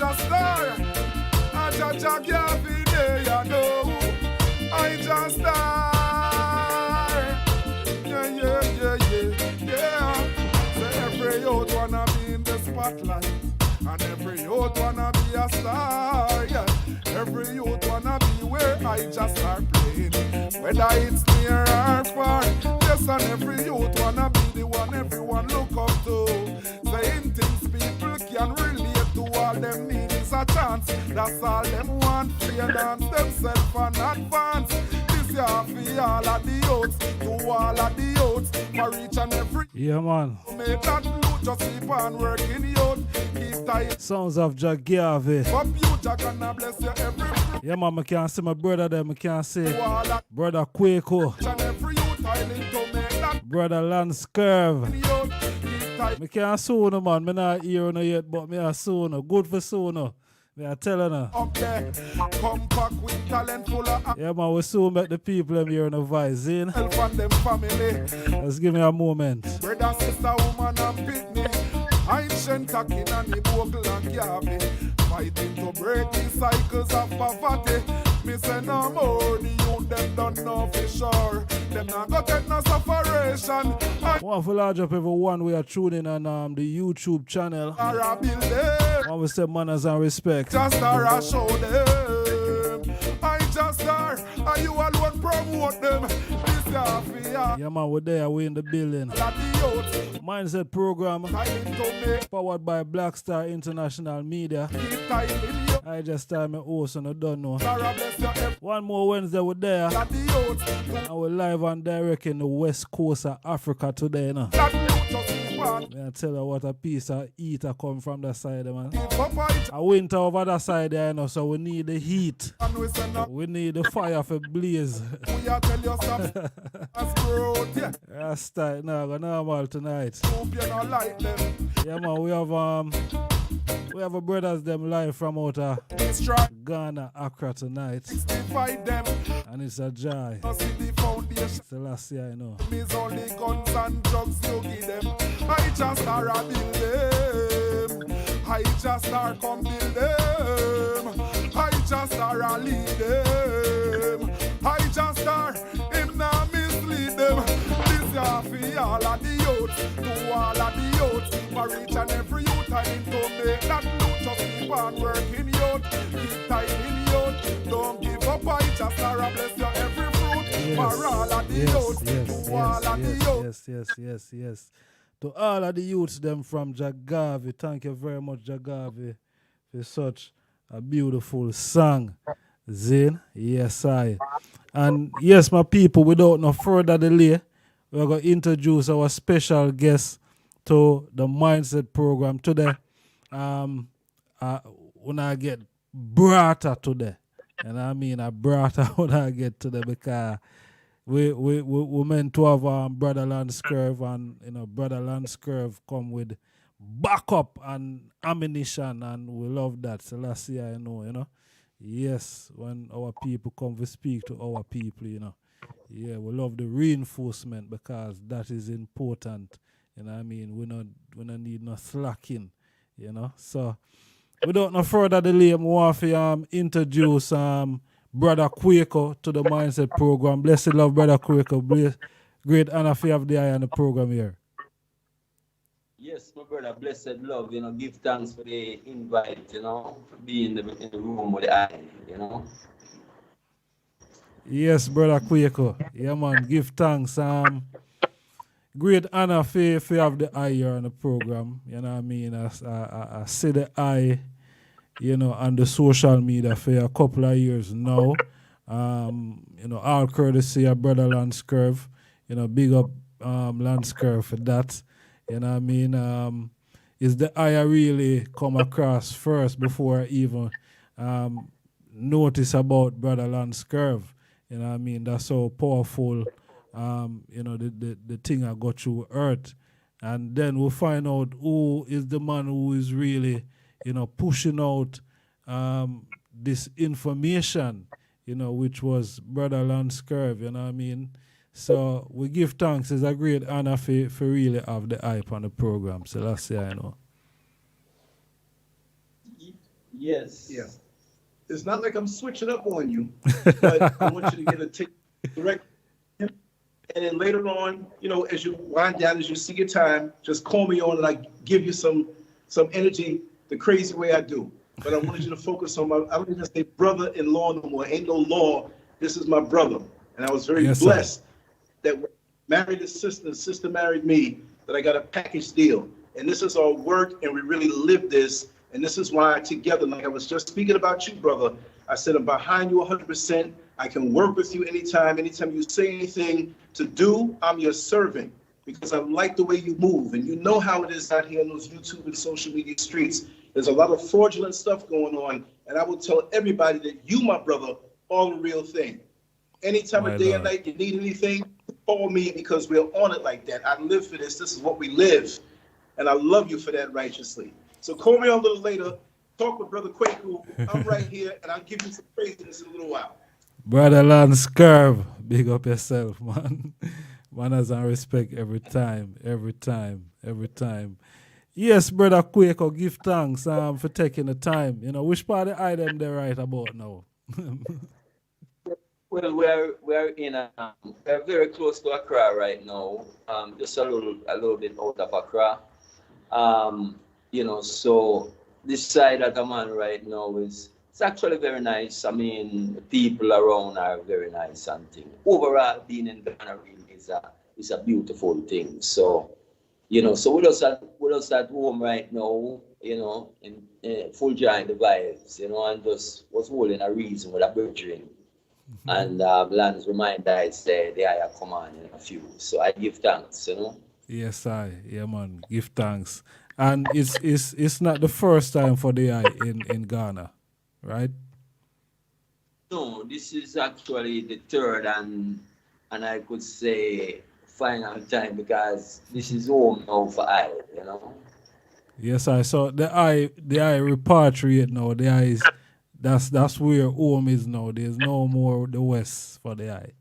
IjahStars. Jah can't be there, you know. IjahStars. Yeah. So every youth wanna be in the spotlight, and every youth wanna be a star. Yeah. Every youth wanna be where IjahStars playing, whether it's near or far. Yes, and every youth wanna be the one everyone look up to, saying things people can relate to. All them need is a chance. That's all them want. Free dance themselves and advance. This year for all of the youths, to all of the youths, for each and every. Yeah, man. Make that loot, just keep on working, youth. Keep tight. Sounds of Jagavi. Up you, Jah gonna bless you every. Yeah, man, I can't see my brother there. I can't see brother Kwaku. Brother Scurv. I can't see no, man. I not hear no yet, but I see no. Good for soon. I tell her. Okay, come back with talent full of. Yeah, man, we soon make the people them here in the voice, in. Help on them family. Let's give me a moment. Brother, sister, woman, and pitney. Ancient talking and the vocal and Gavi. Fighting to break the cycles of poverty. Me say no more, the youth them don't know for sure. Them not go take no sufferation. Want to large up everyone we are tuning on the YouTube channel. Want to say manners and respect. IjahStars show them. IjahStars, and you alone promote them. This year for ya. Yeah, man, we're there, we in the building. Mindset program powered by Blackstar International Media. IjahStars, my host, and I don't know. One more Wednesday, we're there. And we're live and direct in the west coast of Africa today. You know? I tell you what a piece of heat come from that side, man. A winter over that side there, you know, so we need the heat. We need the fire for blaze. That's tight now, go normal tonight. Yeah, man, we have a brothers them live from out of Ghana, Accra tonight. And it's a joy. It's the last year, you know. Only guns and drugs you give them. IjahStars build them. IjahStars come build them. IjahStars lead them. IjahStars him now mislead them. This year for all of the youth, to all of the youth, for each and every youth I need to make that loot. Just keep on working, youth. Keep tight in, youth. Don't give up. IjahStars bless you every fruit. For all of the youth, to all of the youth. Yes. To all of the youths them from Jagavi, thank you very much, Jagavi, for such a beautiful song. Zin, yes, I. And yes, my people, without no further delay, we're going to introduce our special guest to the Mindset program today. When I get brought her today, and I mean I brought her when I get today because we meant to have Brother Scurv, and Brother Scurv come with backup and ammunition, and we love that. So last year, yes, when our people come to speak to our people, yeah, we love the reinforcement because that is important. We don't need no slacking, So without no further delay, I want to introduce Brother Kwaku to the Mindset program. Blessed love, Brother Kwaku. Great honor to have the eye on the program here. Yes, my brother, blessed love, give thanks for the invite, be in the room with the eye, Yes, Brother Kwaku. Yeah, man, give thanks. Great honor for have the eye here on the program. You know what I mean? I see the eye, on the social media for a couple of years now. All courtesy of Brother Scurv. Big up Scurv for that. You know what I mean? Is the eye I really come across first before I even notice about Brother Scurv. You know what I mean? That's so powerful. The thing I got through earth. And then we'll find out who is the man who is really, pushing out this information, which was Brother Scurv, you know what I mean? So we give thanks. It's a great honor for really have the hype on the program. So let's say, Yes. Yeah. It's not like I'm switching up on you, but I want you to get a take direct. And then later on, you know, as you wind down, as you see your time, just call me on and I give you some energy the crazy way I do. But I wanted you to focus on I don't even say brother-in-law no more. Ain't no law. This is my brother. And I was very blessed that when I married his sister, the sister married me, that I got a package deal. And this is our work, and we really live this. And this is why together, like I was just speaking about you, brother, I said, I'm behind you 100%. I can work with you anytime. Anytime you say anything to do, I'm your servant because I like the way you move. And you know how it is out here in those YouTube and social media streets. There's a lot of fraudulent stuff going on. And I will tell everybody that you, my brother, are the real thing. Any time of day or night you need anything, call me because we're on it like that. I live for this. This is what we live. And I love you for that righteously. So call me on a little later. Talk with Brother Kwaku. I'm right here, and I'll give you some craziness in a little while. Brother Lance Scurv, big up yourself, man. Manners and respect every time, every time, every time. Yes, Brother Kwaku, give thanks for taking the time. You know, which part of the item they're right about now? Well, we're in we're very close to Accra right now. Just a little bit out of Accra. You know, so this side that I'm on right now it's actually very nice. I mean, the people around are very nice and things. Overall, being in Ghana really is a beautiful thing. So, you know, so with us at home right now, you know, in fuljoy the vibes, you know, and just was holding a reason with a brethren. And Lance remind I said the higher command in a few. So I give thanks, you know. Yes, yeah, man. Give thanks. And it's not the first time for the eye in Ghana, right? No, this is actually the third and I could say final time because this is home now for I, you know. Yes, I saw the eye repatriate now. The eye is that's where home is now. There's no more the west for the eye.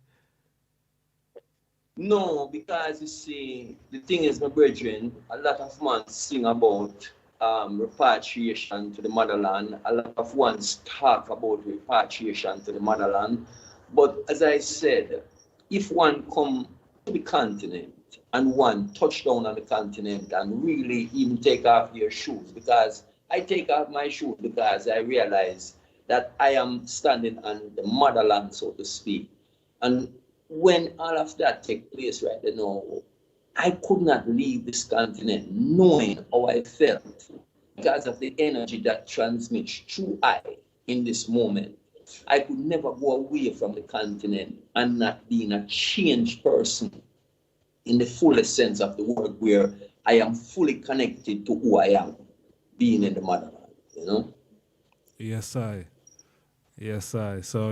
No, because you see, the thing is, my brethren, a lot of men sing about repatriation to the motherland. A lot of ones talk about repatriation to the motherland. But as I said, if one come to the continent and one touch down on the continent and really even take off their shoes, because I take off my shoes because I realize that I am standing on the motherland, so to speak. And when all of that take place right now, I could not leave this continent knowing how I felt because of the energy that transmits through I in this moment. I could never go away from the continent and not being a changed person in the fullest sense of the word, where I am fully connected to who I am, being in the motherland, you know? Yes, I. So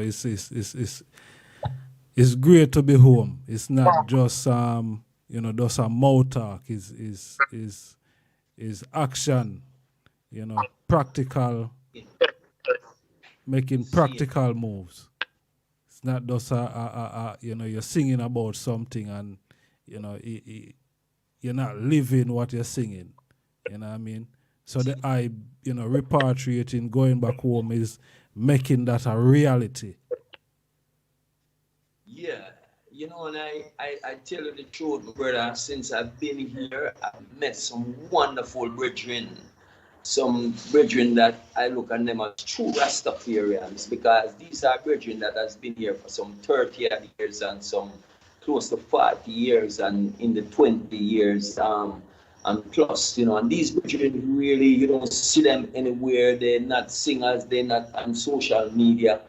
it's great to be home. It's not just you know, just a mouth talk. Is action, you know, practical, making practical moves. It's not just you know, you're singing about something and you know you're not living what you're singing. You know what I mean? So the you know, repatriating, going back home is making that a reality. Yeah, you know, and I tell you the truth, my brother, since I've been here, I've met some wonderful brethren, some brethren that I look at them as true Rastafarians, because these are brethren that has been here for some 30 years and some close to 40 years and in the 20 years and plus, you know, and these brethren really, you don't see them anywhere. They're not singers, they're not on social media.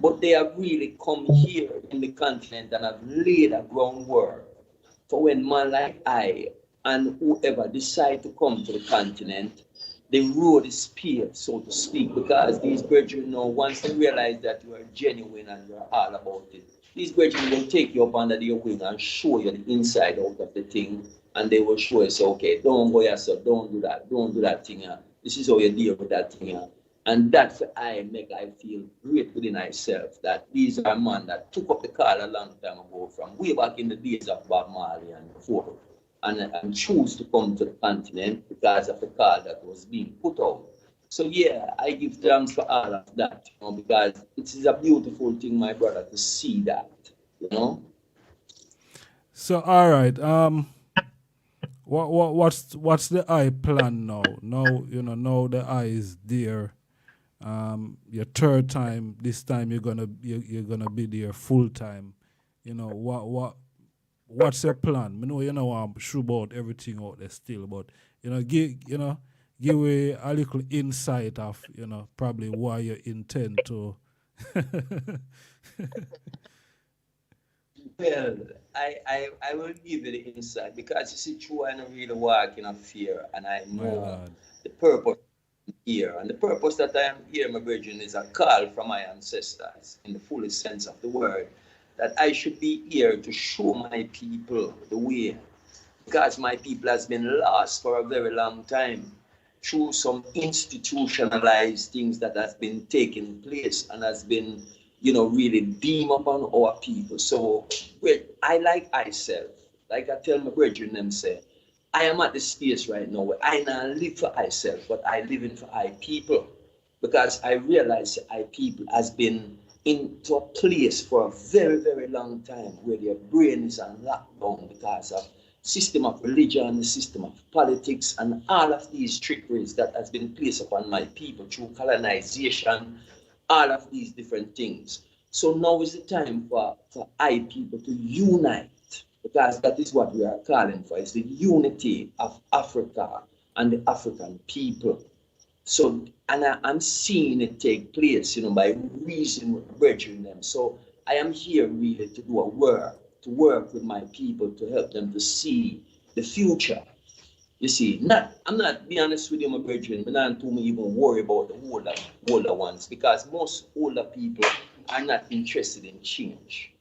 But they have really come here in the continent and have laid a groundwork for when man like I and whoever decide to come to the continent, the road is paved, so to speak, because these brethren know once they realize that you are genuine and you're all about it, these brethren will take you up under their wing and show you the inside out of the thing, and they will show you, say, okay, don't go yourself, don't do that thing. This is how you deal with that thing. And that's I feel great within myself that these are men that took up the call a long time ago from way back in the days of Bob Marley and before, and choose to come to the continent because of the call that was being put out. So yeah, I give thanks for all of that, because it is a beautiful thing, my brother, to see that, you know. So all right. What's the eye plan now? Now now the eye is there. Your third time. This time you're gonna be there full time. What's your plan? I know I'm sure about everything out there still, but give away a little insight of probably why you intend to. Well, I will give you the insight, because you see, true, I don't really walk in a fear, and I My know lord. the purpose here. And the purpose that I am here, my brethren, is a call from my ancestors in the fullest sense of the word, that I should be here to show my people the way, because my people has been lost for a very long time through some institutionalized things that has been taking place and has been, really deem upon our people. So, well, I like myself, like I tell my brethren them say, I am at the space right now where I not live for myself, but I live in for I people. Because I realize I people has been into a place for a very, very long time where their brain is on lockdown because of system of religion, the system of politics, and all of these trickeries that has been placed upon my people through colonization, all of these different things. So now is the time for I people to unite, because that is what we are calling for. It's the unity of Africa and the African people. So, and I'm seeing it take place, by reason with brethren them. So I am here really to do a work, to work with my people, to help them to see the future. You see, I'm not, be honest with you, my brethren, but not to me even worry about the older ones, because most older people are not interested in change.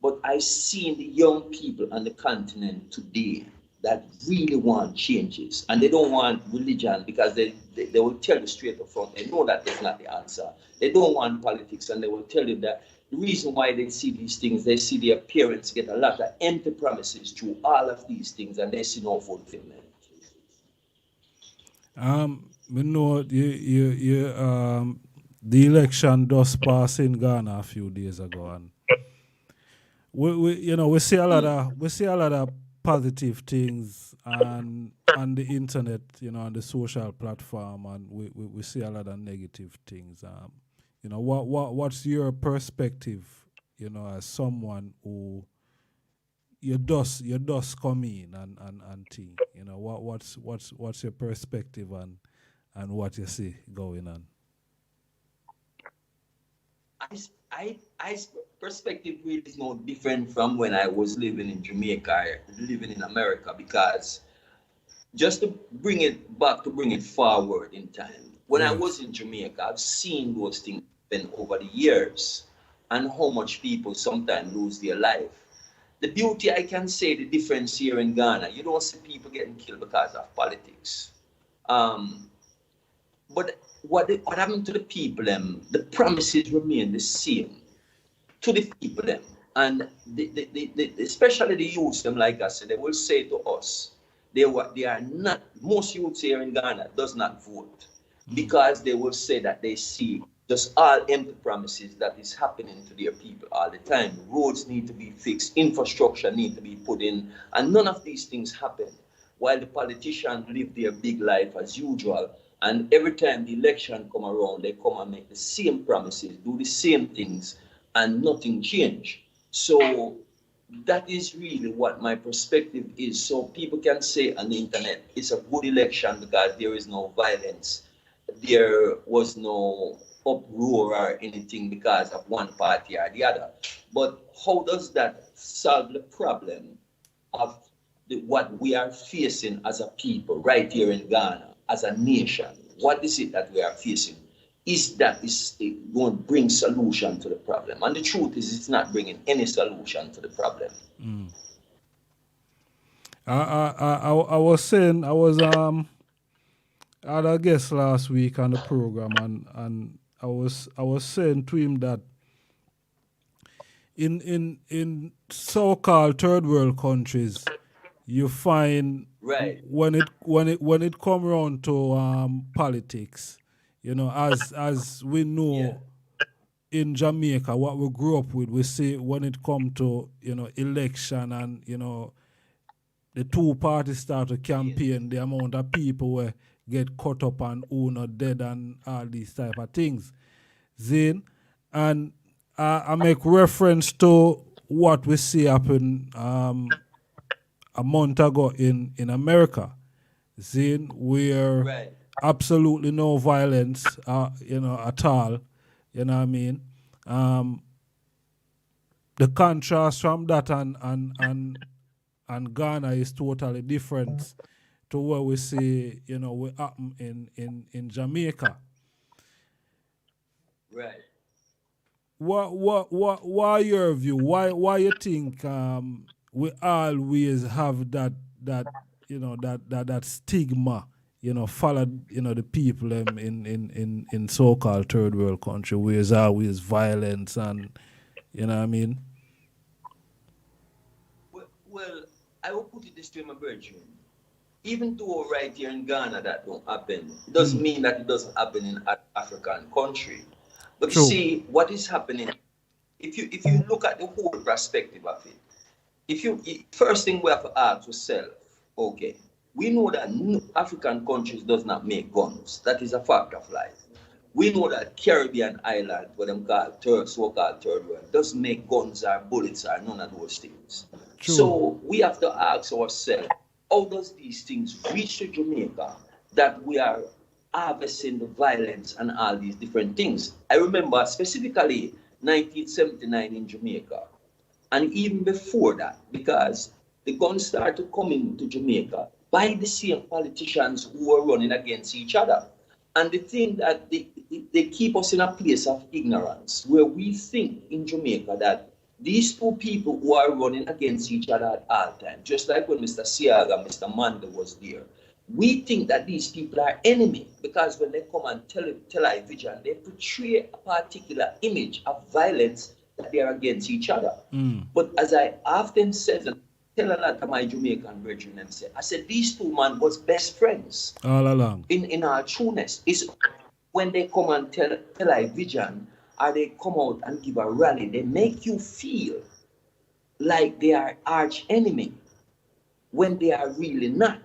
But I see the young people on the continent today that really want changes, and they don't want religion, because they will tell you straight up front, they know that that's not the answer. They don't want politics, and they will tell you that the reason why they see these things, they see their parents get a lot of empty promises through all of these things, and they see no fulfillment. We know the election just passed in Ghana a few days ago, and we see a lot of positive things on the internet, on the social platform, and we see a lot of negative things. What's your perspective, as someone who you just come in and think, what's your perspective and what you see going on? I perspective really is no different from when I was living in Jamaica, or living in America, because just to bring it forward in time, when I was in Jamaica, I've seen those things happen over the years, and how much people sometimes lose their life. The beauty, I can say, the difference here in Ghana, you don't see people getting killed because of politics. But what happened to the people, the promises remain the same to the people, and especially the youths, like I said, they will say to us, they are not, most youths here in Ghana does not vote, because they will say that they see just all empty promises that is happening to their people all the time. Roads need to be fixed, infrastructure need to be put in, and none of these things happen, while the politicians live their big life as usual. And every time the election come around, they come and make the same promises, do the same things, and nothing change. So that is really what my perspective is. So people can say on the internet, it's a good election because there is no violence. There was no uproar or anything because of one party or the other. But how does that solve the problem of what we are facing as a people right here in Ghana? As a nation, what is it that we are facing? Is it going to bring solution to the problem? And the truth is, it's not bringing any solution to the problem. I was saying, I had a guest last week on the program, and I was saying to him that in so-called third world countries, you find right when it come around to politics, You know, as we know in Jamaica, what we grew up with, we see when it come to, you know, election and, you know, the two parties start to campaign, the amount of people will get caught up and who not dead and all these type of things. Zane, and I make reference to what we see happen a month ago in America. Zane, where absolutely no violence, you know, at all. You know what I mean? The contrast from that and Ghana is totally different to what we see, you know, what happen in Jamaica. Right. Why your view? Why you think we always have that you know that stigma, you know, follow, you know, the people in so-called third world country where there's always violence and, you know what I mean? Well, I will put it this way, my brethren. Even though right here in Ghana that don't happen, it doesn't mean that it doesn't happen in an African country. But True. see, what is happening, if you look at the whole perspective of it, first thing we have to ask ourselves, okay, we know that African countries does not make guns. That is a fact of life. We know that Caribbean island, what them call so-called third world, doesn't make guns or bullets or none of those things. True. So we have to ask ourselves, how does these things reach to Jamaica that we are harvesting the violence and all these different things? I remember specifically 1979 in Jamaica, and even before that, because the guns started coming to Jamaica by the same politicians who were running against each other. And the thing that they keep us in a place of ignorance, where we think in Jamaica that these two people who are running against each other at all times, just like when Mr. Siaga, Mr. Manda was there, we think that these people are enemy because when they come on television, they portray a particular image of violence that they are against each other. But as I often said, and tell a lot of my Jamaican brethren and say, I said these two men was best friends All along. in our trueness. Is when they come on television or they come out and give a rally, they make you feel like they are arch enemy when they are really not.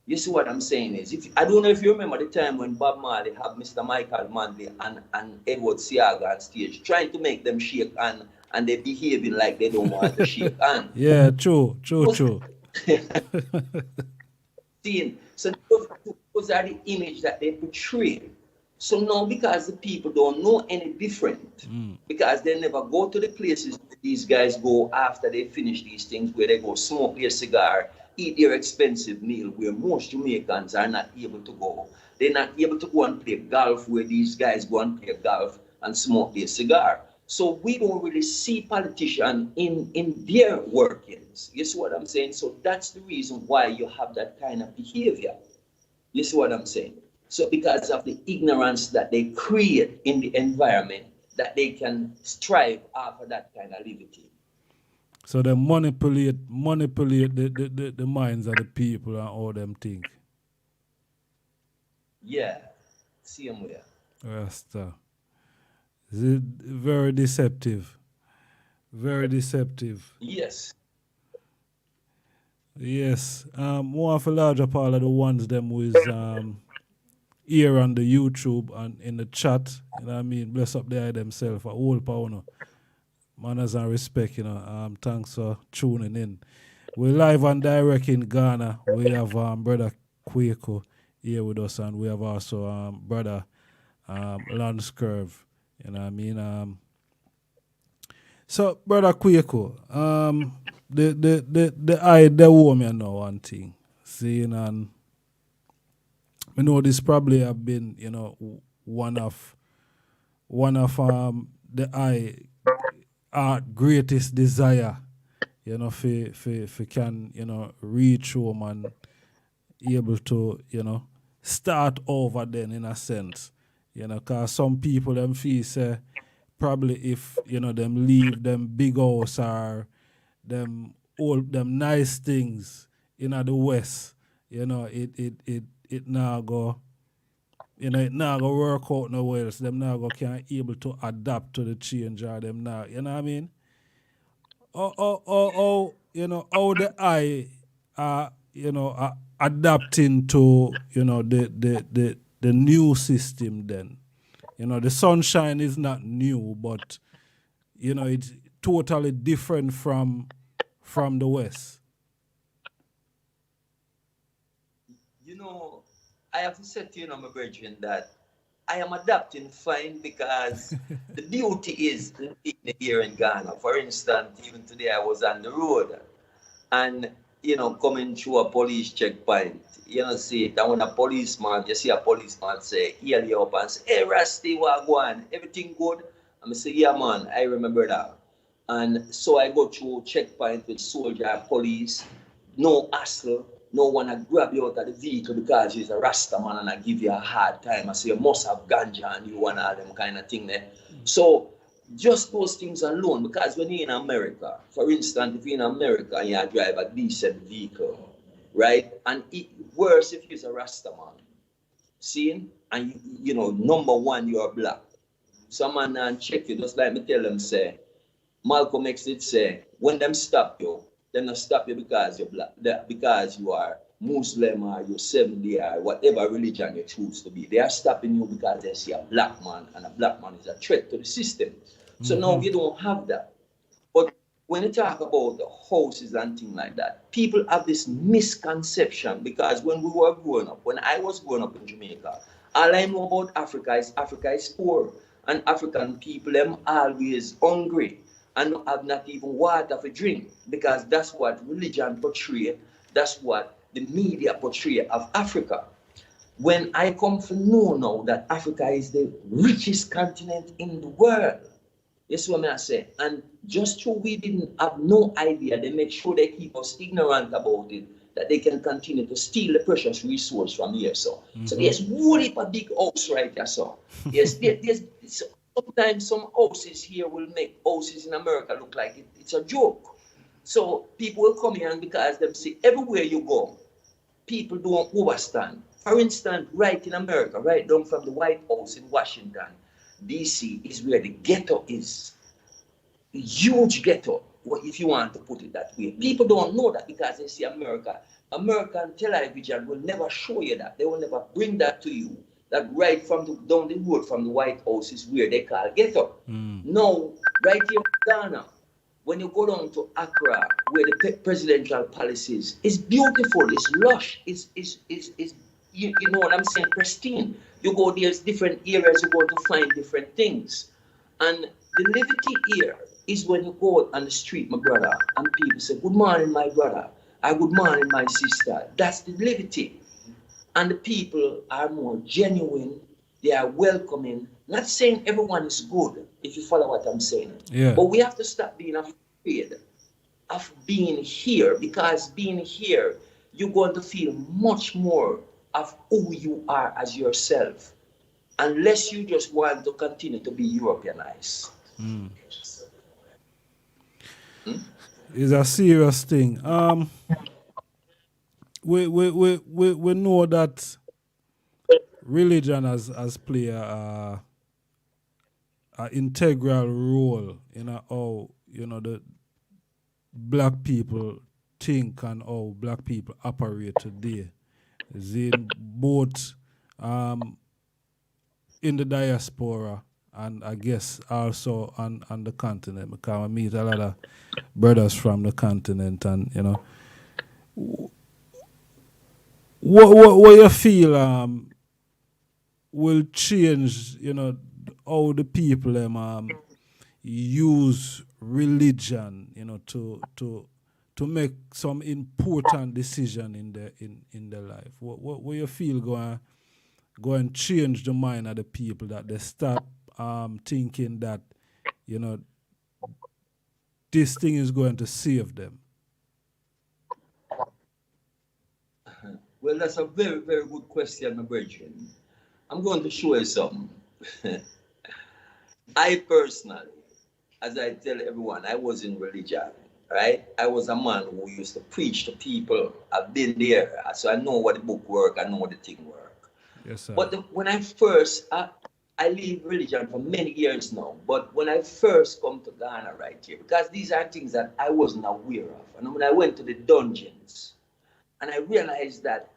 You see what I'm saying is, I don't know if you remember the time when Bob Marley had Mr. Michael Manley and Edward Siaga on stage trying to make them shake and they're behaving like they don't want to shake hands. Yeah, true. Seeing, so those are the image that they portray. So now, because the people don't know any different, because they never go to the places where these guys go after they finish these things, where they go smoke their cigar, eat their expensive meal, where most Jamaicans are not able to go. They're not able to go and play golf where these guys go and play golf and smoke their cigar. So we don't really see politicians in their workings. You see what I'm saying? So that's the reason why you have that kind of behavior. You see what I'm saying? So because of the ignorance that they create in the environment, that they can strive after that kind of liberty. So they manipulate the minds of the people and all them think. Yeah, same way. Rasta. Very deceptive. Very deceptive. Yes. Yes. More of a larger part of the ones them who is here on the YouTube and in the chat. You know what I mean? Bless up their themselves. A whole power. Manners and respect, you know. Thanks for tuning in. We're live and direct in Ghana. We have brother Kwaku here with us, and we have also brother Scurv. You know what I mean? So brother Kwaku, the eye the woman know one thing. Seeing and I know this probably have been, you know, one of the eye our greatest desire, you know, for can, you know, reach home and able to, you know, start over then in a sense. You know, because some people them feel say probably if, you know, them leave them big house or them nice things in the West, you know, it now go you know, it now go work out nowhere, so them now go can't able to adapt to the change or them now, you know what I mean? You know, how the eye you know, adapting to, you know, the new system then. You know, the sunshine is not new, but you know, it's totally different from the West. You know, I have to say to you, my brethren, that I am adapting fine because the beauty is here in Ghana. For instance, even today I was on the road and, you know, coming through a police checkpoint, you know, see that when a policeman, you see a policeman say, heal you up and say, hey, Rusty, what going? Everything good? I'm say, yeah, man, I remember that. And so I go through checkpoint with soldier, police, no hassle, no one to grab you out of the vehicle because he's a Rasta man and I give you a hard time. I say, you must have ganja and you and all them kind of thing there. So just those things alone, because when you're in America, for instance, if you're in America and you drive a decent vehicle, right? And worse if you're a Rasta man, seeing, and you know, number one, you're black. Someone and check you, just like me tell them, say, Malcolm X did say, when them stop you, they don't stop you because you're black, because you are Muslim or you're 70 or whatever religion you choose to be. They are stopping you because they see a black man, and a black man is a threat to the system. So now you don't have that. But when you talk about the houses and things like that, people have this misconception because when we were growing up, when I was growing up in Jamaica, all I know about Africa is poor. And African people, them always hungry and have not even water for drink, because that's what religion portray, that's what the media portray of Africa. When I come to know now that Africa is the richest continent in the world, that's what I say. And just so we didn't have no idea, they make sure they keep us ignorant about it, that they can continue to steal the precious resource from here. So there's really a big house right there. So yes, there's sometimes some houses here will make houses in America look like it's a joke. So people will come here and because them see everywhere you go, people don't overstand. For instance, right in America, right down from the White House in Washington, DC is where the ghetto is. A huge ghetto, if you want to put it that way. People don't know that because they see America. American television will never show you that. They will never bring that to you. That right from down the road from the White House is where they call ghetto. Now, right here in Ghana, when you go down to Accra, where the presidential palace is, it's beautiful, it's lush, it's you know what I'm saying, pristine. You go there's different areas, you're going to find different things. And the liberty here is when you go out on the street, my brother, and people say, good morning, my brother, or good morning, my sister. That's the liberty. And the people are more genuine, they are welcoming. Not saying everyone is good, if you follow what I'm saying. Yeah. But we have to stop being afraid of being here, because being here, you're going to feel much more of who you are as yourself, unless you just want to continue to be Europeanized. It's a serious thing. We know that religion has played a integral role in how, you know, the black people think and how black people operate today. Is in both in the diaspora and I guess also on the continent, because I meet a lot of brothers from the continent, and you know, what you feel will change, you know, how the people use religion, you know, to make some important decision in their life. What you feel go and change the mind of the people, that they stop thinking that, you know, this thing is going to save them? Well, that's a very, very good question, my brethren. I'm going to show you something. I personally, as I tell everyone, I was in religion, right? I was a man who used to preach to people. I've been there, so I know what the book work, I know what the thing work. Yes, sir. But when I leave religion for many years now, but when I first come to Ghana right here, because these are things that I wasn't aware of. And when I went to the dungeons, and I realized that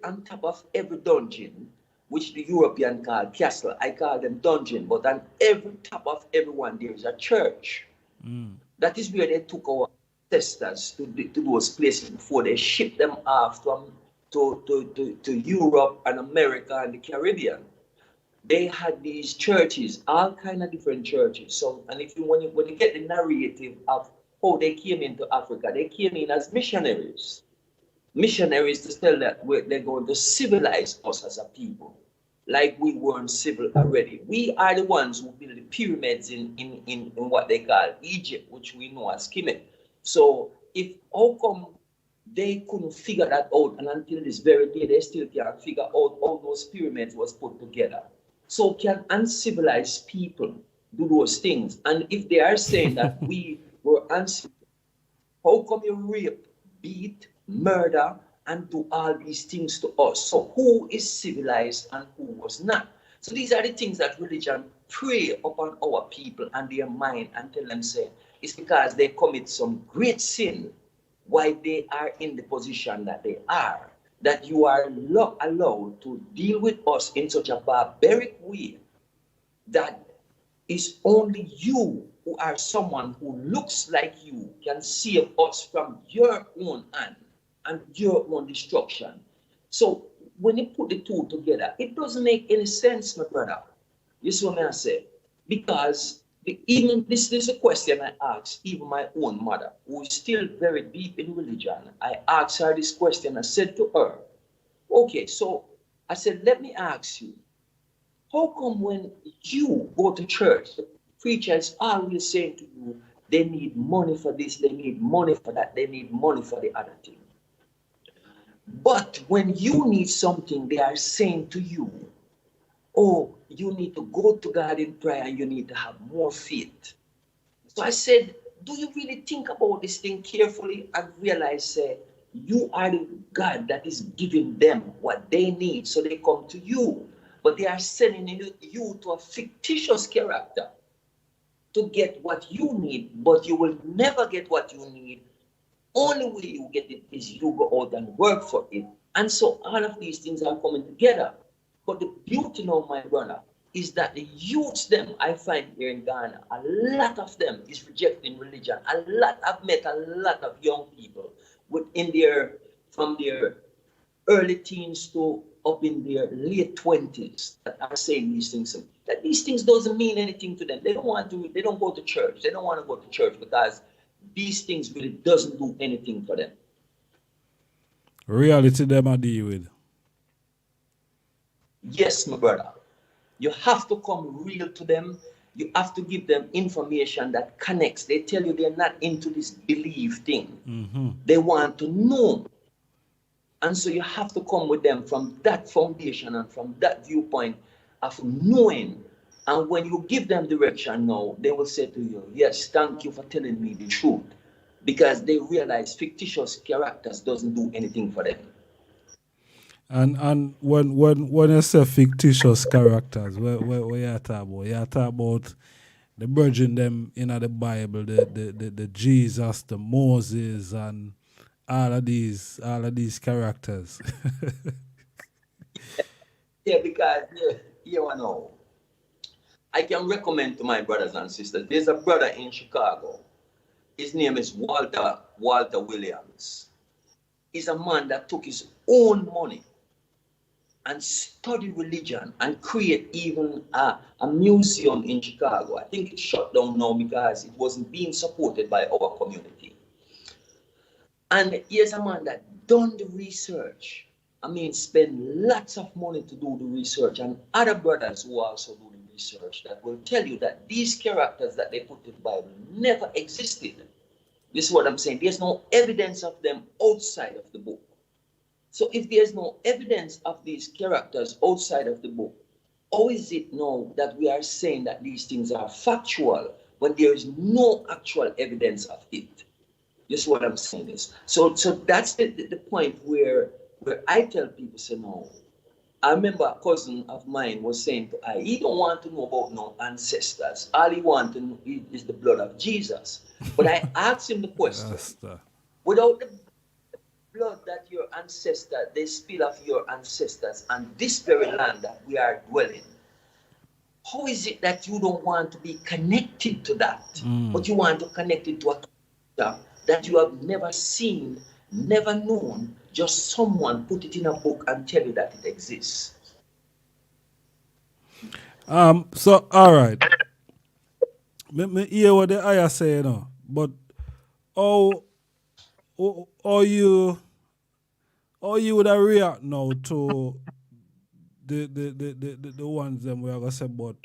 on top of every dungeon, which the European call castle, I call them dungeon, but on every top of everyone there is a church. That is where they took our ancestors to those places before they shipped them off to Europe and America and the Caribbean. They had these churches, all kind of different churches. So, and if you when you get the narrative of how they came into Africa, they came in as missionaries. Missionaries to tell that they're going to civilize us as a people, like we weren't civil already. We are the ones who built the pyramids in what they call Egypt, which we know as Kemet. So how come they couldn't figure that out, and until this very day they still can't figure out how those pyramids was put together? So can uncivilized people do those things? And if they are saying that we were uncivilized, how come you rape, beat, murder, and do all these things to us? So who is civilized and who was not? So these are the things that religion prey upon our people and their mind and tell them, say, it's because they commit some great sin why they are in the position that they are, that you are not allowed to deal with us in such a barbaric way that is only you who are someone who looks like you can save us from your own hand and your own destruction. So when you put the two together, it doesn't make any sense, my brother. You see what I say? Because even this is a question I asked even my own mother, who is still very deep in religion. I asked her this question. I said to her, okay, so I said, let me ask you, how come when you go to church, the preacher is always saying to you, they need money for this, they need money for that, they need money for the other thing. But when you need something, they are saying to you, oh, you need to go to God in prayer and you need to have more faith. So I said, do you really think about this thing carefully and realize you are the God that is giving them what they need, so they come to you. But they are sending you to a fictitious character to get what you need, but you will never get what you need. Only way you get it is you go out and work for it. And so all of these things are coming together. But the beauty now, my brother, is that the youths them I find here in Ghana, a lot of them is rejecting religion. I've met a lot of young people from their early teens to up in their late 20s that are saying these things. That these things doesn't mean anything to them. They don't go to church. They don't want to go to church because these things really doesn't do anything for them. Reality them I deal with. Yes, my brother. You have to come real to them. You have to give them information that connects. They tell you they're not into this belief thing. Mm-hmm. They want to know. And so you have to come with them from that foundation and from that viewpoint of knowing. And when you give them direction now, they will say to you, yes, thank you for telling me the truth. Because they realize fictitious characters doesn't do anything for them. And when you say fictitious characters, what you talk about? You talk about the virgin them in the Bible, the Jesus, the Moses, and all of these characters. Yeah, because you know, I can recommend to my brothers and sisters. There's a brother in Chicago. His name is Walter Williams. He's a man that took his own money and study religion and create even a museum in Chicago. I think it's shut down now because it wasn't being supported by our community. And here's a man that done the research. I mean, spend lots of money to do the research, and other brothers who also do the research that will tell you that these characters that they put in the Bible never existed. This is what I'm saying. There's no evidence of them outside of the book. So if there's no evidence of these characters outside of the book, how is it now that we are saying that these things are factual when there is no actual evidence of it? This is what I'm saying is. So that's the point where I tell people, say, no, I remember a cousin of mine was saying to I, he don't want to know about no ancestors. All he wants to know is the blood of Jesus. But I asked him the question, Rasta. without the blood that your ancestor, they spill of your ancestors and this very land that we are dwelling, how is it that you don't want to be connected to that, but you want to connect it to a character that you have never seen, never known, just someone put it in a book and tell you that it exists? So all right. Me hear what the ayah say, you know, but how how you would react now to the ones them we are gonna say about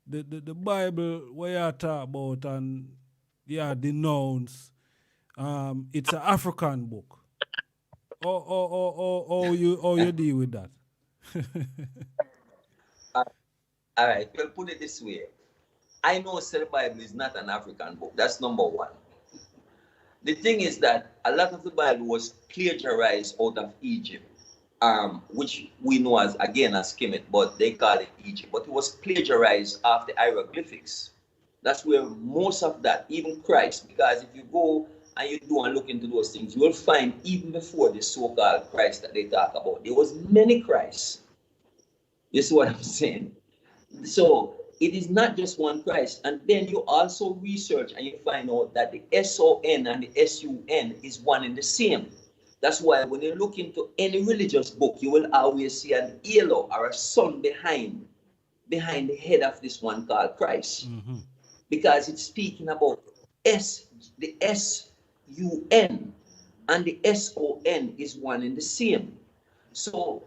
the Bible where you talk about and denounce it's an African book. How you deal with that? All right, well, put it this way. I know the Bible is not an African book. That's number one. The thing is that a lot of the Bible was plagiarized out of Egypt, which we know as, again, as Kemet, but they call it Egypt. But it was plagiarized off the hieroglyphics. That's where most of that, even Christ, because if you go and you do and look into those things, you will find even before the so-called Christ that they talk about, there was many Christs. You see what I'm saying? So it is not just one Christ. And then you also research and you find out that the SON and the SUN is one and the same. That's why when you look into any religious book, you will always see an halo or a sun behind the head of this one called Christ. Because it's speaking about the SUN and the SON is one and the same. So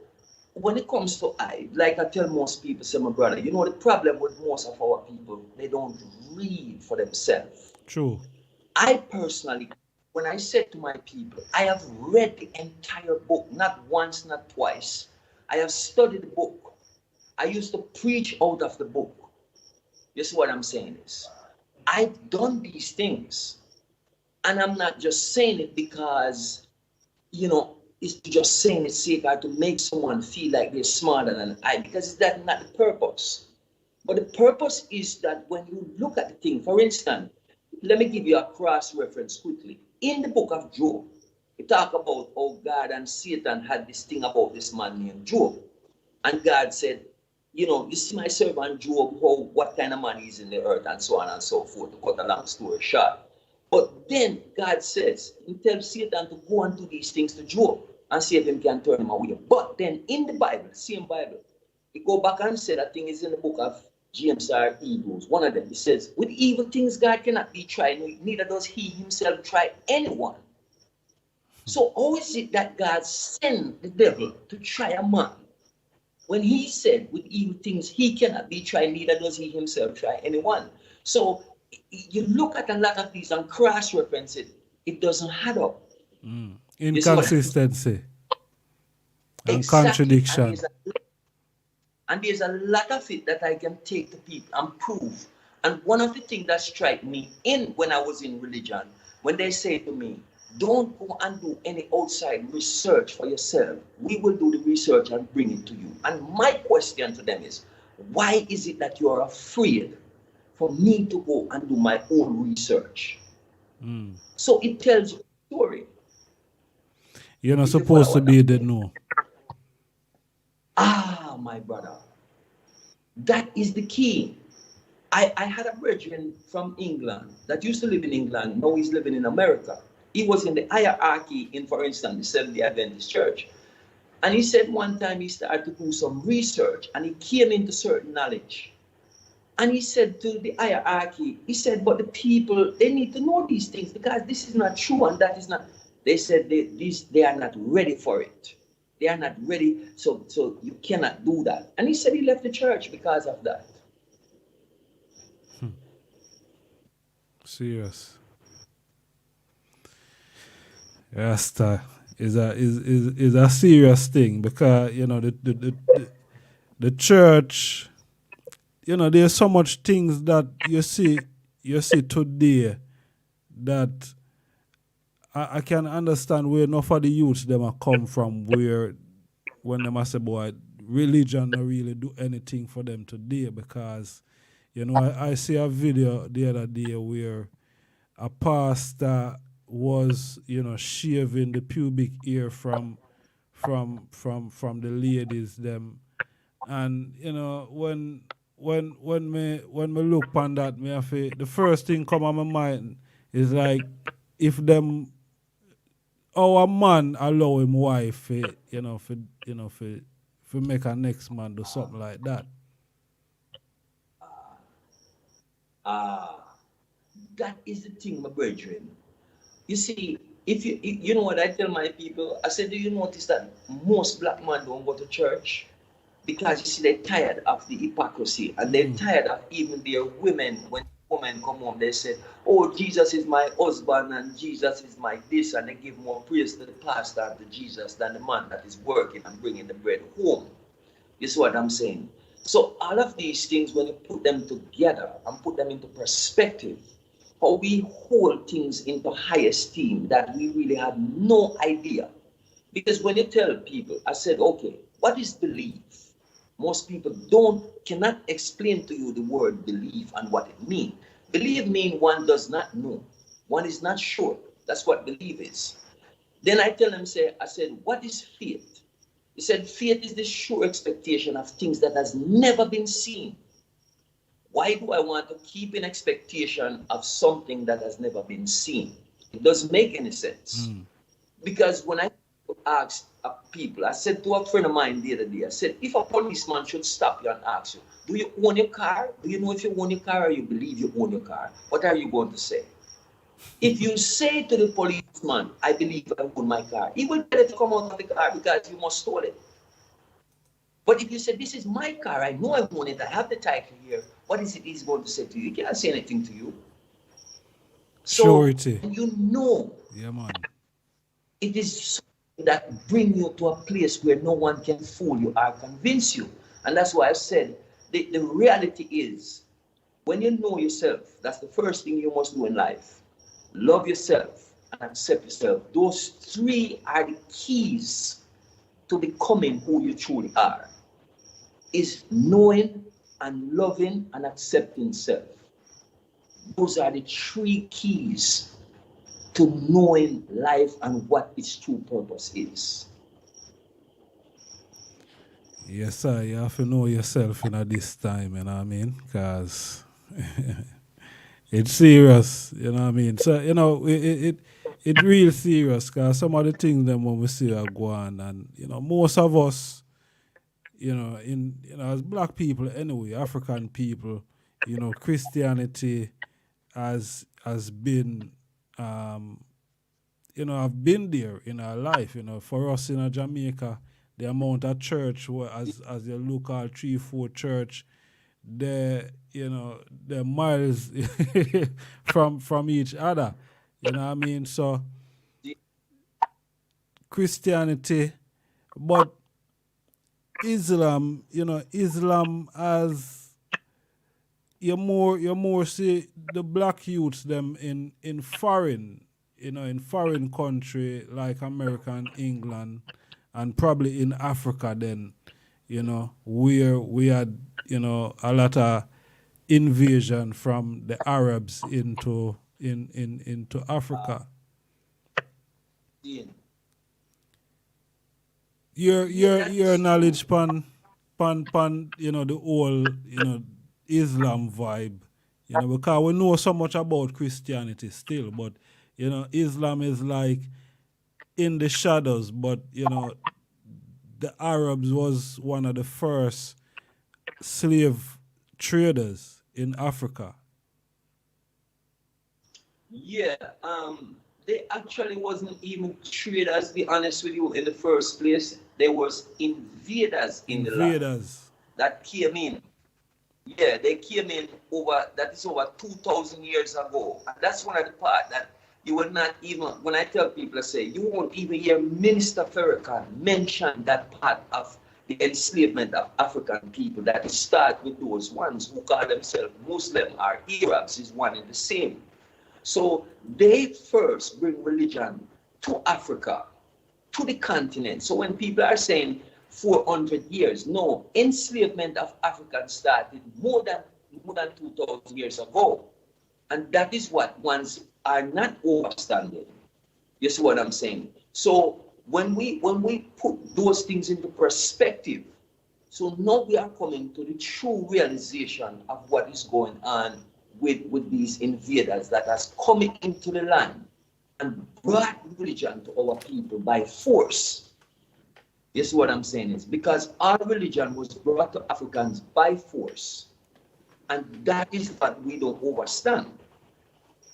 when it comes to like I tell most people, say my brother, you know the problem with most of our people, they don't read for themselves. True. I personally, when I said to my people, I have read the entire book, not once, not twice. I have studied the book. I used to preach out of the book. You see what I'm saying is, I've done these things. And I'm not just saying it because, you know, it's just saying it safer to make someone feel like they're smarter than I, because that's not the purpose. But the purpose is that when you look at the thing, for instance, let me give you a cross reference quickly. In the book of Job, it talk about how God and Satan had this thing about this man named Job. And God said, you know, you see my servant Job, what kind of man he is in the earth, and so on and so forth, to cut a long story short. But then God says, he tells Satan to go and do these things to Job and see if him can turn him away. But then in the Bible, same Bible, he go back and say that thing is in the book of James or Hebrews. One of them, he says, with evil things God cannot be tried, neither does he himself try anyone. So how is it that God sent the devil to try a man when he said with evil things he cannot be tried, neither does he himself try anyone? So you look at a lot of these and cross-reference it, it doesn't add up. Inconsistency and exactly. contradiction. And there's a lot of it that I can take to people and prove. And one of the things that struck me when I was in religion, when they say to me, don't go and do any outside research for yourself. We will do the research and bring it to you. And my question to them is, why is it that you are afraid for me to go and do my own research? So it tells you a story. You're not supposed to be the no. Ah, my brother. That is the key. I had a brethren from England that used to live in England. Now he's living in America. He was in the hierarchy in, for instance, the Seventh-day Adventist Church. And he said one time he started to do some research and he came into certain knowledge. And he said to the hierarchy, he said, but the people, they need to know these things because this is not true and that is not. They said they are not ready for it. They are not ready, so you cannot do that. And he said he left the church because of that. Serious. Rasta is a serious thing because you know the church, you know, there's so much things that you see today that I can understand where enough of the youths them are come from, where when them I say, boy, religion not really do anything for them today because, you know, I see a video the other day where a pastor was, you know, shaving the pubic hair from the ladies them, and you know when me look upon that, me have to, the first thing come on my mind is like if them our man allow him wife for make a next man do something like that. That is the thing, my brethren. You see, if you know what I tell my people, I said, do you notice that most black men don't go to church? Because you see, they're tired of the hypocrisy and they're tired of even their women. When women come home, they said, oh, Jesus is my husband and Jesus is my this, and they give more praise to the pastor and to Jesus than the man that is working and bringing the bread home. You see what I'm saying? So all of these things, when you put them together and put them into perspective, how we hold things into high esteem that we really have no idea. Because when you tell people, I said, okay, what is belief? Most people cannot explain to you the word belief and what it means. Believe means one does not know. One is not sure. That's what belief is. Then I tell them, I said, what is faith? He said, faith is the sure expectation of things that has never been seen. Why do I want to keep an expectation of something that has never been seen? It doesn't make any sense. Because when I asked people, I said to a friend of mine the other day, I said, if a policeman should stop you and ask you, do you own your car? Do you know if you own your car or you believe you own your car? What are you going to say? If you say to the policeman, I believe I own my car, he will tell you to come out of the car because you must stole it. But if you say, this is my car, I know I own it, I have the title here, what is it he's going to say to you? He can't say anything to you. So Surety. you know, yeah, man. It is something that bring you to a place where no one can fool you or convince you. And that's why I said, the reality is, when you know yourself, that's the first thing you must do in life. Love yourself and accept yourself. Those three are the keys to becoming who you truly are. Is knowing and loving and accepting self. Those are the three keys to knowing life and what its true purpose is. Yes, sir. You have to know yourself in this time, you know what I mean? Because it's serious, you know what I mean? So, you know, it real serious because some of the things that when we see are going, and, you know, most of us, you know, as black people anyway, African people, you know, Christianity has been, you know, I've been there in our life, you know. For us in Jamaica, the amount of church, as you look at 3-4 church, they're miles from each other, you know what I mean? So Christianity, but Islam, you know, Islam as you more see the black youths them in foreign, you know, in foreign country like America and England and probably in Africa then, you know, where we had, you know, a lot of invasion from the Arabs into Africa. Yeah. Your knowledge pan you know, the whole, you know, Islam vibe, you know, because we know so much about Christianity still, but you know, Islam is like in the shadows, but you know, the Arabs was one of the first slave traders in Africa. Yeah, they actually wasn't even traders, to be honest with you, in the first place. They was invaders in the land that came in. Yeah, they came in that is over 2,000 years ago. And that's one of the part that you will not even, when I tell people, I say, you won't even hear Minister Farrakhan mention that part of the enslavement of African people, that start with those ones who call themselves Muslim or Arabs is one and the same. So they first bring religion to Africa, to the continent. So when people are saying 400 years. No, enslavement of Africans started more than 2,000 years ago. And that is what ones are not overstanding. You see what I'm saying? So when we put those things into perspective, so now we are coming to the true realization of what is going on with these invaders that has come into the land and brought religion to our people by force. You see what I'm saying is because our religion was brought to Africans by force. And that is what we don't understand.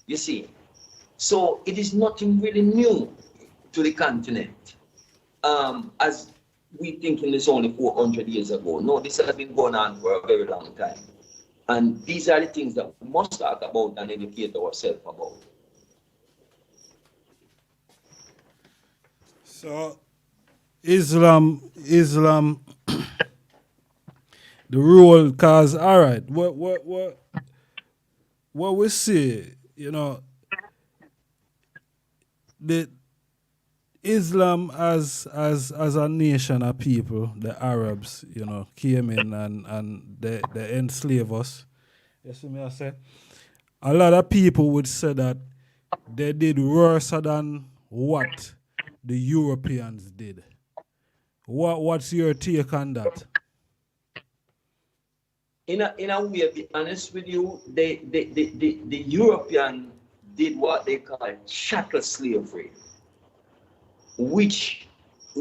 You see, so it is nothing really new to the continent, as we thinking this only 400 years ago. No, this has been going on for a very long time. And these are the things that we must talk about and educate ourselves about. So, Islam, the rule, cause all right, what we see, you know, the Islam as a nation of people, the Arabs, you know, came in and they enslaved us. You see me I say? A lot of people would say that they did worse than what the Europeans did. What's your take on that? In a way, to be honest with you, the European did what they call chattel slavery, which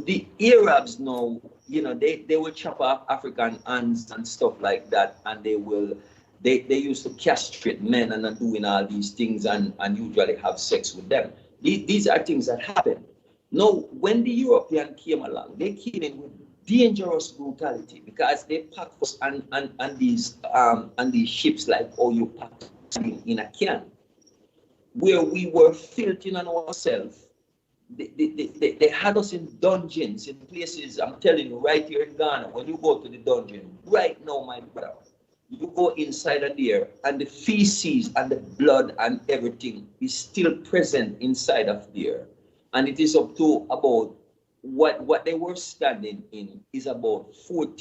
the Arabs know, you know, they will chop off African hands and stuff like that, and they used to castrate men and are doing all these things and usually have sex with them. These are things that happen. Now, when the European came along, they came in with dangerous brutality because they packed us on these ships like how you pack in a can, where we were filtering on ourselves. They had us in dungeons, in places, I'm telling you, right here in Ghana, when you go to the dungeon, right now, my brother, you go inside of there, and the feces and the blood and everything is still present inside of there. And it is up to about what they were standing in is about 12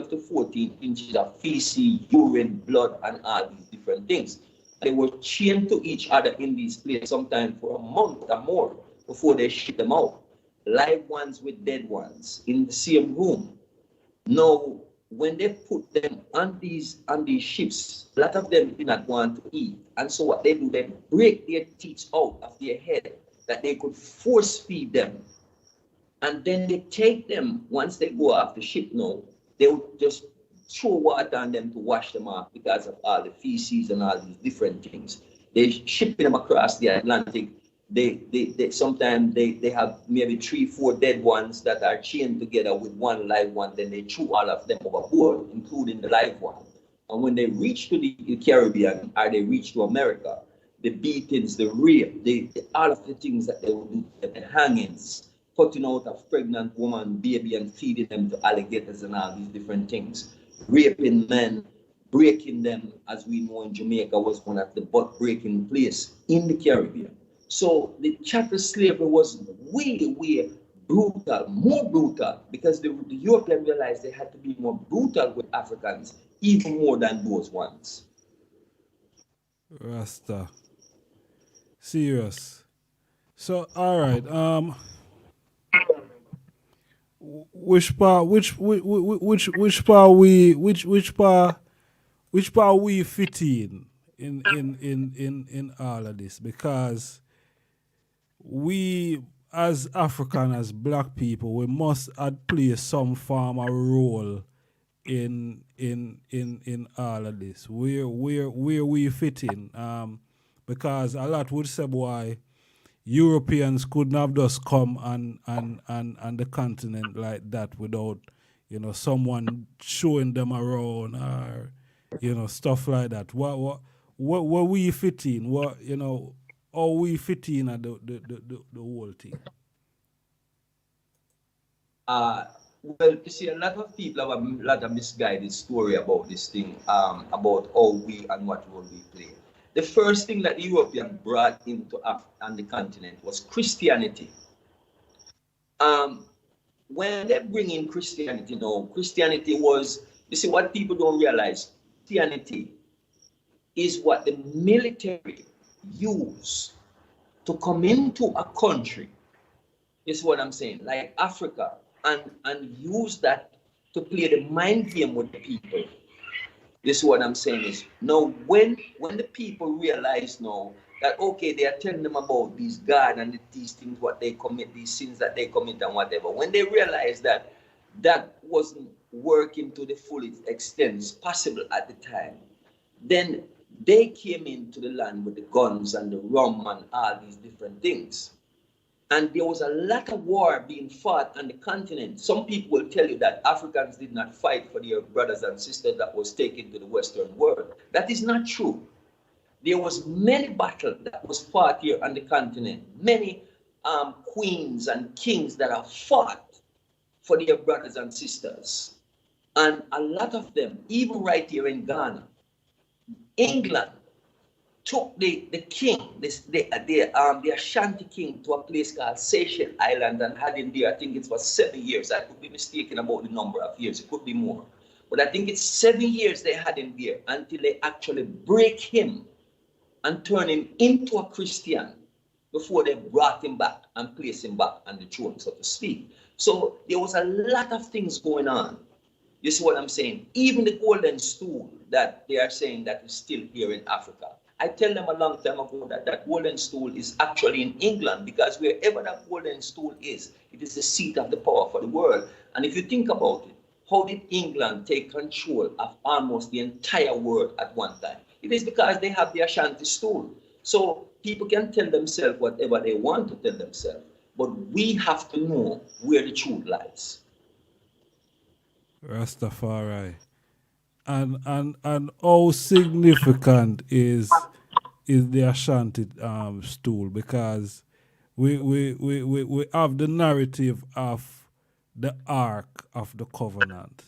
to 14 inches of feces, urine, blood, and all these different things. They were chained to each other in these places, sometimes for a month or more before they ship them out. Live ones with dead ones in the same room. Now, when they put them on these ships, a lot of them did not want to eat. And so what they do, they break their teeth out of their head that they could force feed them. And then they take them, once they go off the ship now, they would just throw water on them to wash them off because of all the feces and all these different things. They ship them across the Atlantic. They sometimes they have maybe 3-4 dead ones that are chained together with one live one. Then they threw all of them overboard, including the live one. And when they reach to the Caribbean or they reach to America, the beatings, the rape, all of the things that they would do, the hangings, cutting out a pregnant woman, baby, and feeding them to alligators and all these different things, raping men, breaking them, as we know in Jamaica was one of the butt-breaking place in the Caribbean. So the chattel slavery was way, way brutal, more brutal, because the Europeans realized they had to be more brutal with Africans, even more than those ones. Rasta. Serious. So all right. Which part we fit in all of this, because we as African, as black people, we must play some form of role in all of this. Where we fit in. Because a lot would say why Europeans couldn't have just come on the continent like that without, you know, someone showing them around or, you know, stuff like that. What we fit in? What, you know, how we fit in at the whole thing? Well, you see, a lot of people have a lot of misguided story about this thing, about how we and what role we play. The first thing that the European brought into Africa and the continent was Christianity. when they bring in Christianity now, Christianity was, you see, what people don't realize, Christianity is what the military use to come into a country, is what I'm saying, like Africa, and use that to play the mind game with the people. This is what I'm saying is, now when the people realize now that, okay, they are telling them about these God and these things, what they commit, these sins that they commit and whatever, when they realize that that wasn't working to the full extent possible at the time, then they came into the land with the guns and the rum and all these different things. And there was a lot of war being fought on the continent. Some people will tell you that Africans did not fight for their brothers and sisters that was taken to the Western world. That is not true. There was many battles that was fought here on the continent. Many queens and kings that have fought for their brothers and sisters. And a lot of them, even right here in Ghana, England took the king, the Ashanti king, to a place called Seychelles Island and had him there. I think it was 7 years. I could be mistaken about the number of years. It could be more. But I think it's 7 years they had him there until they actually break him and turn him into a Christian before they brought him back and placed him back on the throne, so to speak. So there was a lot of things going on. You see what I'm saying? Even the golden stool that they are saying that is still here in Africa. I tell them a long time ago that that golden stool is actually in England, because wherever that golden stool is, it is the seat of the power for the world. And if you think about it, how did England take control of almost the entire world at one time? It is because they have the Ashanti stool. So people can tell themselves whatever they want to tell themselves, but we have to know where the truth lies. Rastafari. And how significant is the Ashanti stool, because we have the narrative of the Ark of the Covenant.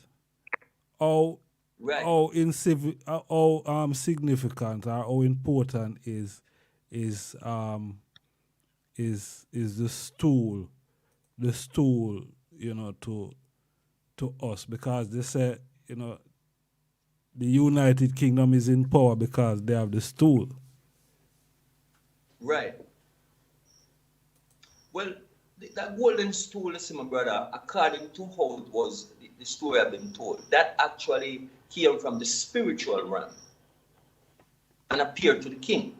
How Right. how significant or how important is the stool, to us, because they say, the United Kingdom is in power because they have the stool. Right. Well, that golden stool, listen, my brother, according to how it was, the story I've been told, that actually came from the spiritual realm and appeared to the king.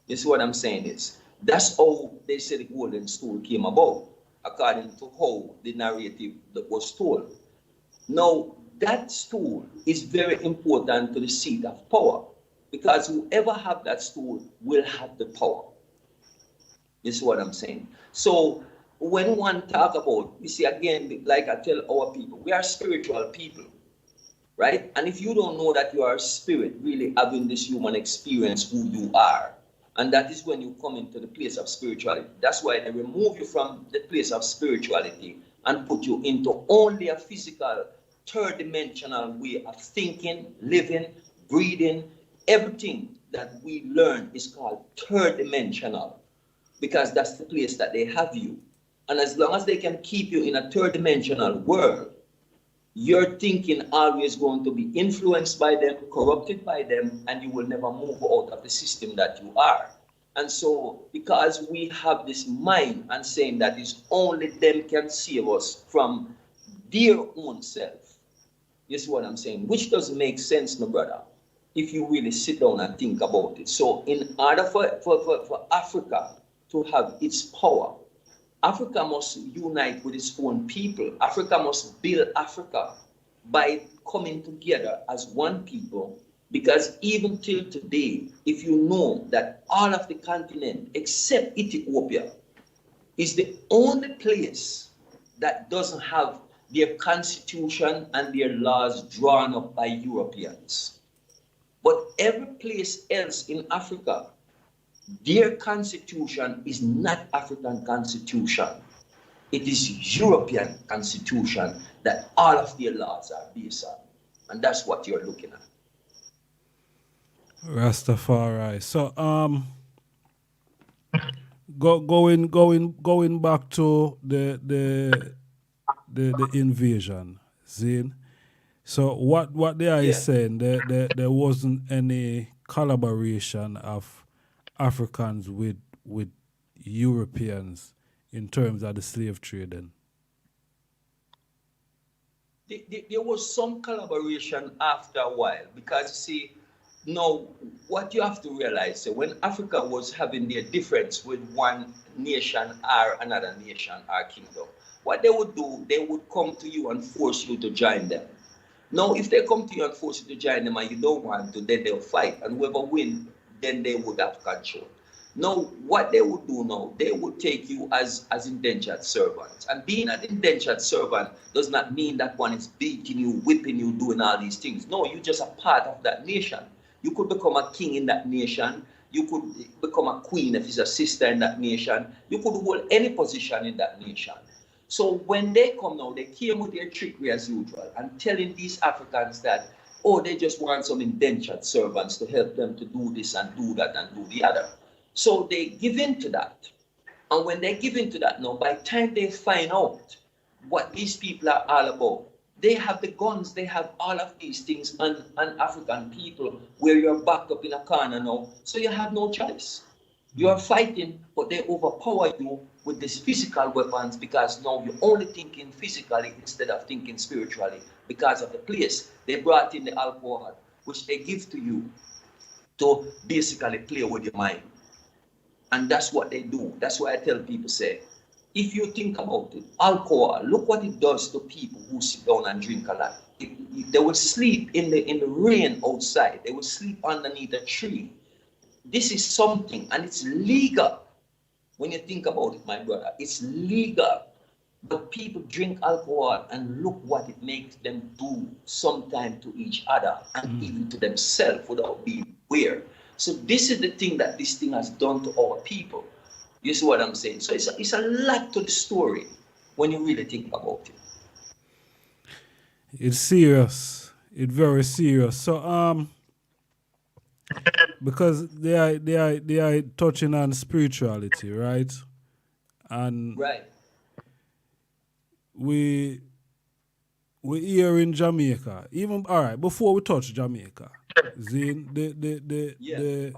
You see what I'm saying is, that's how they say the golden stool came about, according to how the narrative that was told. Now, that stool is very important to the seat of power, because whoever have that stool will have the power. You see what I'm saying? So when one talk about, you see, again, like I tell our people, we are spiritual people, right? And if you don't know that you are a spirit really having this human experience, who you are, and that is when you come into the place of spirituality. That's why they remove you from the place of spirituality and put you into only a physical, third-dimensional way of thinking, living, breathing. Everything that we learn is called third-dimensional, because that's the place that they have you. And as long as they can keep you in a third-dimensional world, your thinking always going to be influenced by them, corrupted by them, and you will never move out of the system that you are. And so, because we have this mind and saying that it's only them can save us from their own self, you see what I'm saying? Which doesn't make sense, my brother, if you really sit down and think about it. So in order for Africa to have its power, Africa must unite with its own people. Africa must build Africa by coming together as one people, because even till today, if you know that all of the continent except Ethiopia is the only place that doesn't have their constitution and their laws drawn up by Europeans. But every place else in Africa, their constitution is not African constitution. It is European constitution that all of their laws are based on. And that's what you're looking at. Rastafari. So going back to the the invasion, Zane. So what they are saying, there wasn't any collaboration of Africans with Europeans in terms of the slave trading. There was some collaboration after a while because you see, now what you have to realize, so when Africa was having their difference with one nation or another nation or kingdom, what they would do, they would come to you and force you to join them. Now, if they come to you and force you to join them and you don't want to, then they'll fight. And whoever wins, then they would have control. Now, what they would do now, they would take you as indentured servants. And being an indentured servant does not mean that one is beating you, whipping you, doing all these things. No, you're just a part of that nation. You could become a king in that nation. You could become a queen if it's a sister in that nation. You could hold any position in that nation. So when they come now, they came with their trickery as usual and telling these Africans that, oh, they just want some indentured servants to help them to do this and do that and do the other. So they give in to that. And when they give in to that now, by the time they find out what these people are all about, they have the guns, they have all of these things on African people where you're backed up in a corner now. So you have no choice. You are fighting, but they overpower you with these physical weapons because now you're only thinking physically instead of thinking spiritually because of the place. They brought in the alcohol, which they give to you to basically play with your mind. And that's what they do. That's why I tell people, say, if you think about it, alcohol, look what it does to people who sit down and drink a lot. They will sleep in the rain outside. They will sleep underneath a tree. This is something, and it's legal. When you think about it, my brother, it's legal. But people drink alcohol and look what it makes them do sometimes to each other and even to themselves without being aware. So this is the thing that this thing has done to our people. You see what I'm saying? So it's a lot to the story when you really think about it. It's serious. It's very serious. So because they are touching on spirituality, right? And right. We here in Jamaica. Even all right, before we touch Jamaica, Zane, the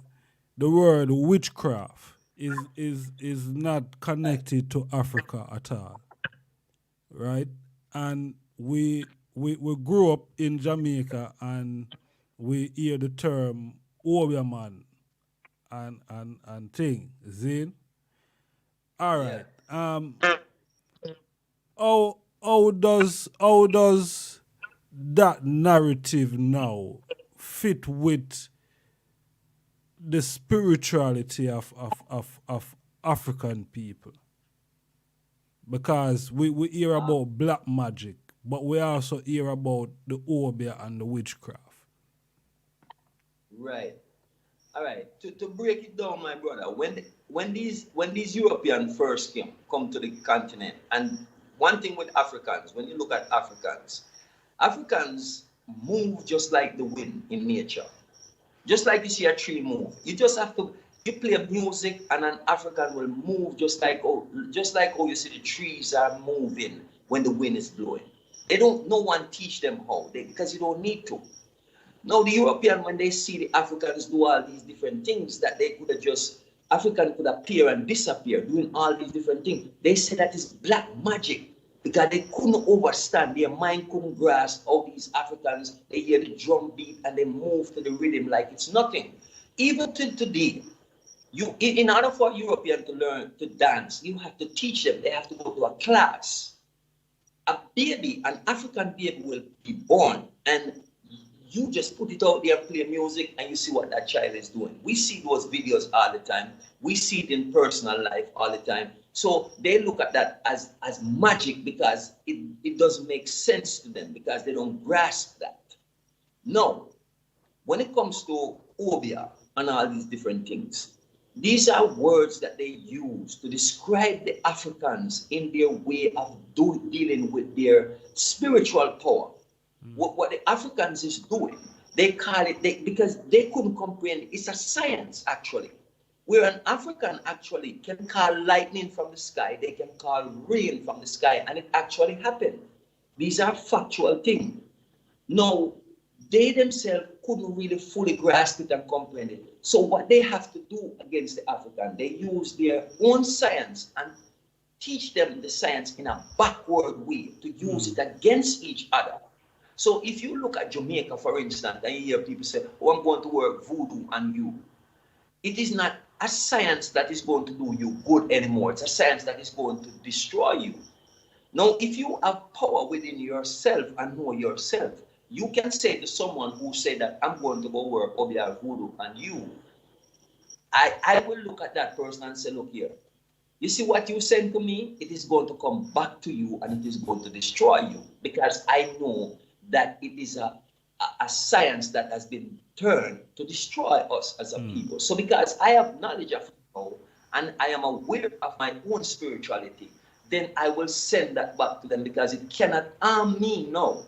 word witchcraft is not connected to Africa at all. Right? And we grew up in Jamaica and we hear the term warrior man and thing. Zane. All right. How does that narrative now fit with the spirituality of African people? Because we hear about black magic, but we also hear about the obeah and the witchcraft. Right. All right. To break it down, my brother, when these Europeans first come to the continent, and one thing with Africans, when you look at Africans move just like the wind in nature. Just like you see a tree move. You just have to, you play music and an African will move just like how you see the trees are moving when the wind is blowing. No one teach them how, because you don't need to. Now the European, when they see the Africans do all these different things that they could have just, African could appear and disappear, doing all these different things. They say that is black magic because they couldn't understand, their mind couldn't grasp how these Africans, they hear the drum beat and they move to the rhythm like it's nothing. Even till today, in order for a European to learn to dance, you have to teach them, they have to go to a class. An African baby will be born and you just put it out there and play music and you see what that child is doing. We see those videos all the time. We see it in personal life all the time. So they look at that as magic because it doesn't make sense to them because they don't grasp that. No, when it comes to obeah and all these different things, these are words that they use to describe the Africans in their way of dealing with their spiritual power. What the Africans is doing, they call it, because they couldn't comprehend, it's a science actually. where an African actually can call lightning from the sky, they can call rain from the sky, and it actually happened. These are factual things. Now, they themselves couldn't really fully grasp it and comprehend it. So what they have to do against the African, they use their own science and teach them the science in a backward way to use it against each other. So if you look at Jamaica, for instance, and you hear people say, oh, I'm going to work voodoo on you. It is not a science that is going to do you good anymore. It's a science that is going to destroy you. Now, if you have power within yourself and know yourself, you can say to someone who said that I'm going to go work Obial voodoo and you, I will look at that person and say, look here, you see what you sent to me? It is going to come back to you and it is going to destroy you, because I know that it is a science that has been turned to destroy us as a people. So because I have knowledge of it now and I am aware of my own spirituality, then I will send that back to them, because it cannot harm me now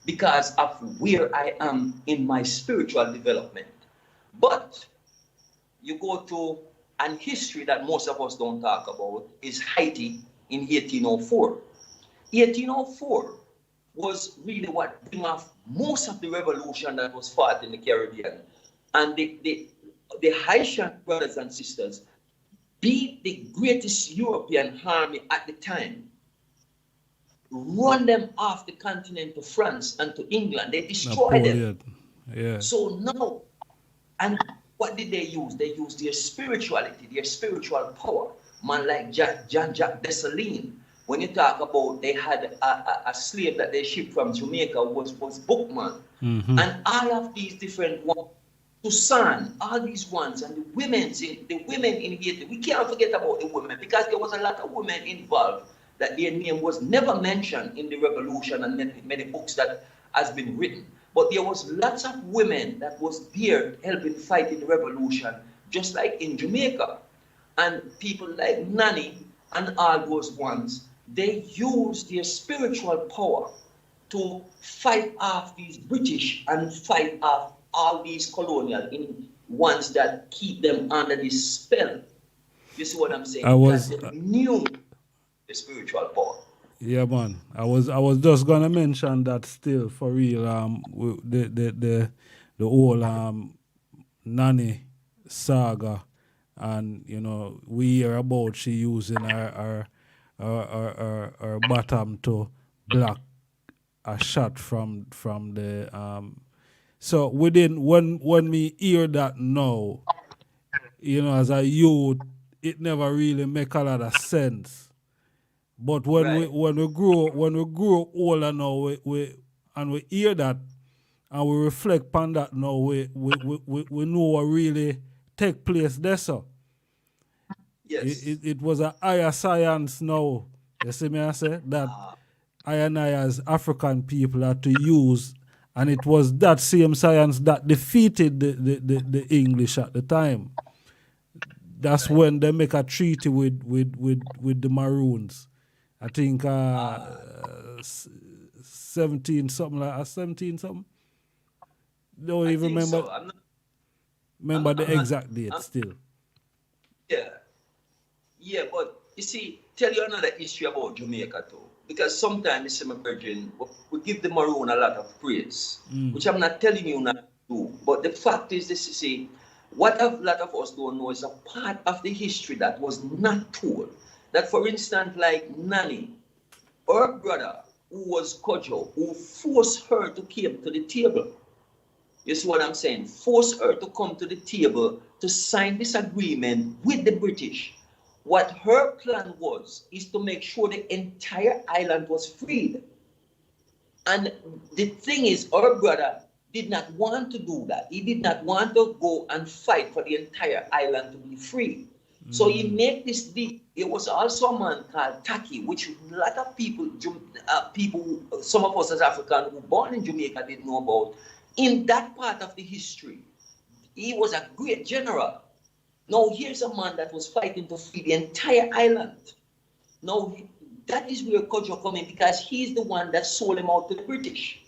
because of where I am in my spiritual development. But you go to an history that most of us don't talk about is Haiti in 1804. 1804 was really what brought off most of the revolution that was fought in the Caribbean. And the Haitian brothers and sisters beat the greatest European army at the time, run them off the continent to France and to England. They destroyed them. Yeah. So now, and what did they use? They used their spirituality, their spiritual power. Man like Jean-Jacques Dessalines, when you talk about, they had a slave that they shipped from Jamaica was Bookman. And all of these different ones, Toussaint, all these ones, and the women in Haiti, we can't forget about the women, because there was a lot of women involved that their name was never mentioned in the revolution and many books that has been written. But there was lots of women that was there helping fight in the revolution, just like in Jamaica. And people like Nanny and all those ones, they used their spiritual power to fight off these British and fight off all these colonial ones that keep them under this spell. You see what I'm saying? Because they knew the spiritual power. Yeah, man. I was just gonna mention that still for real. The whole Nanny saga, and you know we hear about she using her bottom to block a shot from the So when we hear that now, you know, as a youth, it never really make a lot of sense. But when we grow older now, we hear that and we reflect on that now, we know what really take place there. So yes, it was a higher science now. You see me I say that I and I as African people are to use, and it was that same science that defeated the English at the time. That's when they make a treaty with the Maroons. I think 17 something like 17 something. Don't even remember. So. Remember the exact date still. Yeah, but you see, tell you another issue about Jamaica too. Because sometimes, my brethren, we give the Maroon a lot of praise, which I'm not telling you not to do. But the fact is this, you see, what a lot of us don't know is a part of the history that was not told. That, for instance, like Nanny, her brother, who was Kojo, who forced her to come to the table. You see what I'm saying? Forced her to come to the table to sign this agreement with the British. What her plan was is to make sure the entire island was freed. And the thing is, her brother did not want to do that. He did not want to go and fight for the entire island to be free. So he made this deal. It was also a man called Taki, which a lot of people, some of us as Africans who were born in Jamaica didn't know about. In that part of the history, he was a great general. Now here's a man that was fighting to free the entire island. Now that is where Kojo come in, because he's the one that sold him out to the British.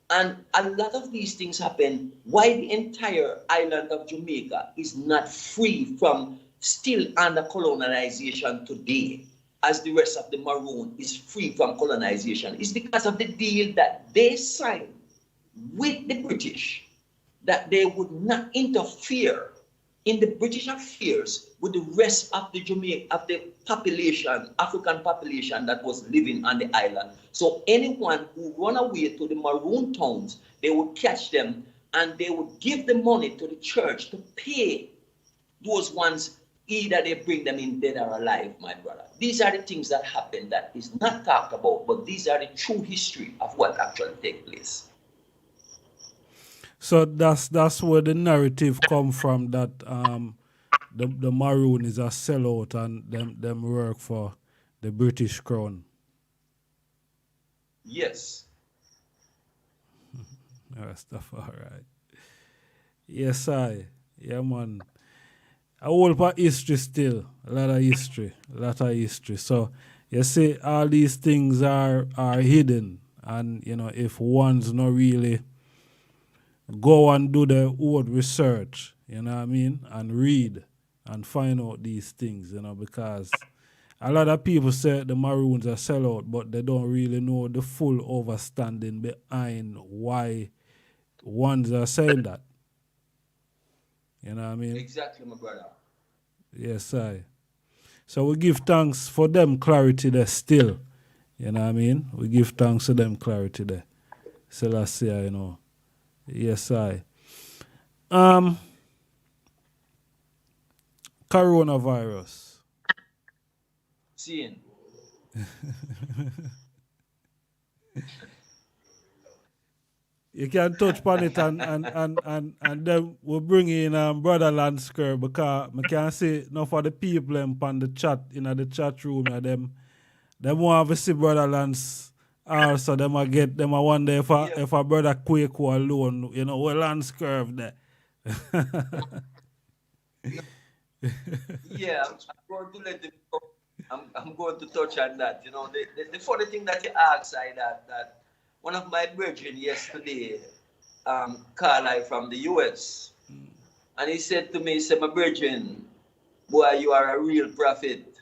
And a lot of these things happen why the entire island of Jamaica is not free from still under colonization today, as the rest of the Maroon is free from colonization, is because of the deal that they signed with the British, that they would not interfere in the British affairs with the rest of the population, African population that was living on the island. So anyone who run away to the Maroon towns, they would catch them and they would give the money to the church to pay those ones, either they bring them in dead or alive, my brother. These are the things that happen that is not talked about, but these are the true history of what actually take place. So that's where the narrative come from, that the Maroon is a sellout and them work for the British Crown. Yes. RASTAFARI. Yes, yeah, man. A whole lot of history still, a lot of history. So you see, all these things are hidden, and you know, if one's not really go and do their own research, you know what I mean, and read and find out these things, you know, because a lot of people say the Maroons are sellout, but they don't really know the full understanding behind why ones are saying that. You know what I mean? Exactly, my brother. Yes, So we give thanks for them clarity there still. You know what I mean? We give thanks to them clarity there. Selassie, you know. Yes, coronavirus. Seeing. You can touch upon it and then we'll bring in Brotherland Scurv, because I can see enough of the people on the chat, in the chat room, them want to see Brotherland's also them I wonder if a brother Kwaku alone, you know, well Land Scurv there. Yeah, I'm going to let them go. I'm going to touch on that. You know, the funny thing that you asked, that one of my brethren yesterday, Carly from the US, and he said to me, he said, my brethren, boy, you are a real prophet.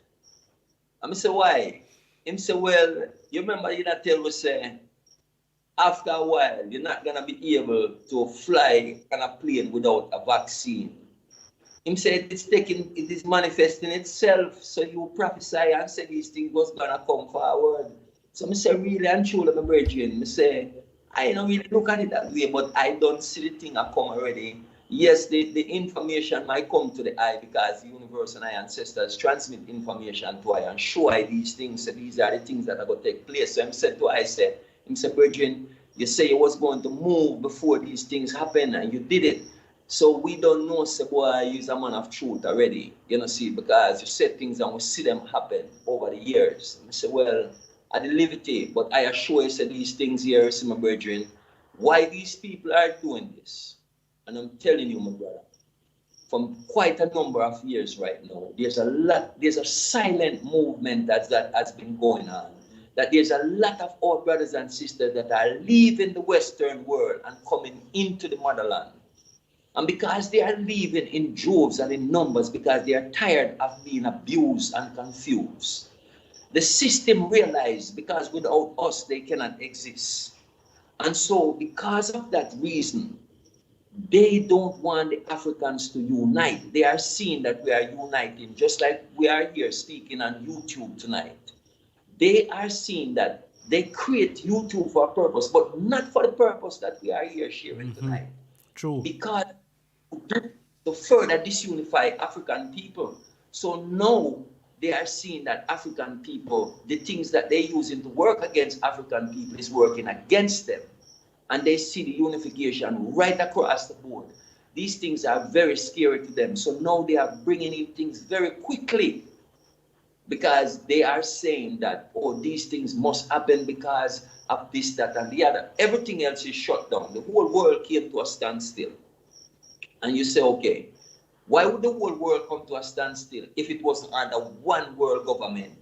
I said, why? Him say, well, you remember you not tell me, say, after a while, you're not going to be able to fly on a plane without a vaccine. Him said it is manifesting itself, so you prophesy and say these things was going to come forward. So I say, really and truly, my brethren, I say, I don't really look at it that way, but I don't see the thing I come already. Yes, the information might come to the eye because the universe and ancestors transmit information to I and show I these things. So these are the things that are going to take place. So I said to I said, brethren, you say you was going to move before these things happen and you did it. So we don't know, say, boy, you're a man of truth already, you know, see, because you said things and we see them happen over the years. I say, well, I live it, but I assure you, say, these things here, see, my brethren, why these people are doing this. And I'm telling you, my brother, from quite a number of years right now, there's a silent movement that has been going on. That there's a lot of our brothers and sisters that are leaving the Western world and coming into the motherland. And because they are leaving in droves and in numbers, because they are tired of being abused and confused, the system realized because without us, they cannot exist. And so because of that reason, they don't want the Africans to unite. They are seeing that we are uniting, just like we are here speaking on YouTube tonight. They are seeing that they create YouTube for a purpose, but not for the purpose that we are here sharing tonight. True. Because to further disunify African people. So now they are seeing that African people, the things that they're using to work against African people is working against them. And they see the unification right across the board. These things are very scary to them. So now they are bringing in things very quickly because they are saying that, oh, these things must happen because of this, that, and the other. Everything else is shut down. The whole world came to a standstill. And you say, okay, why would the whole world come to a standstill if it was under one world government?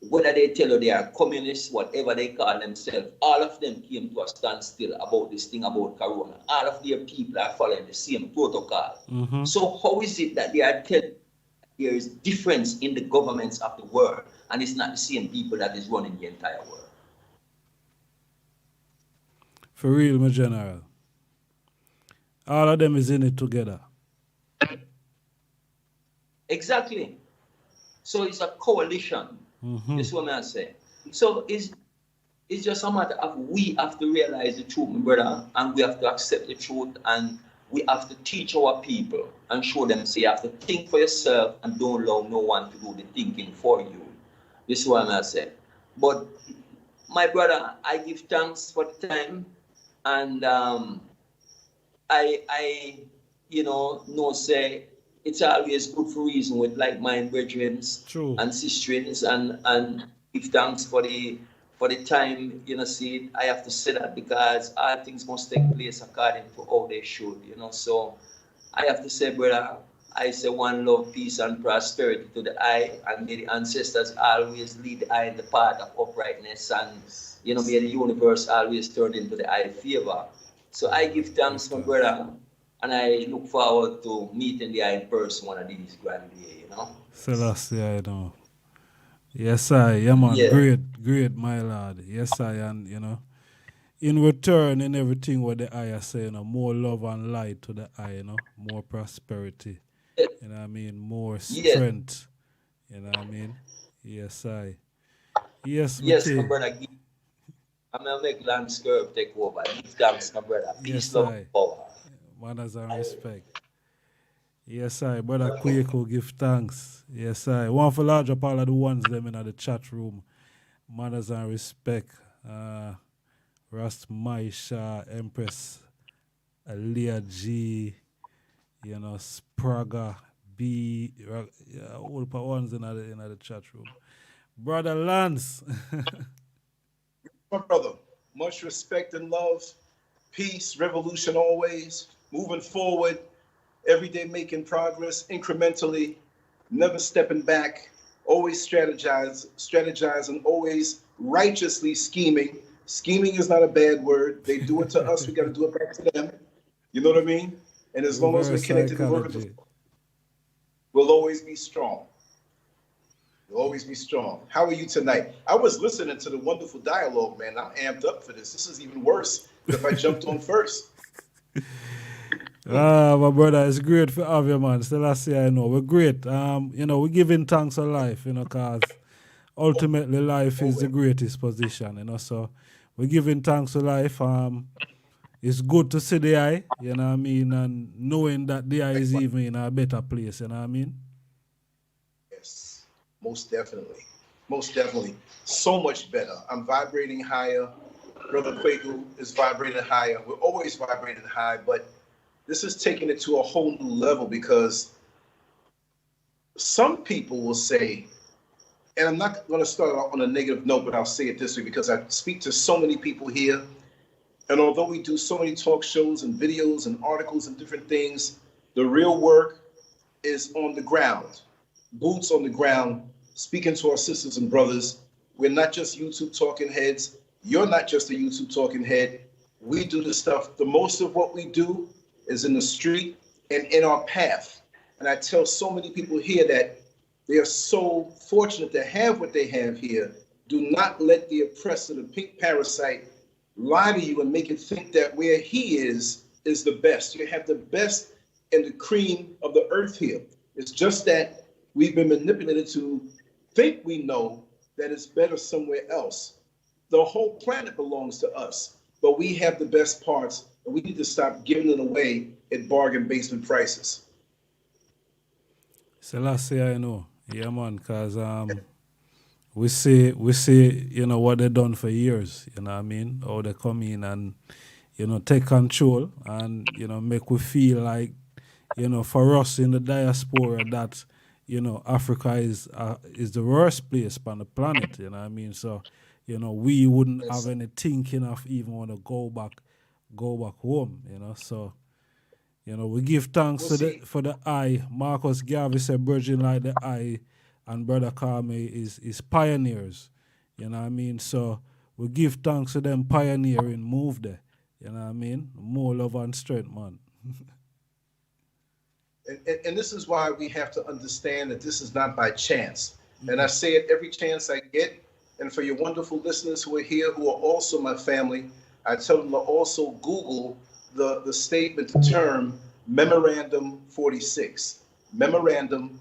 Whether they tell you they are communists, whatever they call themselves, all of them came to a standstill about this thing about Corona. All of their people are following the same protocol. So how is it that they are telling there is difference in the governments of the world, and it's not the same people that is running the entire world. For real, my general. All of them is in it together. Exactly. So it's a coalition. That's what I say. So it's just a matter of we have to realize the truth, my brother, and we have to accept the truth, and we have to teach our people and show them, say, you have to think for yourself and don't allow no one to do the thinking for you. This is what I say. But my brother, I give thanks for the time, and I say it's always good for reason with like-minded brethren and sisters, and give thanks for the time, see, I have to say that because all things must take place according to how they should, so I have to say, brother, I say one love, peace, and prosperity to the eye, and may the ancestors always lead the eye in the path of uprightness, and, may the universe always turn into the eye of favor. So I give thanks, my brother, and I look forward to meeting the eye in person one of these grand days, Selassie, I know. Yes, yeah, man. Yeah. Great, my lord. Yes, and, in return, in everything what the eye is saying, more love and light to the eye, more prosperity, you know what I mean, more strength, you know what I mean. Yes, Yes, my brother. I'm going to make land Scurv take over. Give thanks, my brother. Peace, love, power. Manners and respect. Yes, brother Kwaku give thanks. Yes, one for large up all of the ones them in the chat room. Manners and respect. Rast Maisha, Empress, Aliyah G, Spraga, B, all the ones in the chat room. Brother Lance. My brother, much respect and love, peace, revolution always, moving forward, every day making progress, incrementally, never stepping back, always strategize, and always righteously scheming. Scheming is not a bad word. They do it to us, we got to do it back to them. You know what I mean? And as long as we're connected to work, we'll always be strong. We'll always be strong. How are you tonight? I was listening to the wonderful dialogue, man. I'm amped up for this. This is even worse than if I jumped on first. My brother, it's great for have you, man. Still I say I know. We're great. We're giving thanks for life, because ultimately life is the greatest position, so we're giving thanks for life. It's good to see the eye, you know what I mean, and knowing that the eye is even in a better place, you know what I mean? Yes, most definitely. Most definitely. So much better. I'm vibrating higher. Brother Kwaku is vibrating higher. We're always vibrating high, but this is taking it to a whole new level because some people will say, and I'm not going to start off on a negative note, but I'll say it this way because I speak to so many people here. And although we do so many talk shows and videos and articles and different things, the real work is on the ground, boots on the ground, speaking to our sisters and brothers. We're not just YouTube talking heads. You're not just a YouTube talking head. We do the stuff. The most of what we do is in the street and in our path. And I tell so many people here that they are so fortunate to have what they have here. Do not let the oppressor, the pink parasite, lie to you and make you think that where he is the best. You have the best and the cream of the earth here. It's just that we've been manipulated to think we know that it's better somewhere else. The whole planet belongs to us, but we have the best parts, and we need to stop giving it away at bargain basement prices. Selassie, I know. Yeah, man, because we see, what they done for years, you know what I mean? How they come in and, take control and, make we feel like, for us in the diaspora that, Africa is the worst place on the planet, you know what I mean? So, we wouldn't have any thinking of even want to go back home, so, we give thanks for the eye. Marcus Garvey said, Virgin like the eye, and Brother Kame is pioneers, you know what I mean? So we give thanks to them pioneering move there, you know what I mean? More love and strength, man. And this is why we have to understand that this is not by chance. And I say it every chance I get. And for your wonderful listeners who are here, who are also my family, I tell them to also Google the statement, the term Memorandum 46. Memorandum,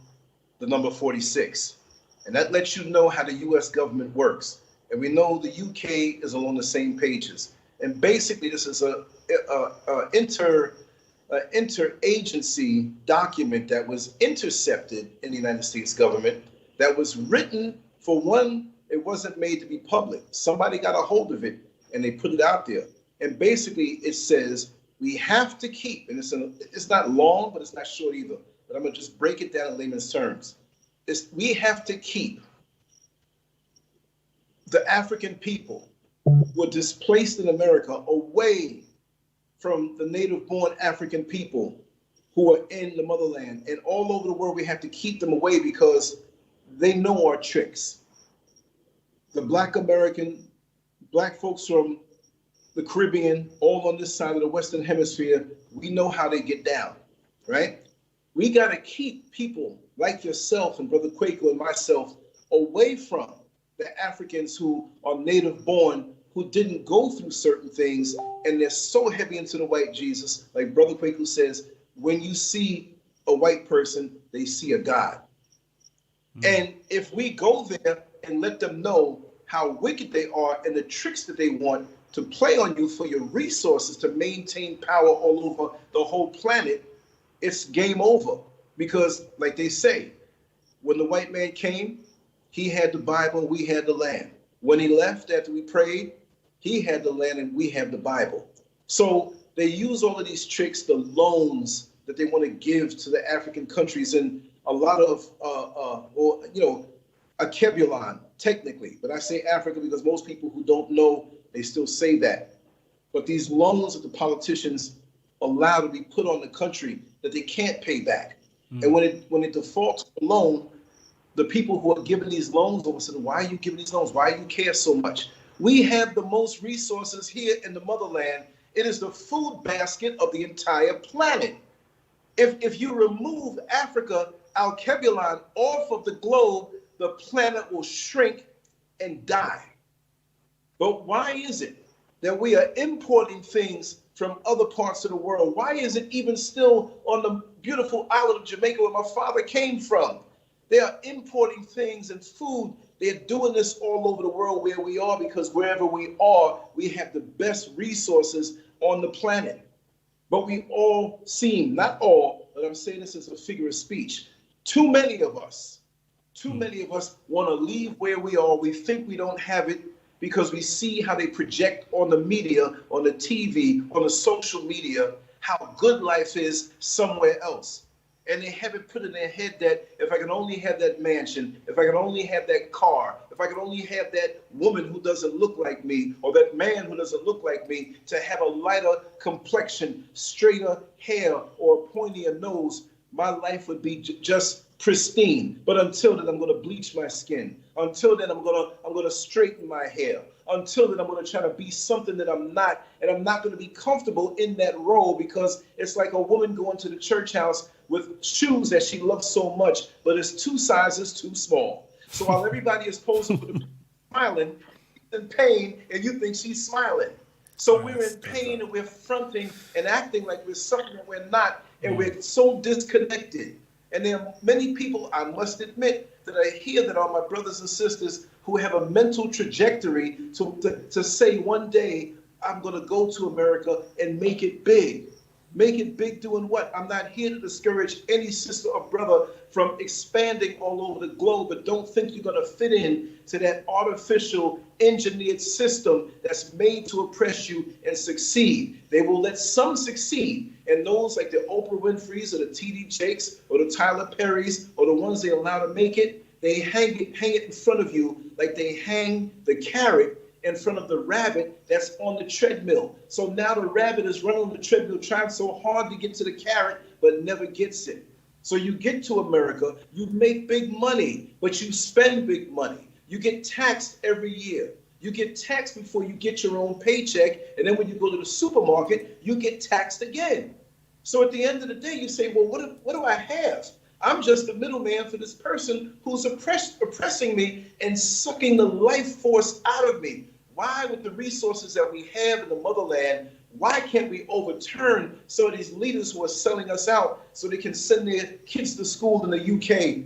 the number 46. And that lets you know how the U.S. government works. And we know the UK is along the same pages. And basically, this is a interagency document that was intercepted in the United States government, that was written for one. It wasn't made to be public. Somebody got a hold of it and they put it out there. And basically, it says we have to keep, and it's not long, but it's not short either. But I'm gonna just break it down in layman's terms. We have to keep the African people who were displaced in America away from the native-born African people who are in the motherland. And all over the world, we have to keep them away because they know our tricks. The Black folks from the Caribbean, all on this side of the Western Hemisphere, we know how they get down, right? We got to keep people like yourself and Brother Kwaku and myself away from the Africans who are native born, who didn't go through certain things, and they're so heavy into the white Jesus. Like Brother Kwaku says, when you see a white person, they see a God. And if we go there and let them know how wicked they are and the tricks that they want to play on you for your resources to maintain power all over the whole planet, it's game over. Because like they say, when the white man came, he had the Bible and we had the land. When he left after we prayed, he had the land and we have the Bible. So they use all of these tricks, the loans that they want to give to the African countries, and a lot of, a Kebulon, technically. But I say Africa because most people who don't know, they still say that. But these loans that the politicians allow to be put on the country that they can't pay back. And when it defaults the loan, the people who are giving these loans over said, why are you giving these loans? Why do you care so much? We have the most resources here in the motherland. It is the food basket of the entire planet. If you remove Africa, Al-Kebulon, off of the globe, the planet will shrink and die. But why is it that we are importing things from other parts of the world? Why is it even still on the beautiful island of Jamaica where my father came from? They are importing things and food. They're doing this all over the world where we are, because wherever we are, we have the best resources on the planet. But we all seem, not all, but I'm saying this as a figure of speech, too many of us want to leave where we are. We think we don't have it because we see how they project on the media, on the TV, on the social media, how good life is somewhere else. And they have it put in their head that if I can only have that mansion, if I can only have that car, if I can only have that woman who doesn't look like me, or that man who doesn't look like me, to have a lighter complexion, straighter hair, or a pointier nose, my life would be just pristine. But until then, I'm going to bleach my skin. Until then, I'm going to straighten my hair. Until then, I'm going to try to be something that I'm not, and I'm not going to be comfortable in that role, because it's like a woman going to the church house with shoes that she loves so much, but it's 2 sizes too small. So while everybody is posing for the smiling, she's in pain, and you think she's smiling. So we're in pain, and we're fronting and acting like we're something that we're not, and we're so disconnected. And there are many people, I must admit, that I hear that are my brothers and sisters who have a mental trajectory to say one day, I'm going to go to America and make it big. Make it big doing what? I'm not here to discourage any sister or brother from expanding all over the globe, but don't think you're going to fit in to that artificial engineered system that's made to oppress you and succeed. They will let some succeed, and those like the Oprah Winfrey's or the T.D. Jakes or the Tyler Perry's or the ones they allow to make it, they hang it in front of you like they hang the carrot in front of the rabbit that's on the treadmill. So now the rabbit is running on the treadmill, trying so hard to get to the carrot, but never gets it. So you get to America, you make big money, but you spend big money. You get taxed every year. You get taxed before you get your own paycheck, and then when you go to the supermarket, you get taxed again. So at the end of the day, you say, well, what do I have? I'm just the middleman for this person who's oppressing me and sucking the life force out of me. Why, with the resources that we have in the motherland, why can't we overturn some of these leaders who are selling us out so they can send their kids to school in the UK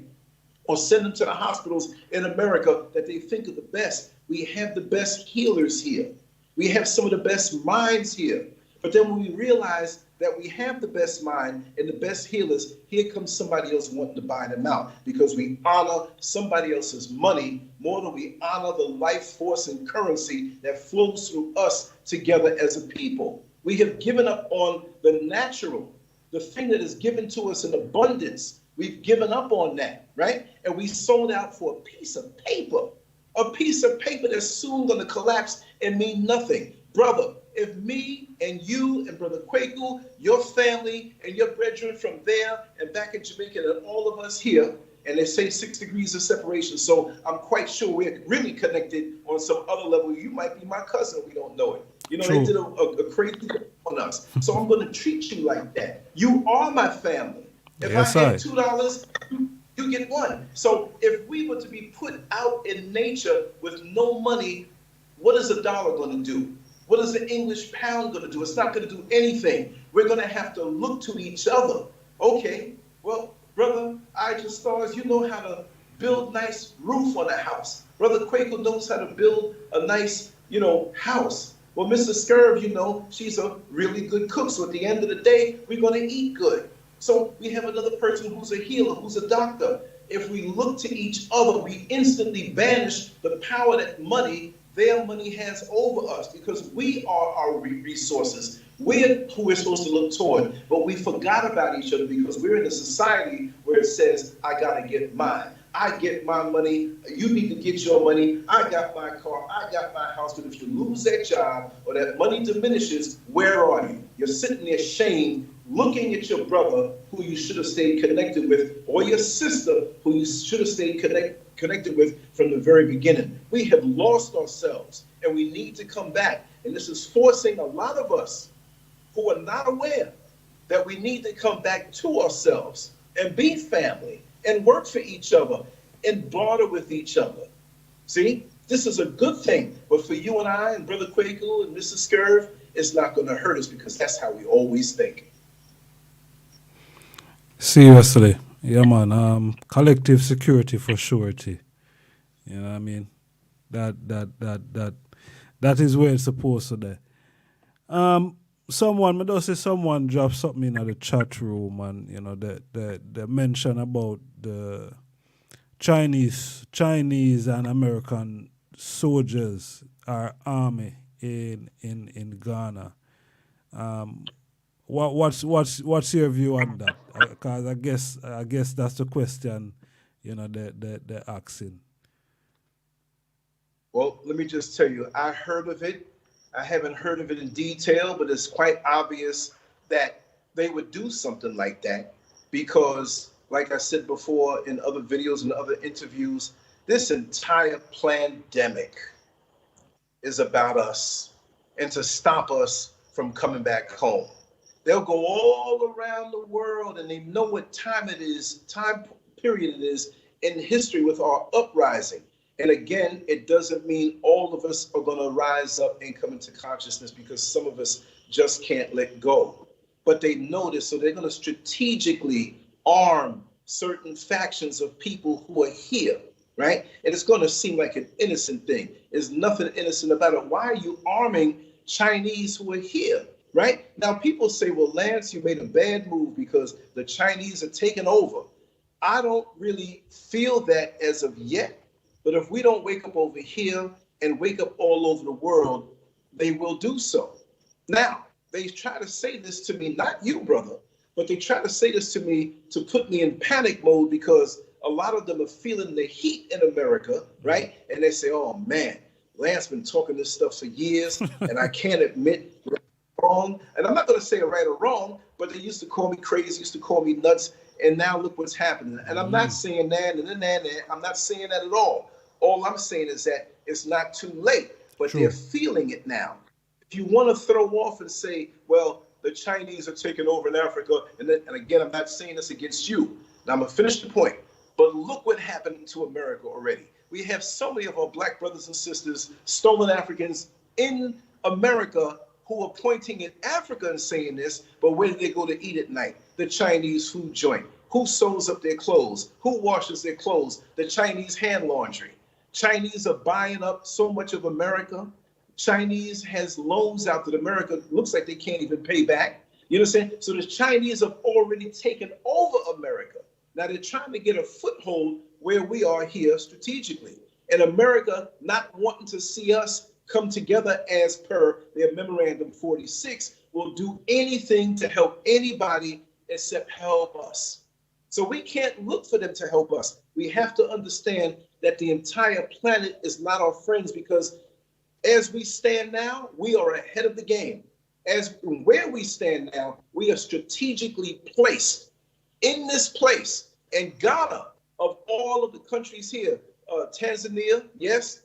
or send them to the hospitals in America that they think are the best? We have the best healers here. We have some of the best minds here. But then when we realize that we have the best mind and the best healers, here comes somebody else wanting to buy them out because we honor somebody else's money more than we honor the life force and currency that flows through us together as a people. We have given up on the natural, the thing that is given to us in abundance. We've given up on that, right? And we sold out for a piece of paper that's soon going to collapse and mean nothing. Brother, if me and you and Brother Kwaku, your family and your brethren from there and back in Jamaica and all of us here, and they say 6 degrees of separation, so I'm quite sure we're really connected on some other level. You might be my cousin, we don't know it. You know, True. They did a crazy thing on us. So I'm going to treat you like that. You are my family. If yes, I had $2, you get one. So if we were to be put out in nature with no money, what is $1 going to do? What is the English pound going to do? It's not going to do anything. We're going to have to look to each other. Okay, well, Brother IjahStars, you know how to build nice roof on a house. Brother Kwaku knows how to build a nice, house. Well, Mrs. Scurv, she's a really good cook. So at the end of the day, we're going to eat good. So we have another person who's a healer, who's a doctor. If we look to each other, we instantly banish the power that their money has over us, because we are our resources. We're who we're supposed to look toward, but we forgot about each other because we're in a society where it says, I gotta get mine. I get my money, you need to get your money, I got my car, I got my house. But if you lose that job or that money diminishes, where are you? You're sitting there shamed, looking at your brother who you should have stayed connected with, or your sister who you should have stayed connected with from the very beginning. We have lost ourselves and we need to come back. And this is forcing a lot of us who are not aware that we need to come back to ourselves and be family and work for each other and barter with each other. See, this is a good thing. But for you and I and Brother Kwaku and Mrs. Scurv, it's not going to hurt us because that's how we always think. Seriously. Yeah, man. Collective security for surety. You know what I mean? That is where it's supposed to be. Someone dropped something in the chat room, and they mention about the Chinese and American soldiers, our army in Ghana. What's your view on that? Because I guess that's the question, they're asking. Well, let me just tell you, I heard of it. I haven't heard of it in detail, but it's quite obvious that they would do something like that because, like I said before in other videos and other interviews, this entire pandemic is about us and to stop us from coming back home. They'll go all around the world and they know what time period it is in history with our uprising. And again, it doesn't mean all of us are going to rise up and come into consciousness, because some of us just can't let go. But they know this, so they're going to strategically arm certain factions of people who are here, right? And it's going to seem like an innocent thing. There's nothing innocent about it. Why are you arming Chinese who are here, right? Now, people say, well, Lance, you made a bad move because the Chinese are taking over. I don't really feel that as of yet. But if we don't wake up over here and wake up all over the world, they will do so. Now, they try to say this to me, not you, brother, but they try to say this to me to put me in panic mode because a lot of them are feeling the heat in America, right? And they say, oh, man, Lance been talking this stuff for years, and I can't admit right or wrong. And I'm not going to say right or wrong, but they used to call me crazy, used to call me nuts, and now look what's happening. And I'm not saying that, I'm not saying that at all. All I'm saying is that it's not too late, but True. They're feeling it now. If you want to throw off and say, well, the Chinese are taking over in Africa. And again, I'm not saying this against you. Now I'm gonna finish the point. But look what happened to America already. We have so many of our black brothers and sisters, stolen Africans in America, who are pointing at Africa and saying this, but where do they go to eat at night? The Chinese food joint. Who sews up their clothes? Who washes their clothes? The Chinese hand laundry. Chinese are buying up so much of America. Chinese has loans out that America looks like they can't even pay back. You know what I'm saying? So the Chinese have already taken over America. Now they're trying to get a foothold where we are here strategically. And America not wanting to see us come together as per their Memorandum 46 will do anything to help anybody except help us. So we can't look for them to help us. We have to understand that the entire planet is not our friends, because as we stand now, we are ahead of the game. As where we stand now, we are strategically placed in this place. And Ghana, of all of the countries here, Tanzania, yes,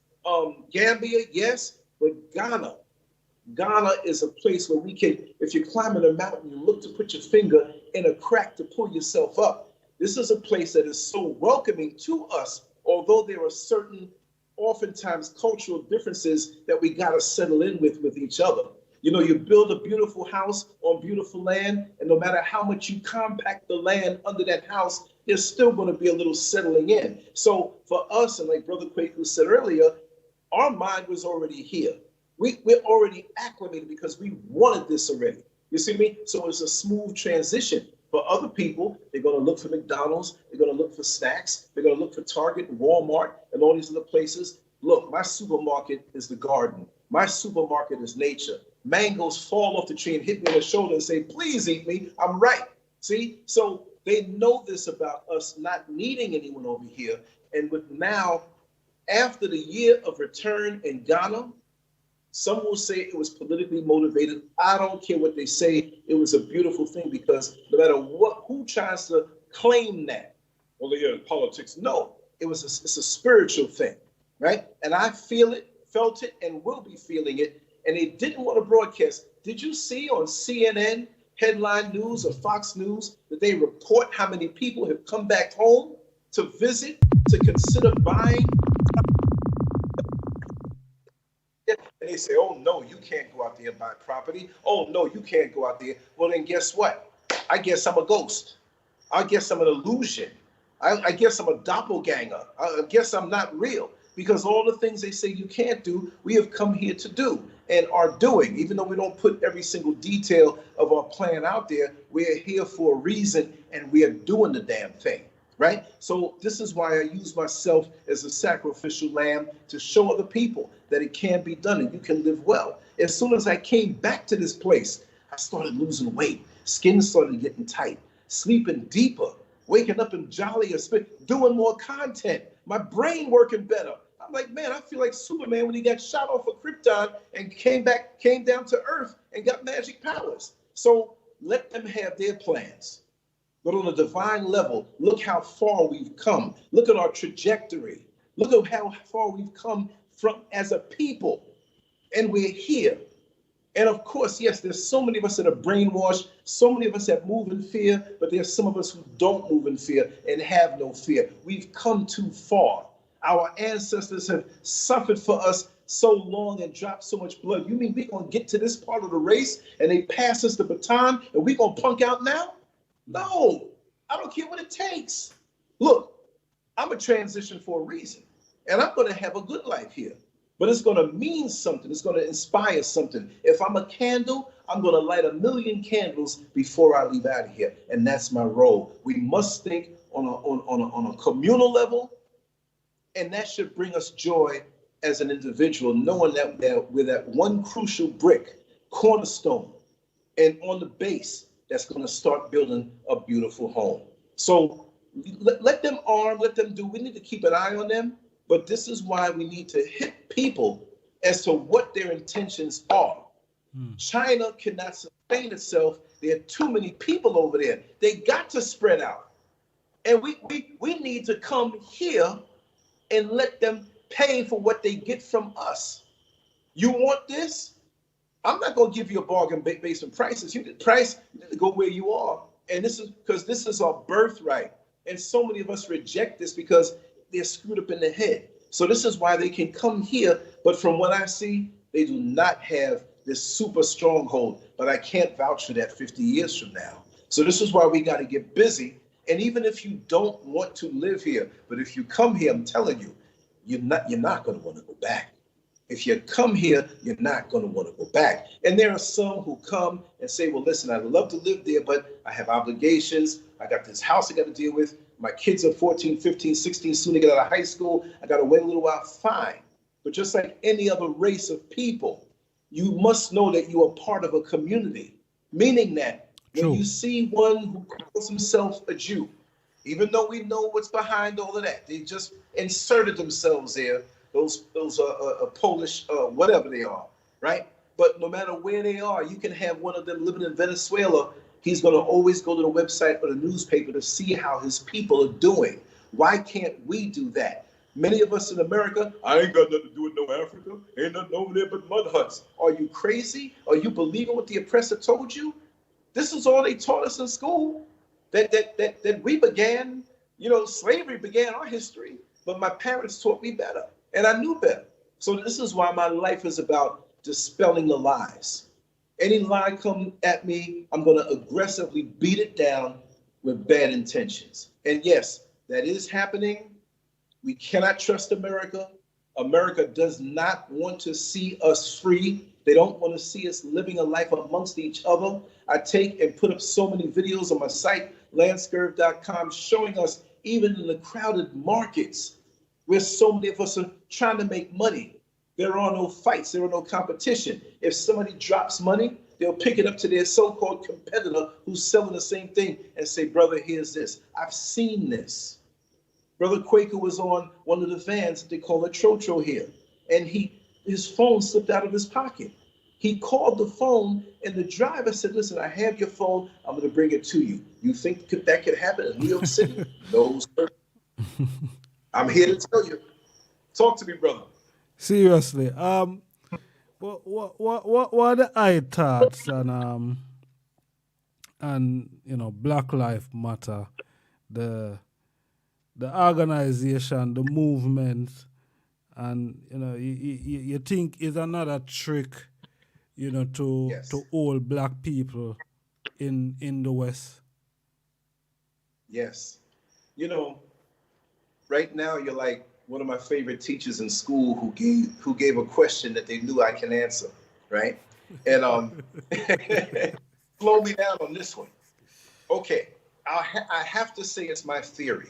Gambia, yes, but Ghana is a place where we can, if you're climbing a mountain, you look to put your finger in a crack to pull yourself up. This is a place that is so welcoming to us, although there are certain, oftentimes, cultural differences that we got to settle in with each other. You know, you build a beautiful house on beautiful land, and no matter how much you compact the land under that house, there's still going to be a little settling in. So for us, and like Brother Kwaku said earlier, our mind was already here. We're already acclimated because we wanted this already. You see me? So it's a smooth transition. For other people, they're going to look for McDonald's, they're going to look for snacks, they're going to look for Target and Walmart and all these other places. Look, my supermarket is the garden. My supermarket is nature. Mangoes fall off the tree and hit me on the shoulder and say, please eat me, I'm right. See? So they know this about us not needing anyone over here. And with now, after the year of return in Ghana, some will say it was politically motivated. I don't care what they say. It was a beautiful thing, because no matter who tries to claim that, well, yeah, politics. No, it's a spiritual thing, right? And I feel it, felt it, and will be feeling it. And they didn't want to broadcast. Did you see on CNN, Headline News, or Fox News that they report how many people have come back home to visit, to consider buying? And they say, oh, no, you can't go out there and buy property. Oh, no, you can't go out there. Well, then guess what? I guess I'm a ghost. I guess I'm an illusion. I guess I'm a doppelganger. I guess I'm not real. Because all the things they say you can't do, we have come here to do and are doing. Even though we don't put every single detail of our plan out there, we're here for a reason, and we are doing the damn thing. Right? So this is why I use myself as a sacrificial lamb, to show other people that it can be done and you can live well. As soon as I came back to this place, I started losing weight. Skin started getting tight, sleeping deeper, waking up and jollier, doing more content, my brain working better. I'm like, man, I feel like Superman when he got shot off of Krypton and came down to Earth and got magic powers. So let them have their plans. But on a divine level, look how far we've come. Look at our trajectory. Look at how far we've come from as a people. And we're here. And of course, yes, there's so many of us that are brainwashed. So many of us that move in fear, but there's some of us who don't move in fear and have no fear. We've come too far. Our ancestors have suffered for us so long and dropped so much blood. You mean we're going to get to this part of the race and they pass us the baton and we're going to punk out now? No, I don't care what it takes. Look, I'm a transition for a reason, and I'm going to have a good life here, but it's going to mean something. It's going to inspire something. If I'm a candle, I'm going to light 1,000,000 candles before I leave out of here, and that's my role. We must think on a communal level, and that should bring us joy as an individual, knowing that we're that one crucial brick, cornerstone, and on the base, that's going to start building a beautiful home. So let them arm, let them do. We need to keep an eye on them. But this is why we need to hit people as to what their intentions are. China cannot sustain itself. There are too many people over there. They got to spread out. And we need to come here and let them pay for what they get from us. You want this? I'm not going to give you a bargain based on prices. You need price, you need to go where you are. And this is because this is our birthright. And so many of us reject this because they're screwed up in the head. So this is why they can come here. But from what I see, they do not have this super stronghold. But I can't vouch for that 50 years from now. So this is why we got to get busy. And even if you don't want to live here, but if you come here, I'm telling you, you're not going to want to go back. If you come here, you're not going to want to go back. And there are some who come and say, well, listen, I'd love to live there, but I have obligations. I got this house I got to deal with. My kids are 14, 15, 16, soon to get out of high school. I got to wait a little while. Fine. But just like any other race of people, you must know that you are part of a community, meaning that when you see one who calls himself a Jew, even though we know what's behind all of that, they just inserted themselves there. Those Polish, whatever they are, right? But no matter where they are, you can have one of them living in Venezuela. He's going to always go to the website or the newspaper to see how his people are doing. Why can't we do that? Many of us in America, I ain't got nothing to do with no Africa. Ain't nothing over there but mud huts. Are you crazy? Are you believing what the oppressor told you? This is all they taught us in school. That we began, slavery began our history, but my parents taught me better. And I knew better. So this is why my life is about dispelling the lies. Any lie come at me, I'm going to aggressively beat it down with bad intentions. And yes, that is happening. We cannot trust America. America does not want to see us free. They don't want to see us living a life amongst each other. I take and put up so many videos on my site, landscurv.com, showing us even in the crowded markets, where so many of us are trying to make money. There are no fights, there are no competition. If somebody drops money, they'll pick it up to their so-called competitor who's selling the same thing and say, brother, here's this. I've seen this. Brother Kwaku was on one of the vans that they call a Trotro here, and his phone slipped out of his pocket. He called the phone, and the driver said, listen, I have your phone, I'm gonna bring it to you. You think that could happen in New York City? No, sir. I'm here to tell you. Talk to me, brother. Seriously, what are the eye thoughts and Black Lives Matter, the organization, the movement, and you think is another trick, to all black people in the West? Yes. Right now you're like one of my favorite teachers in school who gave a question that they knew I can answer, right? And slow me down on this one. Okay, I have to say it's my theory,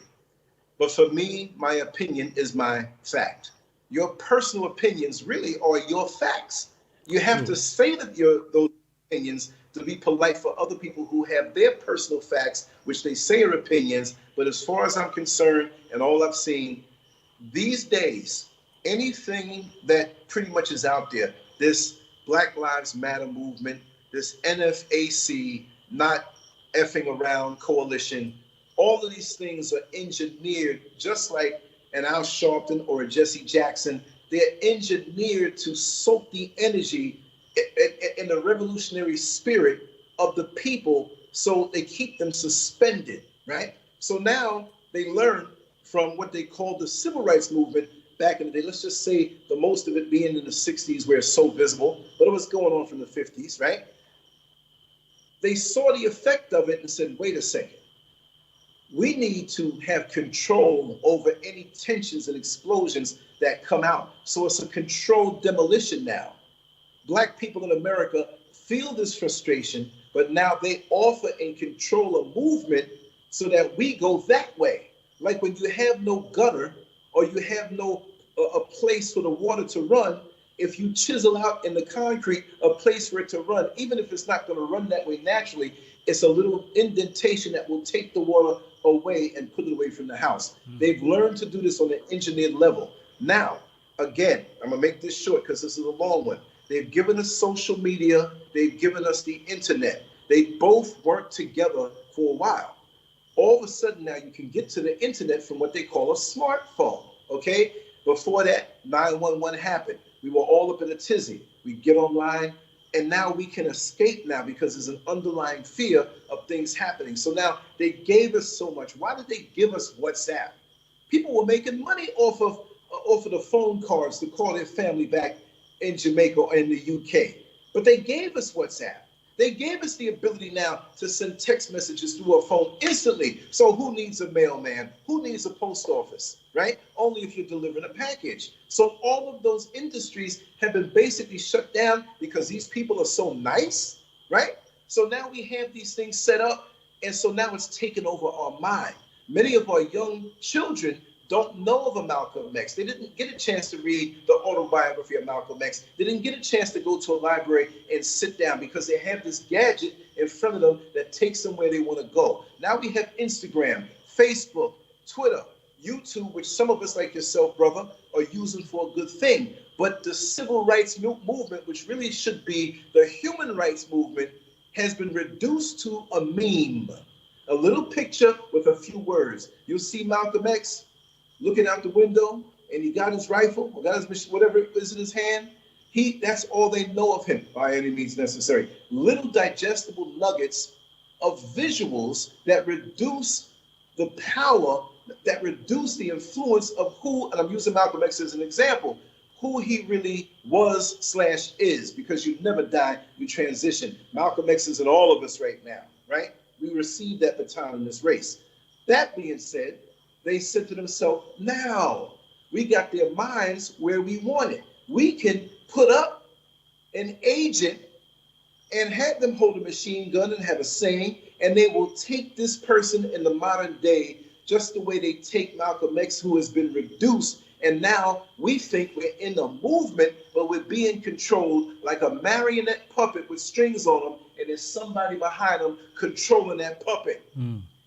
but for me, my opinion is my fact. Your personal opinions really are your facts. You have to say that those opinions to be polite for other people who have their personal facts, which they say are opinions. But as far as I'm concerned, and all I've seen these days, anything that pretty much is out there, this Black Lives Matter movement, this NFAC, not effing around coalition, all of these things are engineered just like an Al Sharpton or a Jesse Jackson. They're engineered to soak the energy in the revolutionary spirit of the people, so they keep them suspended, right? So now they learn from what they call the civil rights movement back in the day. Let's just say the most of it being in the 60s where it's so visible, but it was going on from the 50s, right? They saw the effect of it and said, wait a second. We need to have control over any tensions and explosions that come out. So it's a controlled demolition now. Black people in America feel this frustration, but now they offer and control a movement so that we go that way. Like when you have no gutter or you have no a place for the water to run, if you chisel out in the concrete a place for it to run, even if it's not going to run that way naturally, it's a little indentation that will take the water away and put it away from the house. They've learned to do this on an engineered level. Now, again, I'm going to make this short because this is a long one. They've given us social media. They've given us the internet. They both work together for a while. All of a sudden now you can get to the internet from what they call a smartphone, okay? Before that, 911 happened. We were all up in a tizzy. We get online, And now we can escape now because there's an underlying fear of things happening. So now they gave us so much. Why did they give us WhatsApp? People were making money off of the phone cards to call their family back in Jamaica or in the UK. But they gave us WhatsApp. They gave us the ability now to send text messages through a phone instantly. So who needs a mailman? Who needs a post office, right? Only if you're delivering a package. So all of those industries have been basically shut down because these people are so nice, right? So now we have these things set up, and so now it's taken over our mind. Many of our young children don't know of a Malcolm X. They didn't get a chance to read the autobiography of Malcolm X. They didn't get a chance to go to a library and sit down because they have this gadget in front of them that takes them where they want to go. Now we have Instagram, Facebook, Twitter, YouTube, which some of us like yourself, brother, are using for a good thing. But the civil rights movement, which really should be the human rights movement, has been reduced to a meme, a little picture with a few words. You'll see Malcolm X looking out the window, and he got his rifle, or got his machine, whatever is in his hand. That's all they know of him by any means necessary. Little digestible nuggets of visuals that reduce the power, that reduce the influence of who, and I'm using Malcolm X as an example, who he really was/is, because you never die, you transition. Malcolm X is in all of us right now, right? We received that baton in this race. That being said, they said to themselves, now we got their minds where we want it. We can put up an agent and have them hold a machine gun and have a saying, and they will take this person in the modern day just the way they take Malcolm X, who has been reduced. And now we think we're in a movement, but we're being controlled like a marionette puppet with strings on them, and there's somebody behind them controlling that puppet.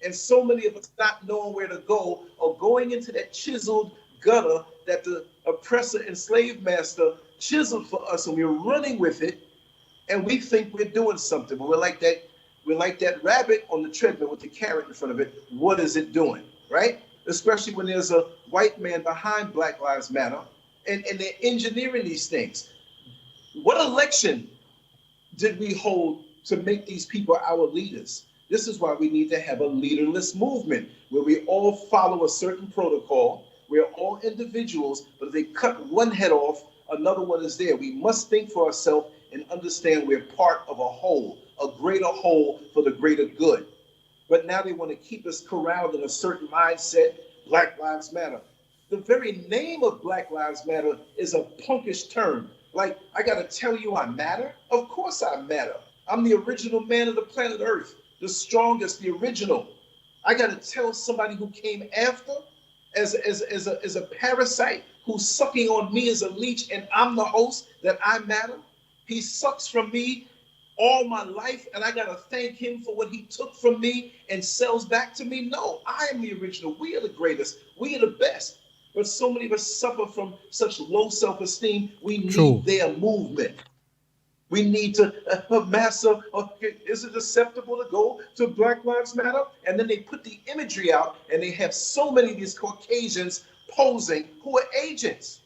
And so many of us not knowing where to go, or going into that chiseled gutter that the oppressor and slave master chiseled for us, and we're running with it, and we think we're doing something. But we're like that rabbit on the treadmill with the carrot in front of it. What is it doing, right? Especially when there's a white man behind Black Lives Matter, and they're engineering these things. What election did we hold to make these people our leaders? This is why we need to have a leaderless movement where we all follow a certain protocol. We're all individuals, but if they cut one head off, another one is there. We must think for ourselves and understand we're part of a whole, a greater whole for the greater good. But now they want to keep us corralled in a certain mindset. Black Lives Matter. The very name of Black Lives Matter is a punkish term. Like, I got to tell you I matter? Of course I matter. I'm the original man of the planet Earth. The strongest, the original. I got to tell somebody who came after as a parasite who's sucking on me as a leech, and I'm the host, that I matter. He sucks from me all my life, and I got to thank him for what he took from me and sells back to me. No, I am the original. We are the greatest. We are the best. But so many of us suffer from such low self-esteem. We need their movement. We need to amass is it acceptable to go to Black Lives Matter? And then they put the imagery out, and they have so many of these Caucasians posing who are agents.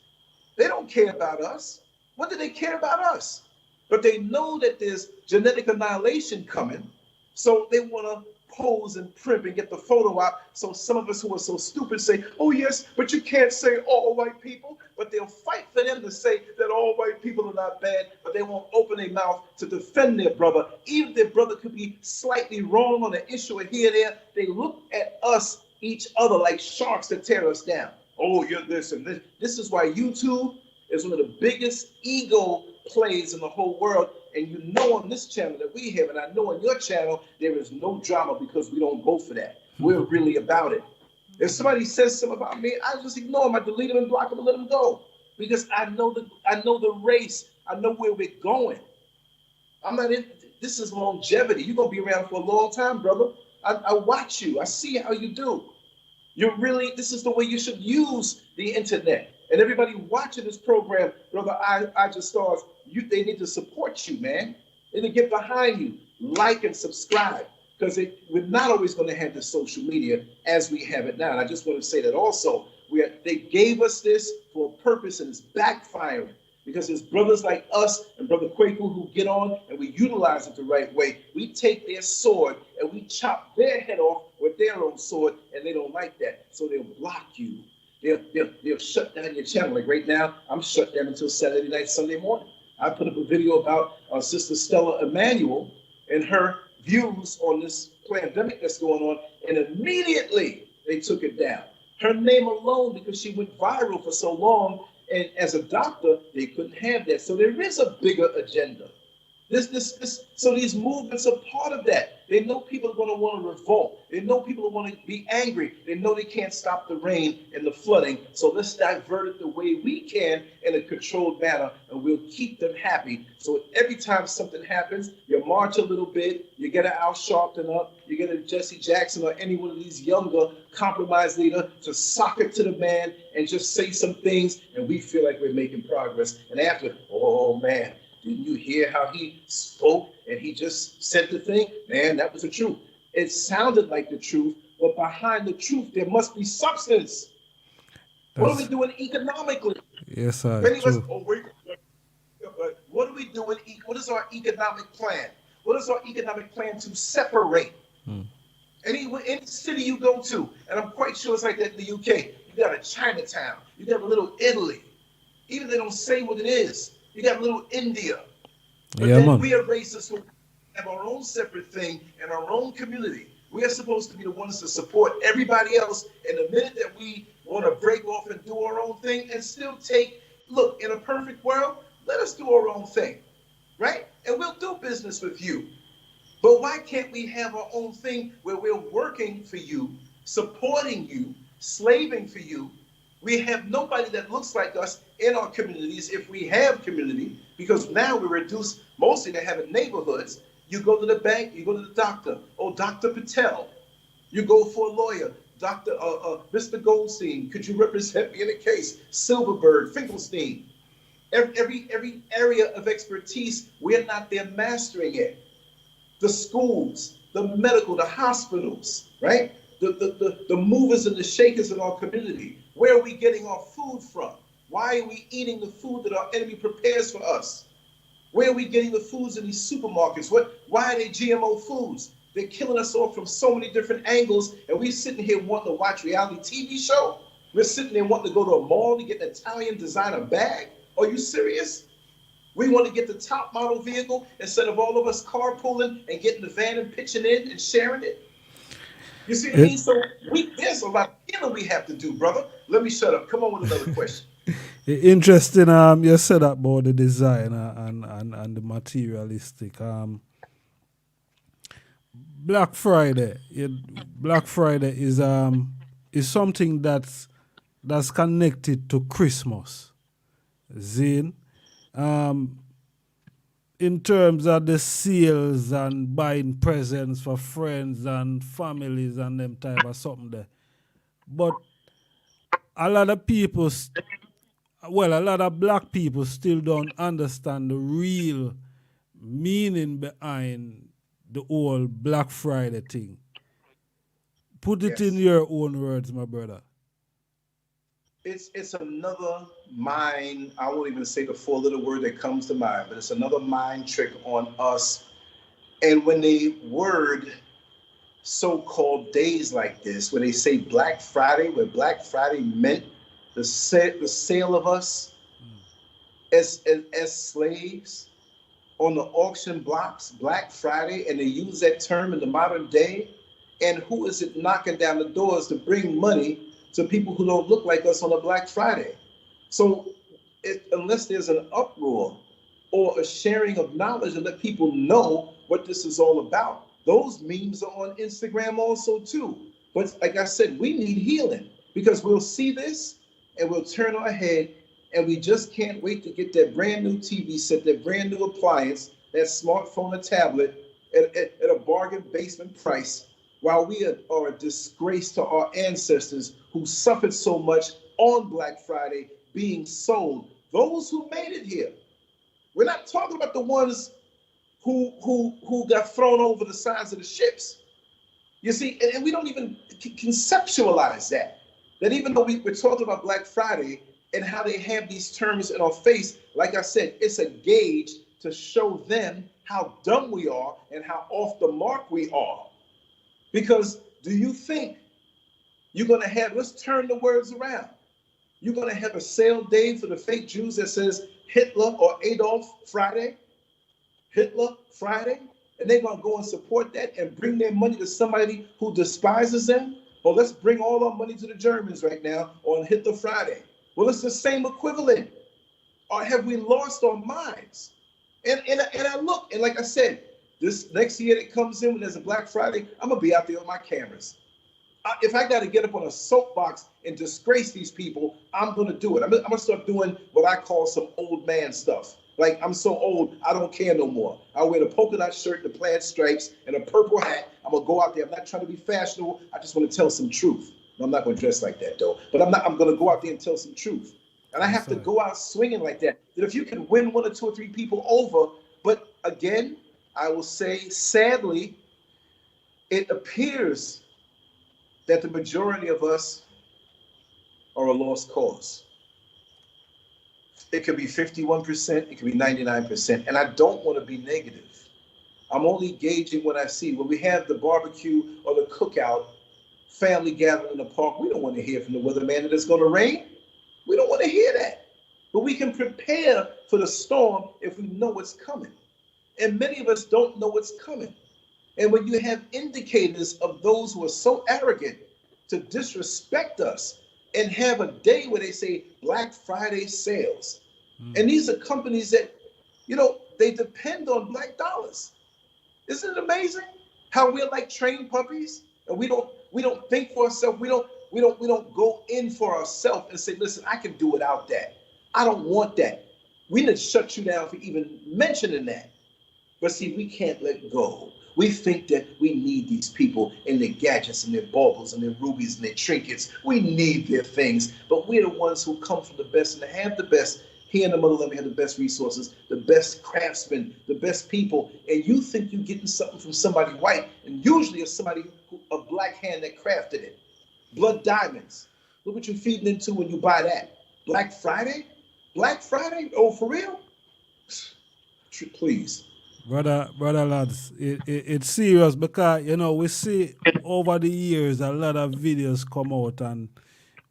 They don't care about us. What do they care about us? But they know that there's genetic annihilation coming, so they want to pose and primp and get the photo out. So some of us who are so stupid say, oh yes, but you can't say all white people. But they'll fight for them to say that all white people are not bad, but they won't open their mouth to defend their brother. Even if their brother could be slightly wrong on an issue or here or there, they look at us, each other, like sharks that tear us down. Oh, you're this and this. This is why YouTube is one of the biggest ego plays in the whole world. And you know on this channel that we have, and I know on your channel, there is no drama because we don't go for that. We're really about it. If somebody says something about me, I just ignore them. I delete them and block them and let them go. Because I know the race. I know where we're going. I'm not in, this is longevity. You're going to be around for a long time, brother. I watch you. I see how you do. This is the way you should use the internet. And everybody watching this program, brother IjahStars, they need to support you, man. They need to get behind you, like and subscribe, because we're not always going to have the social media as we have it now. And I just want to say that also, they gave us this for a purpose, and it's backfiring. Because there's brothers like us and Brother Kwaku who get on and we utilize it the right way. We take their sword and we chop their head off with their own sword, and they don't like that. So they'll block you. They'll shut down your channel. Like right now, I'm shut down until Saturday night, Sunday morning. I put up a video about Sister Stella Emanuel and her views on this pandemic that's going on, and immediately they took it down. Her name alone, because she went viral for so long, and as a doctor, they couldn't have that. So there is a bigger agenda. So these movements are part of that. They know people are going to want to revolt. They know people are going to be angry. They know they can't stop the rain and the flooding. So let's divert it the way we can in a controlled manner, and we'll keep them happy. So every time something happens, you march a little bit, you get an Al Sharpton up, you get a Jesse Jackson or any one of these younger compromised leader to sock it to the man and just say some things, and we feel like we're making progress. And after, oh man, didn't you hear how he spoke and he just said the thing? Man, that was the truth. It sounded like the truth, but behind the truth, there must be substance. What are we doing economically? Yes, sir. What are we doing? What is our economic plan? What is our economic plan to separate? Any city you go to, and I'm quite sure it's like that in the UK, you got a Chinatown, you got a little Italy. Even they don't say what it is. You got a little India. But yeah, then man. we are racists who have our own separate thing in our own community. We are supposed to be the ones to support everybody else. And the minute that we want to break off and do our own thing and still look, in a perfect world, let us do our own thing, right? And we'll do business with you. But why can't we have our own thing where we're working for you, supporting you, slaving for you? We have nobody that looks like us in our communities, if we have community, because now we're reduced mostly to having neighborhoods. You go to the bank, you go to the doctor. Oh, Dr. Patel. You go for a lawyer. Mr. Goldstein, could you represent me in a case? Silverberg, Finkelstein. Every area of expertise, we're not there mastering it. The schools, the medical, the hospitals, right? The movers and the shakers in our community. Where are we getting our food from? Why are we eating the food that our enemy prepares for us? Where are we getting the foods in these supermarkets? Why are they GMO foods? They're killing us off from so many different angles, and we're sitting here wanting to watch reality TV show? We're sitting there wanting to go to a mall to get an Italian designer bag? Are you serious? We want to get the top model vehicle instead of all of us carpooling and getting the van and pitching in and sharing it? You see what I mean? So there's a lot of healing we have to do, brother. Let me shut up. Come on with another question. Interesting. You said about the design and the materialistic. Black Friday. Black Friday is something that's connected to Christmas. Zine. In terms of the sales and buying presents for friends and families and them type of something there. But a lot of people, a lot of black people still don't understand the real meaning behind the whole Black Friday thing. Put it in your own words, my brother. It's another mind, I won't even say the four-letter word that comes to mind, but it's another mind trick on us. And when they word so-called days like this, when they say Black Friday, where Black Friday meant the sale of us as slaves on the auction blocks, Black Friday, and they use that term in the modern day, and who is it knocking down the doors to bring money to people who don't look like us on a Black Friday? So unless there's an uproar or a sharing of knowledge and let people know what this is all about, those memes are on Instagram also too. But like I said, we need healing, because we'll see this and we'll turn our head, and we just can't wait to get that brand new TV set, that brand new appliance, that smartphone or tablet at a bargain basement price, while we are a disgrace to our ancestors who suffered so much on Black Friday being sold. Those who made it here. We're not talking about the ones who got thrown over the sides of the ships. You see, and we don't even conceptualize that even though we're talking about Black Friday, and how they have these terms in our face, like I said, it's a gauge to show them how dumb we are and how off the mark we are. Because do you think you're going to have, let's turn the words around. You're going to have a sale day for the fake Jews that says Hitler or Adolf Friday? Hitler Friday? And they're going to go and support that and bring their money to somebody who despises them? Well, let's bring all our money to the Germans right now on Hitler Friday. Well, it's the same equivalent. Or have we lost our minds? And I look, and like I said, this next year that comes in when there's a Black Friday, I'm going to be out there with my cameras. If I got to get up on a soapbox and disgrace these people, I'm going to do it. I'm going to start doing what I call some old man stuff. Like, I'm so old, I don't care no more. I wear the polka dot shirt, the plaid stripes, and a purple hat. I'm going to go out there. I'm not trying to be fashionable. I just want to tell some truth. No, I'm not going to dress like that, though. But I'm going to go out there and tell some truth. And I have to go out swinging like that. That if you can win 1 or 2 or 3 people over, but again, I will say, sadly, it appears that the majority of us are a lost cause. It could be 51%, it could be 99%, and I don't want to be negative. I'm only gauging what I see. When we have the barbecue or the cookout, family gathering in the park, we don't want to hear from the weatherman that it's going to rain. We don't want to hear that. But we can prepare for the storm if we know what's coming. And many of us don't know what's coming. And when you have indicators of those who are so arrogant to disrespect us and have a day where they say Black Friday sales. And these are companies that, you know, they depend on black dollars. Isn't it amazing how we're like trained puppies and we don't think for ourselves. We don't go in for ourselves and say, listen, I can do without that. I don't want that. We need to shut you down for even mentioning that. But see, we can't let go. We think that we need these people and their gadgets and their baubles and their rubies and their trinkets. We need their things, but we're the ones who come from the best and have the best. Here in the motherland, we have the best resources, the best craftsmen, the best people. And you think you're getting something from somebody white, and usually it's somebody a black hand that crafted it. Blood diamonds. Look what you're feeding into when you buy that. Black Friday? Black Friday? Oh, for real? Please. Brother lads, it's serious because, you know, we see over the years a lot of videos come out and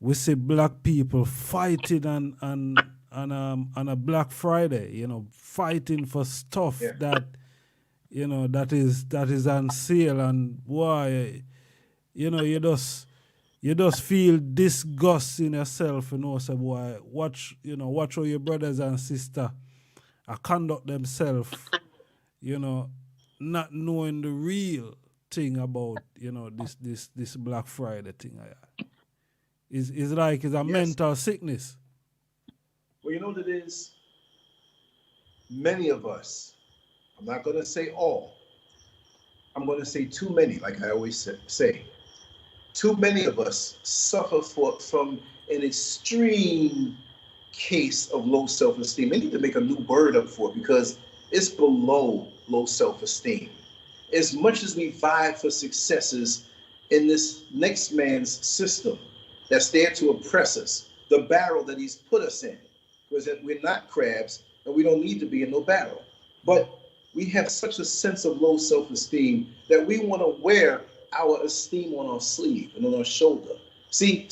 we see black people fighting on a Black Friday, you know, fighting for stuff that, you know, that is on sale, and why, you know, you just feel disgust in yourself, you know, so boy, watch how your brothers and sisters conduct themselves, you know, not knowing the real thing about, you know, this Black Friday thing. It's like it's a mental sickness. Well, you know what it is? Many of us, I'm not going to say all, I'm going to say too many, like I always say. Too many of us suffer from an extreme case of low self-esteem. They need to make a new word up for it because it's below low self-esteem. As much as we vie for successes in this next man's system that's there to oppress us, the barrel that he's put us in, because we're not crabs and we don't need to be in no barrel. But we have such a sense of low self-esteem that we want to wear our esteem on our sleeve and on our shoulder. See,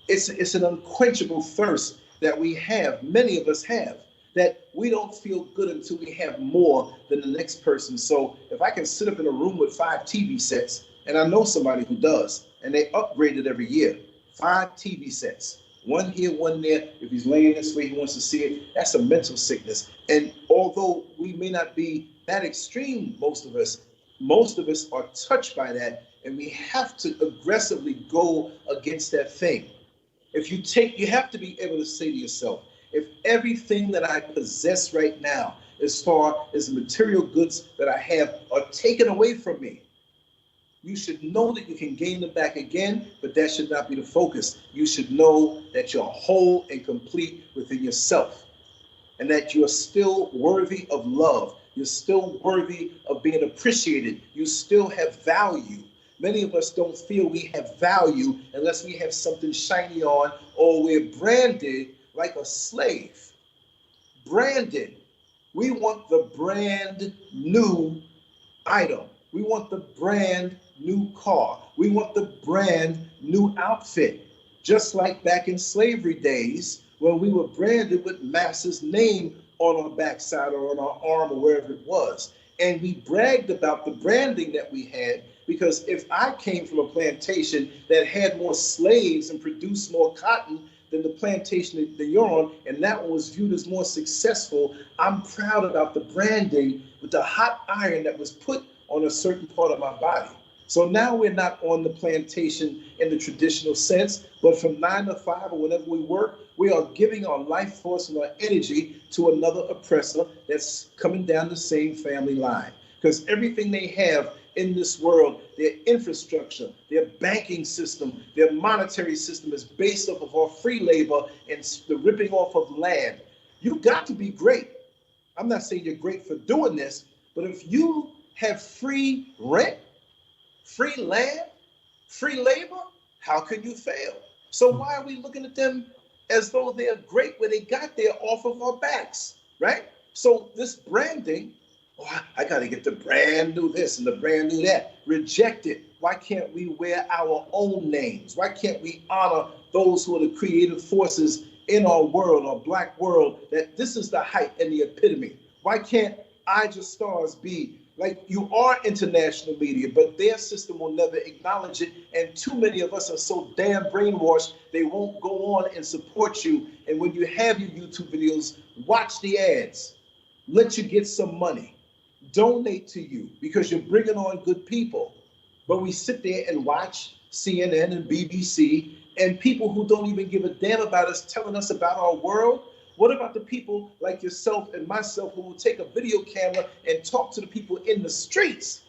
it's an unquenchable thirst that we have, many of us have, that we don't feel good until we have more than the next person. So if I can sit up in a room with 5 TV sets, and I know somebody who does, and they upgrade it every year, 5 TV sets, one here, one there. If he's laying this way, he wants to see it. That's a mental sickness. And although we may not be that extreme, most of us are touched by that, and we have to aggressively go against that thing. You have to be able to say to yourself, if everything that I possess right now, as far as the material goods that I have, are taken away from me, you should know that you can gain them back again, but that should not be the focus. You should know that you're whole and complete within yourself, and that you are still worthy of love. You're still worthy of being appreciated. You still have value. Many of us don't feel we have value unless we have something shiny on, or we're branded like a slave. Branded. We want the brand new item. We want the brand new car. We want the brand new outfit. Just like back in slavery days when we were branded with master's name on our backside or on our arm or wherever it was. And we bragged about the branding that we had, because if I came from a plantation that had more slaves and produced more cotton than the plantation that you're on, and that one was viewed as more successful, I'm proud about the branding with the hot iron that was put on a certain part of my body. So now we're not on the plantation in the traditional sense, but from 9 to 5 or whenever we work, we are giving our life force and our energy to another oppressor that's coming down the same family line. Because everything they have in this world, their infrastructure, their banking system, their monetary system is based off of our free labor and the ripping off of land. You got to be great. I'm not saying you're great for doing this, but if you have free rent, free land, free labor, how can you fail? So why are we looking at them as though they're great when they got there off of our backs, right? So this branding, oh, I got to get the brand new this and the brand new that. Reject it. Why can't we wear our own names? Why can't we honor those who are the creative forces in our world, our black world, that this is the height and the epitome? Why can't IjahStars be like, you are international media, but their system will never acknowledge it. And too many of us are so damn brainwashed, they won't go on and support you. And when you have your YouTube videos, watch the ads, let you get some money, donate to you, because you're bringing on good people. But we sit there and watch CNN and BBC and people who don't even give a damn about us telling us about our world. What about the people like yourself and myself who will take a video camera and talk to the people in the streets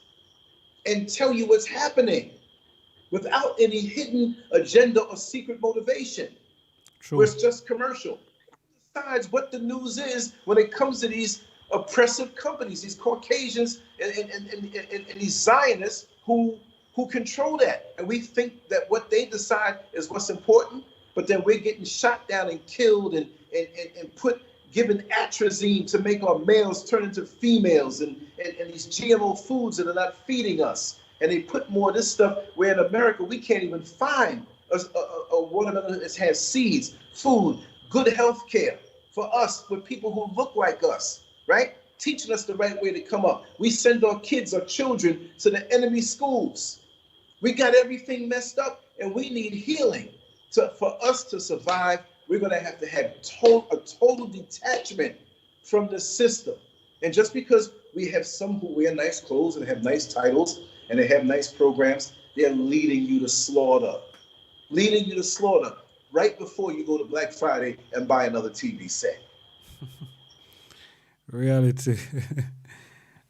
and tell you what's happening without any hidden agenda or secret motivation? True. Where it's just commercial. Besides what the news is when it comes to these oppressive companies, these Caucasians and these Zionists who control that. And we think that what they decide is what's important, but then we're getting shot down and killed and given atrazine to make our males turn into females, and these GMO foods that are not feeding us. And they put more of this stuff where in America we can't even find a watermelon that has seeds, food, good health care for us, for people who look like us, right? Teaching us the right way to come up. We send our kids, our children, to the enemy schools. We got everything messed up, and we need healing. For us to survive, we're going to have a total detachment from the system. And just because we have some who wear nice clothes and have nice titles and they have nice programs, they're leading you to slaughter. Leading you to slaughter right before you go to Black Friday and buy another TV set. Reality.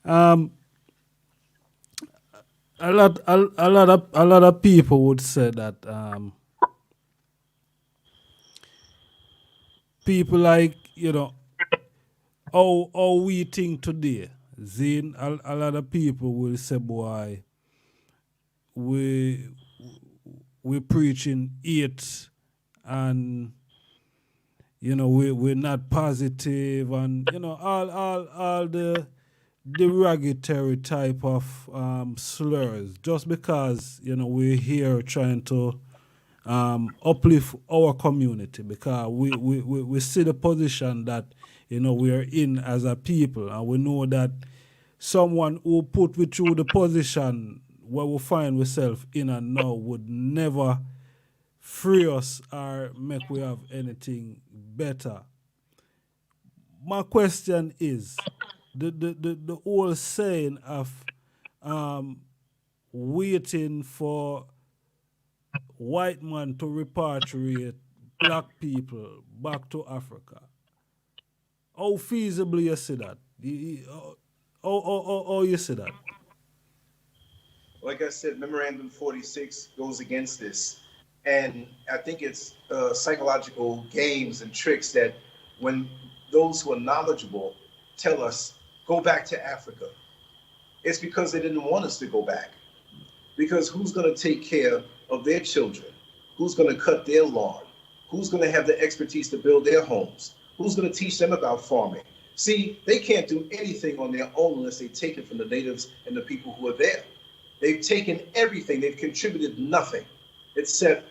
A lot of people would say that people like, how we think today. Zane, a lot of people will say, boy, we preaching it, and we're not positive, and all the derogatory type of slurs, just because we're here trying to uplift our community, because we see the position that we are in as a people, and we know that someone who put we through the position where we find ourselves in and now would never free us or make we have anything better. My question is, the whole saying of waiting for white man to repatriate black people back to Africa, how feasibly you see that? How you see that? Like I said, Memorandum 46 goes against this. And I think it's psychological games and tricks that when those who are knowledgeable tell us, go back to Africa, it's because they didn't want us to go back. Because who's going to take care of their children? Who's going to cut their lawn? Who's going to have the expertise to build their homes? Who's going to teach them about farming? See, they can't do anything on their own unless they take it from the natives and the people who are there. They've taken everything. They've contributed nothing except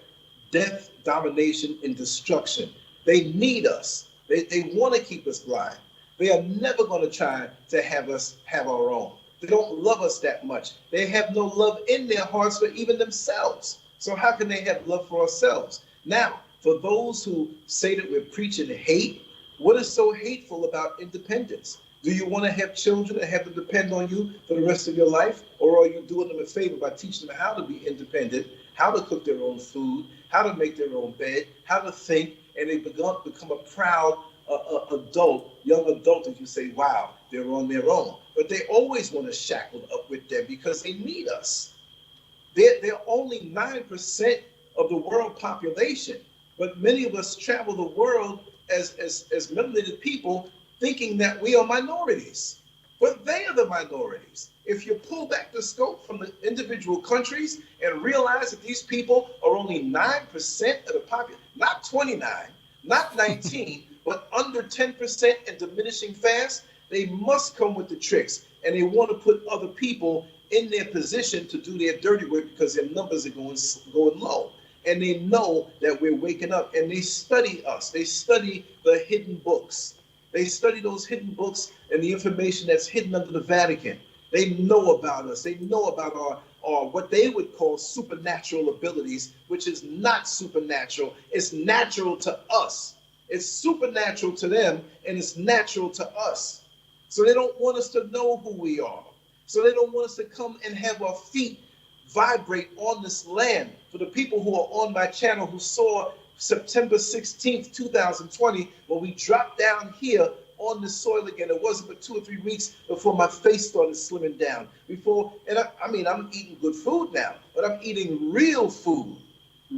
death, domination, and destruction. They need us. They want to keep us blind. They are never going to try to have us have our own. They don't love us that much. They have no love in their hearts for even themselves. So how can they have love for ourselves? Now, for those who say that we're preaching hate, what is so hateful about independence? Do you want to have children and have them depend on you for the rest of your life? Or are you doing them a favor by teaching them how to be independent, how to cook their own food, how to make their own bed, how to think, and they become a proud young adult, as you say, wow, they're on their own. But they always want to shackle up with them because they need us. They're only 9% of the world population, but many of us travel the world as melanated people thinking that we are minorities. But they are the minorities. If you pull back the scope from the individual countries and realize that these people are only 9% of the population, not 29, not 19, but under 10% and diminishing fast, they must come with the tricks. And they want to put other people in their position to do their dirty work because their numbers are going low. And they know that we're waking up, and they study us. They study the hidden books. They study those hidden books and the information that's hidden under the Vatican. They know about us. They know about our what they would call supernatural abilities, which is not supernatural. It's natural to us. It's supernatural to them, and it's natural to us. So they don't want us to know who we are. So they don't want us to come and have our feet vibrate on this land. For the people who are on my channel who saw September 16th, 2020, when we dropped down here on the soil again, it wasn't but 2 or 3 weeks before my face started slimming down. I'm eating good food now, but I'm eating real food,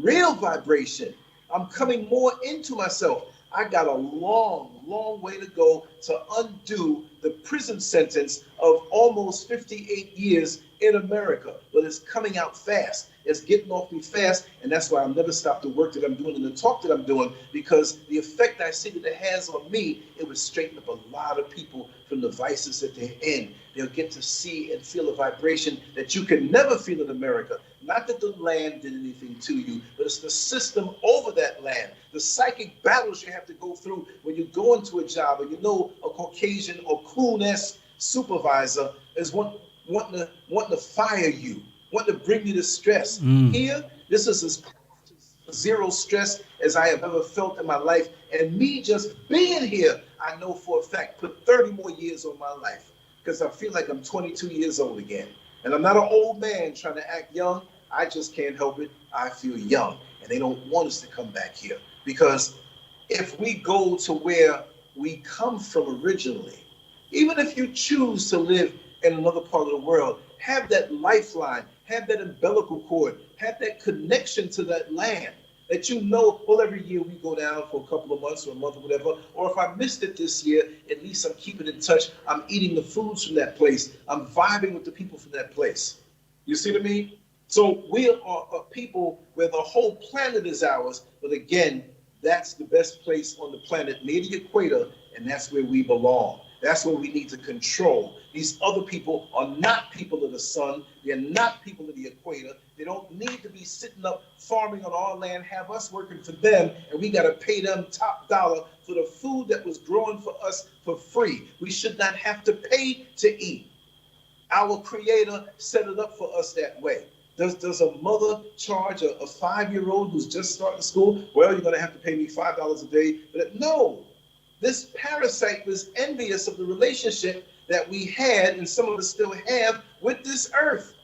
real vibration. I'm coming more into myself. I got a long, long way to go to undo the prison sentence of almost 58 years in America, but it's coming out fast. It's getting off me fast, and that's why I'll never stop the work that I'm doing and the talk that I'm doing, because the effect I see that it has on me, it would straighten up a lot of people from the vices that they're in. They'll get to see and feel a vibration that you can never feel in America. Not that the land did anything to you, but it's the system over that land. The psychic battles you have to go through when you go into a job, and you know a Caucasian or cool-esque supervisor is wanting to fire you, wanting to bring you to stress. Here, this is as zero stress as I have ever felt in my life. And me just being here, I know for a fact, put 30 more years on my life, because I feel like I'm 22 years old again. And I'm not an old man trying to act young. I just can't help it. I feel young. And they don't want us to come back here. Because if we go to where we come from originally, even if you choose to live in another part of the world, have that lifeline, have that umbilical cord, have that connection to that land that you know, well, every year we go down for a couple of months or a month or whatever, or if I missed it this year, at least I'm keeping in touch. I'm eating the foods from that place. I'm vibing with the people from that place. You see what I mean? So we are a people where the whole planet is ours, but again, that's the best place on the planet near the equator, and that's where we belong. That's what we need to control. These other people are not people of the sun. They're not people of the equator. They don't need to be sitting up farming on our land, have us working for them, and we got to pay them top dollar for the food that was growing for us for free. We should not have to pay to eat. Our Creator set it up for us that way. Does a mother charge a 5-year-old who's just starting school? Well, you're going to have to pay me $5 a day. But no. This parasite was envious of the relationship that we had, and some of us still have, with this earth.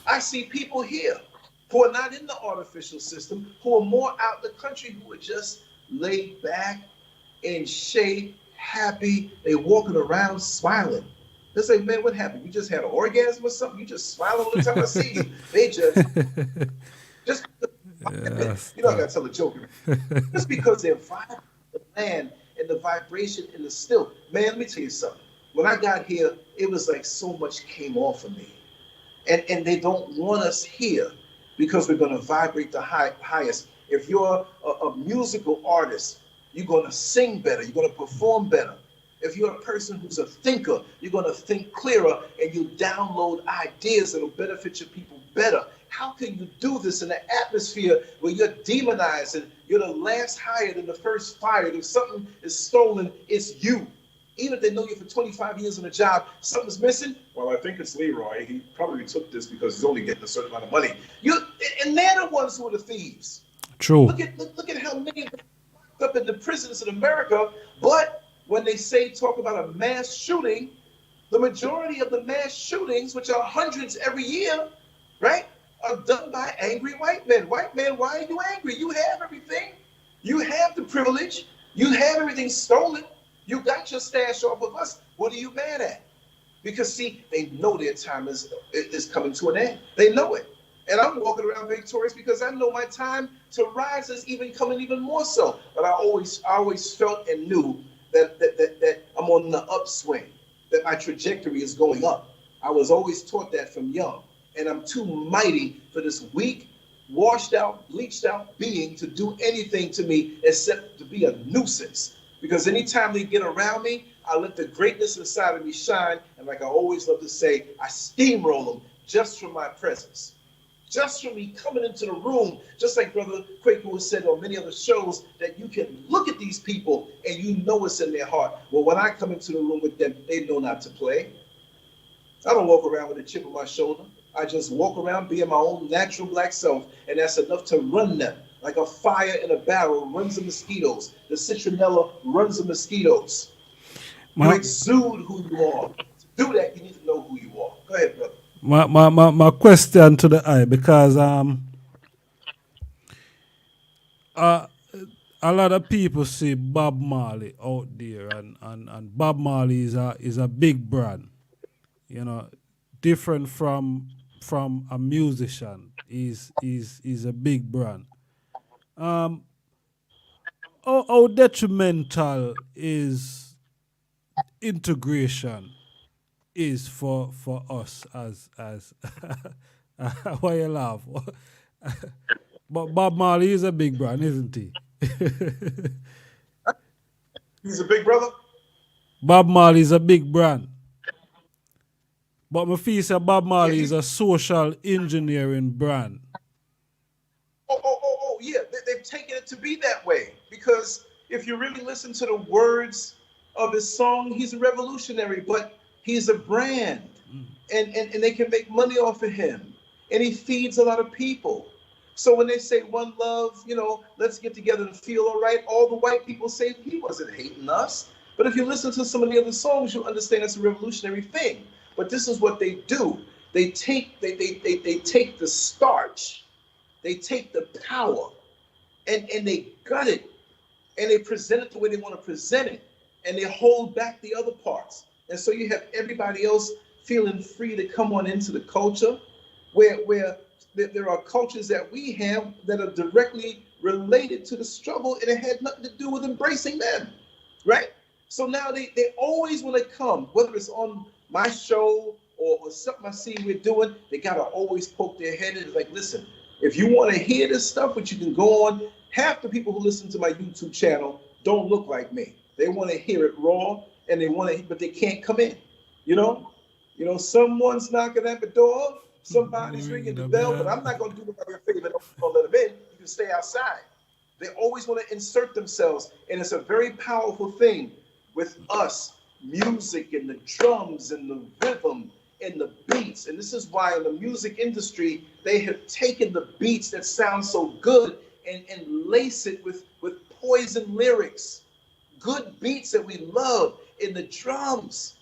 I see people here who are not in the artificial system, who are more out in the country, who are just laid back, in shape, happy. They walking around smiling. They say, man, what happened? You just had an orgasm or something? You just smile all the time I see you. They just yes, you know, I got to tell a joke. Just because they're vibing the land and the vibration and the still. Man, let me tell you something. When I got here, it was like so much came off of me. And they don't want us here because we're going to vibrate the highest. If you're a musical artist, you're going to sing better. You're going to perform better. If you're a person who's a thinker, you're going to think clearer and you download ideas that will benefit your people better. How can you do this in an atmosphere where you're demonized and you're the last hired and the first fired? If something is stolen, it's you. Even if they know you for 25 years on a job, something's missing. Well, I think it's Leroy. He probably took this because he's only getting a certain amount of money. And they're the ones who are the thieves. True. Look at how many up in the prisons in America, but when they talk about a mass shooting, the majority of the mass shootings, which are hundreds every year, right, are done by angry white men. White men, why are you angry? You have everything. You have the privilege. You have everything stolen. You got your stash off of us. What are you mad at? Because, see, they know their time is coming to an end. They know it. And I'm walking around victorious because I know my time to rise is coming even more so. But I always felt and knew that I'm on the upswing, that my trajectory is going up. I was always taught that from young. And I'm too mighty for this weak, washed out, bleached out being to do anything to me except to be a nuisance. Because anytime they get around me, I let the greatness inside of me shine. And like I always love to say, I steamroll them just from my presence. Just from me coming into the room, just like Brother Kwaku has said on many other shows, that you can look at these people and you know what's in their heart. Well, when I come into the room with them, they know not to play. I don't walk around with a chip on my shoulder. I just walk around being my own natural black self, and that's enough to run them. Like a fire in a barrel runs the mosquitoes. The citronella runs the mosquitoes. You exude who you are. To do that, you need to know who you are. Go ahead, brother. My question to the eye, because a lot of people see Bob Marley out there, and Bob Marley is a big brand, you know, different from a musician. Is a big brand. How detrimental is integration is for us as why you laugh? But Bob Marley is a big brand, isn't he? He's a big brother? Bob Marley is a big brand. But my feel say Bob Marley is a social engineering brand. Yeah, they've taken it to be that way. Because if you really listen to the words of his song, he's a revolutionary, but he's a brand. And they can make money off of him. And he feeds a lot of people. So when they say one love, you know, let's get together and feel all right, all the white people say he wasn't hating us. But if you listen to some of the other songs, you'll understand it's a revolutionary thing. But this is what they do. They take the starch, they take the power, and they gut it, and they present it the way they want to present it, and they hold back the other parts. And so you have everybody else feeling free to come on into the culture, where there are cultures that we have that are directly related to the struggle, and it had nothing to do with embracing them, right? So now they always want to come, whether it's on my show or something I see we're doing, they got to always poke their head in. It's like, listen, if you want to hear this stuff, but you can go on, half the people who listen to my YouTube channel don't look like me. They want to hear it raw, and they want to, but they can't come in. You know, someone's knocking at the door, somebody's ringing the bell, but I'm not going to do nobody a favor. Don't let them in. You can stay outside. They always want to insert themselves, and it's a very powerful thing with us. Music and the drums and the rhythm and the beats. And this is why in the music industry, they have taken the beats that sound so good and lace it with poison lyrics, good beats that we love in the drums.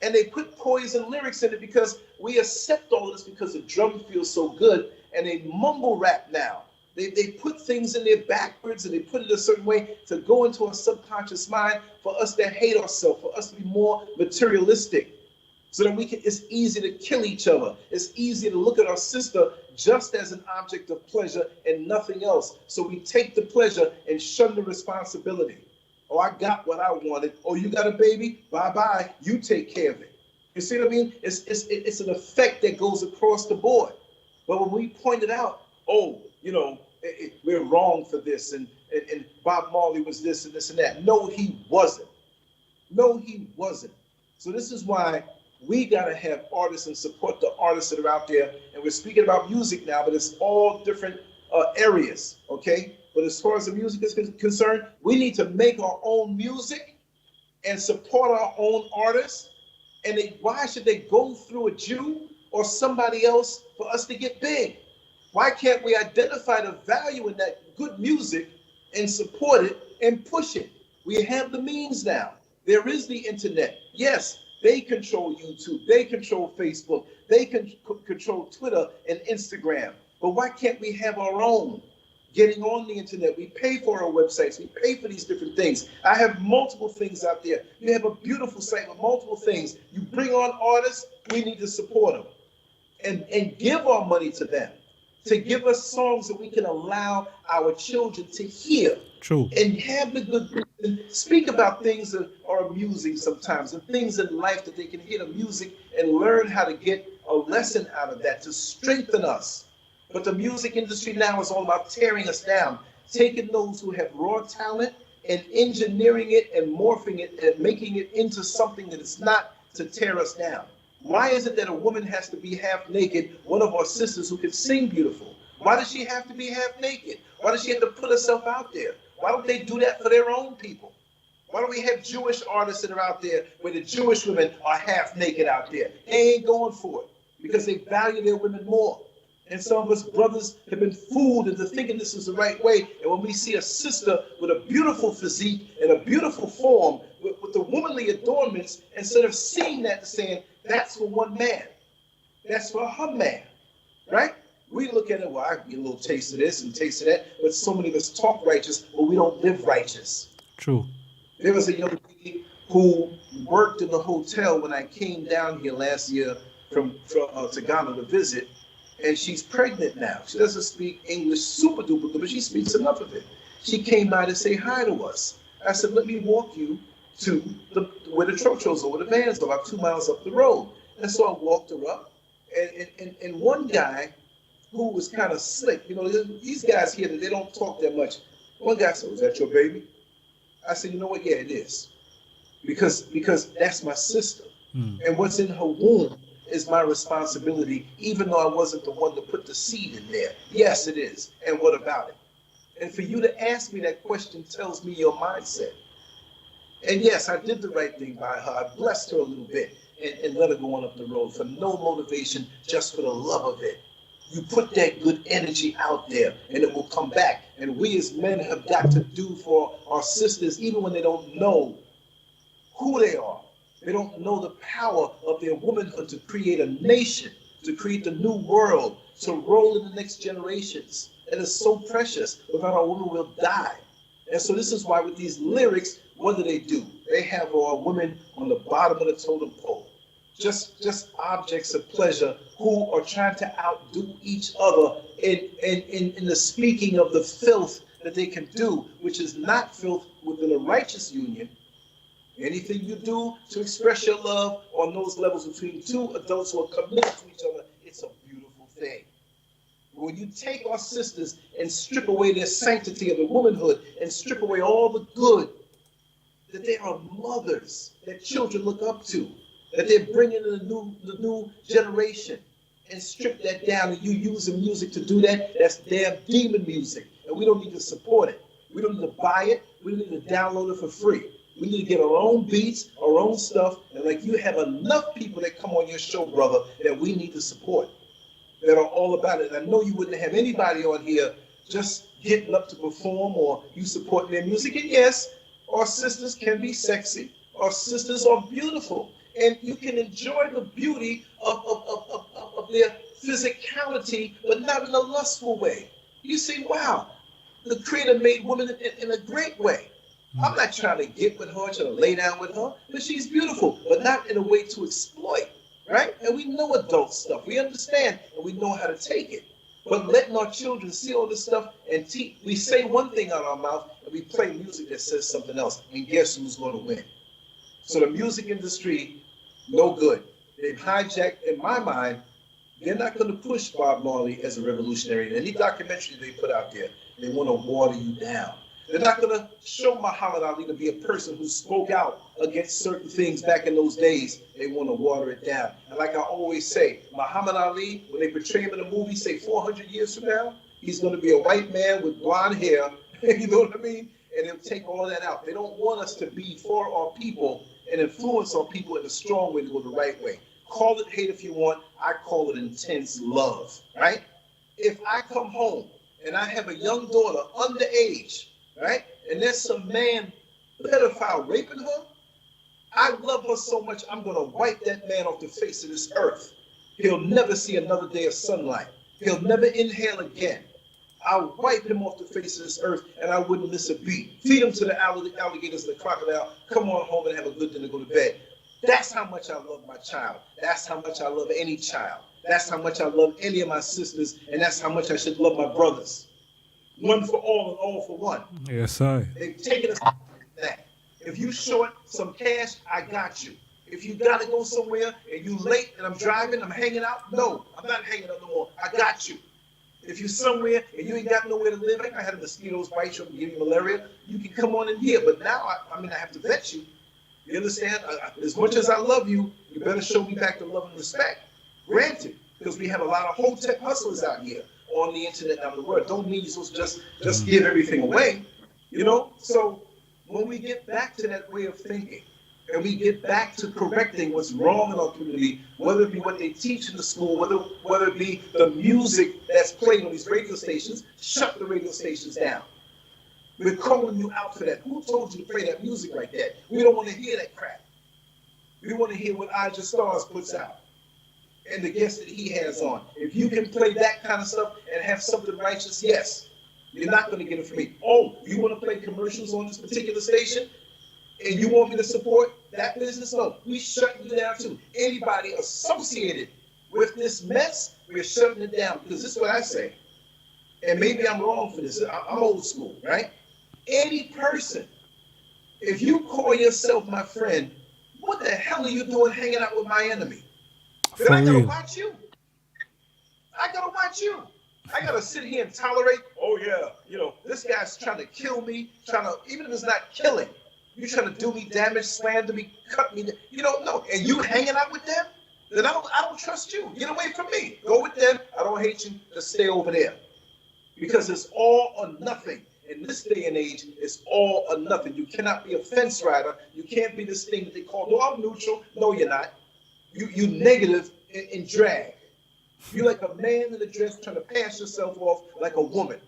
And they put poison lyrics in it because we accept all of this because the drum feels so good, and they mumble rap now. They put things in there backwards, and they put it a certain way to go into our subconscious mind for us to hate ourselves, for us to be more materialistic, so that it's easy to kill each other. It's easy to look at our sister just as an object of pleasure and nothing else. So we take the pleasure and shun the responsibility. Oh, I got what I wanted. Oh, you got a baby? Bye-bye. You take care of it. You see what I mean? It's an effect that goes across the board. But when we pointed out, oh, we're wrong for this, and Bob Marley was this and this and that. No, he wasn't. No, he wasn't. So this is why we got to have artists and support the artists that are out there. And we're speaking about music now, but it's all different areas, okay? But as far as the music is concerned, we need to make our own music and support our own artists. And why should they go through a Jew or somebody else for us to get big? Why can't we identify the value in that good music and support it and push it? We have the means now. There is the internet. Yes, they control YouTube. They control Facebook. They can control Twitter and Instagram. But why can't we have our own? Getting on the internet, we pay for our websites, we pay for these different things. I have multiple things out there. You have a beautiful site with multiple things. You bring on artists, we need to support them and give our money to them, to give us songs that we can allow our children to hear. True. And have the good reason, speak about things that are amusing sometimes, and things in life that they can hear the music and learn how to get a lesson out of that to strengthen us. But the music industry now is all about tearing us down, taking those who have raw talent and engineering it and morphing it and making it into something that it's not, to tear us down. Why is it that a woman has to be half naked, one of our sisters who can sing beautiful? Why does she have to be half naked? Why does she have to put herself out there? Why don't they do that for their own people? Why don't we have Jewish artists that are out there where the Jewish women are half naked out there? They ain't going for it because they value their women more. And some of us brothers have been fooled into thinking this is the right way. And when we see a sister with a beautiful physique and a beautiful form with the womanly adornments, instead of seeing that and saying, that's for one man, that's for her man, right? We look at it, well, I can get a little taste of this and taste of that, but so many of us talk righteous, but we don't live righteous. True. There was a young lady who worked in the hotel when I came down here last year to Ghana to visit, and she's pregnant now. She doesn't speak English super duper good, but she speaks enough of it. She came by to say hi to us. I said, let me walk you to where the Trochos are, where the vans are, about 2 miles up the road. And so I walked her up, and one guy who was kind of slick, you know, these guys here, they don't talk that much. One guy said, was that your baby? I said, you know what, yeah, it is. Because that's my sister. And what's in her womb is my responsibility, even though I wasn't the one to put the seed in there. Yes, it is. And what about it? And for you to ask me that question tells me your mindset. And yes, I did the right thing by her. I blessed her a little bit and let her go on up the road for no motivation, just for the love of it. You put that good energy out there and it will come back. And we as men have got to do for our sisters, even when they don't know who they are. They don't know the power of their womanhood to create a nation, to create the new world, to roll in the next generations. And it's so precious. Without our women, we'll die. And so this is why with these lyrics, what do? They have our women on the bottom of the totem pole. Just objects of pleasure who are trying to outdo each other in the speaking of the filth that they can do, which is not filth within a righteous union. Anything you do to express your love on those levels between two adults who are committed to each other, it's a beautiful thing. When you take our sisters and strip away their sanctity of the womanhood and strip away all the good, that they are mothers that children look up to, that they're bringing in the new generation, and strip that down, and you use the music to do that, that's damn demon music. And we don't need to support it. We don't need to buy it. We don't need to download it for free. We need to get our own beats, our own stuff, and like you have enough people that come on your show, brother, that we need to support, that are all about it. And I know you wouldn't have anybody on here just getting up to perform or you supporting their music. And yes, our sisters can be sexy. Our sisters are beautiful. And you can enjoy the beauty of their physicality, but not in a lustful way. You see, wow, the Creator made women in a great way. I'm not trying to get with her, trying to lay down with her, but she's beautiful, but not in a way to exploit, right? And we know adult stuff. We understand, and we know how to take it. But letting our children see all this stuff and we say one thing out of our mouth, and we play music that says something else, and guess who's going to win? So the music industry, no good. They've hijacked, in my mind, they're not going to push Bob Marley as a revolutionary. In any documentary they put out there, they want to water you down. They're not going to show Muhammad Ali to be a person who spoke out against certain things back in those days. They want to water it down. And like I always say, Muhammad Ali, when they portray him in a movie, say 400 years from now, he's going to be a white man with blonde hair. You know what I mean? And they'll take all that out. They don't want us to be for our people and influence our people in a strong way to go the right way. Call it hate if you want. I call it intense love, right? If I come home and I have a young daughter underage, right? And there's some man, pedophile, raping her. I love her so much, I'm going to wipe that man off the face of this earth. He'll never see another day of sunlight. He'll never inhale again. I'll wipe him off the face of this earth, and I wouldn't miss a beat. Feed him to the alligators and the crocodile. Come on home and have a good dinner, go to bed. That's how much I love my child. That's how much I love any child. That's how much I love any of my sisters, and that's how much I should love my brothers. One for all and all for one. Yes, I. They've taken us that. If you short some cash, I got you. If you gotta go somewhere and you late and I'm driving, I'm hanging out, no, I'm not hanging out no more. I got you. If you're somewhere and you ain't got nowhere to live, I had mosquitoes bite you and give you malaria, you can come on in here. But now, I have to vet you. You understand? As much as I love you, you better show me back the love and respect. Granted, because we have a lot of hotep hustlers out here on the internet and the world. Don't mean you're supposed to just give everything away, you know? So when we get back to that way of thinking, and we get back to correcting what's wrong in our community, whether it be what they teach in the school, whether it be the music that's played on these radio stations, shut the radio stations down. We're calling you out for that. Who told you to play that music like that? We don't want to hear that crap. We want to hear what IjahStars puts out and the guests that he has on. If you can play that kind of stuff and have something righteous, yes. You're not going to get it from me. Oh, you want to play commercials on this particular station? And you want me to support that business? No, we shutting you down too. Anybody associated with this mess, we're shutting it down. Because this is what I say. And maybe I'm wrong for this. I'm old school, right? Any person, if you call yourself my friend, what the hell are you doing hanging out with my enemy? Then I gotta watch you. I gotta watch you. I gotta sit here and tolerate, oh yeah, you know, this guy's trying to kill me, even if it's not killing, you're trying to do me damage, slander me, cut me, you don't know. And you hanging out with them, then I don't trust you. Get away from me. Go with them. I don't hate you. Just stay over there. Because it's all or nothing. In this day and age, it's all or nothing. You cannot be a fence rider. You can't be this thing that they call, no, I'm neutral. No, you're not. You negative in drag. You're like a man in a dress trying to pass yourself off like a woman.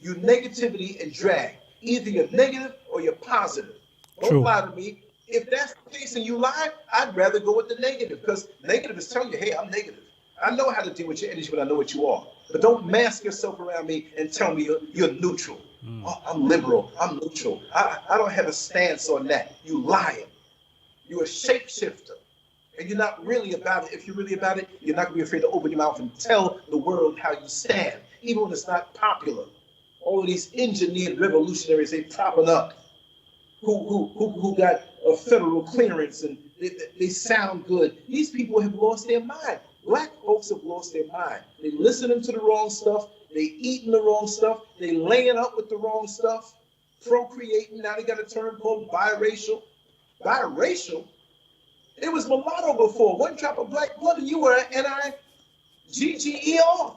You negativity and drag. Either you're negative or you're positive. Don't lie to me. If that's the case and you lie, I'd rather go with the negative, because negative is telling you, hey, I'm negative. I know how to deal with your energy, but I know what you are. But don't mask yourself around me and tell me you're neutral. Oh, I'm liberal. I'm neutral. I don't have a stance on that. You lying. You're a shapeshifter. And you're not really about it. If you're really about it, you're not going to be afraid to open your mouth and tell the world how you stand, even when it's not popular. All of these engineered revolutionaries they propping up, who got a federal clearance and they sound good. These people have lost their mind. Black folks have lost their mind. They listening to the wrong stuff. They eating the wrong stuff. They laying up with the wrong stuff. Procreating. Now they got a term called biracial. Biracial? It was mulatto before. One drop of black blood and you were an NIGGER.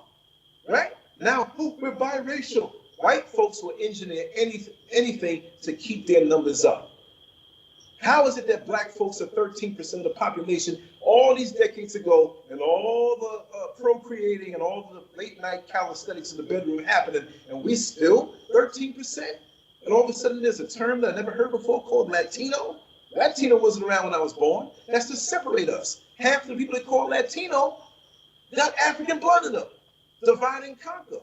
Right? Now we're biracial. White folks will engineer anything to keep their numbers up. How is it that black folks are 13% of the population all these decades ago, and all the procreating and all the late night calisthenics in the bedroom happening, and we still 13%? And all of a sudden there's a term that I never heard before called Latino? Latino wasn't around when I was born. That's to separate us. Half the people they call Latino got African blood in them. Divide and conquer.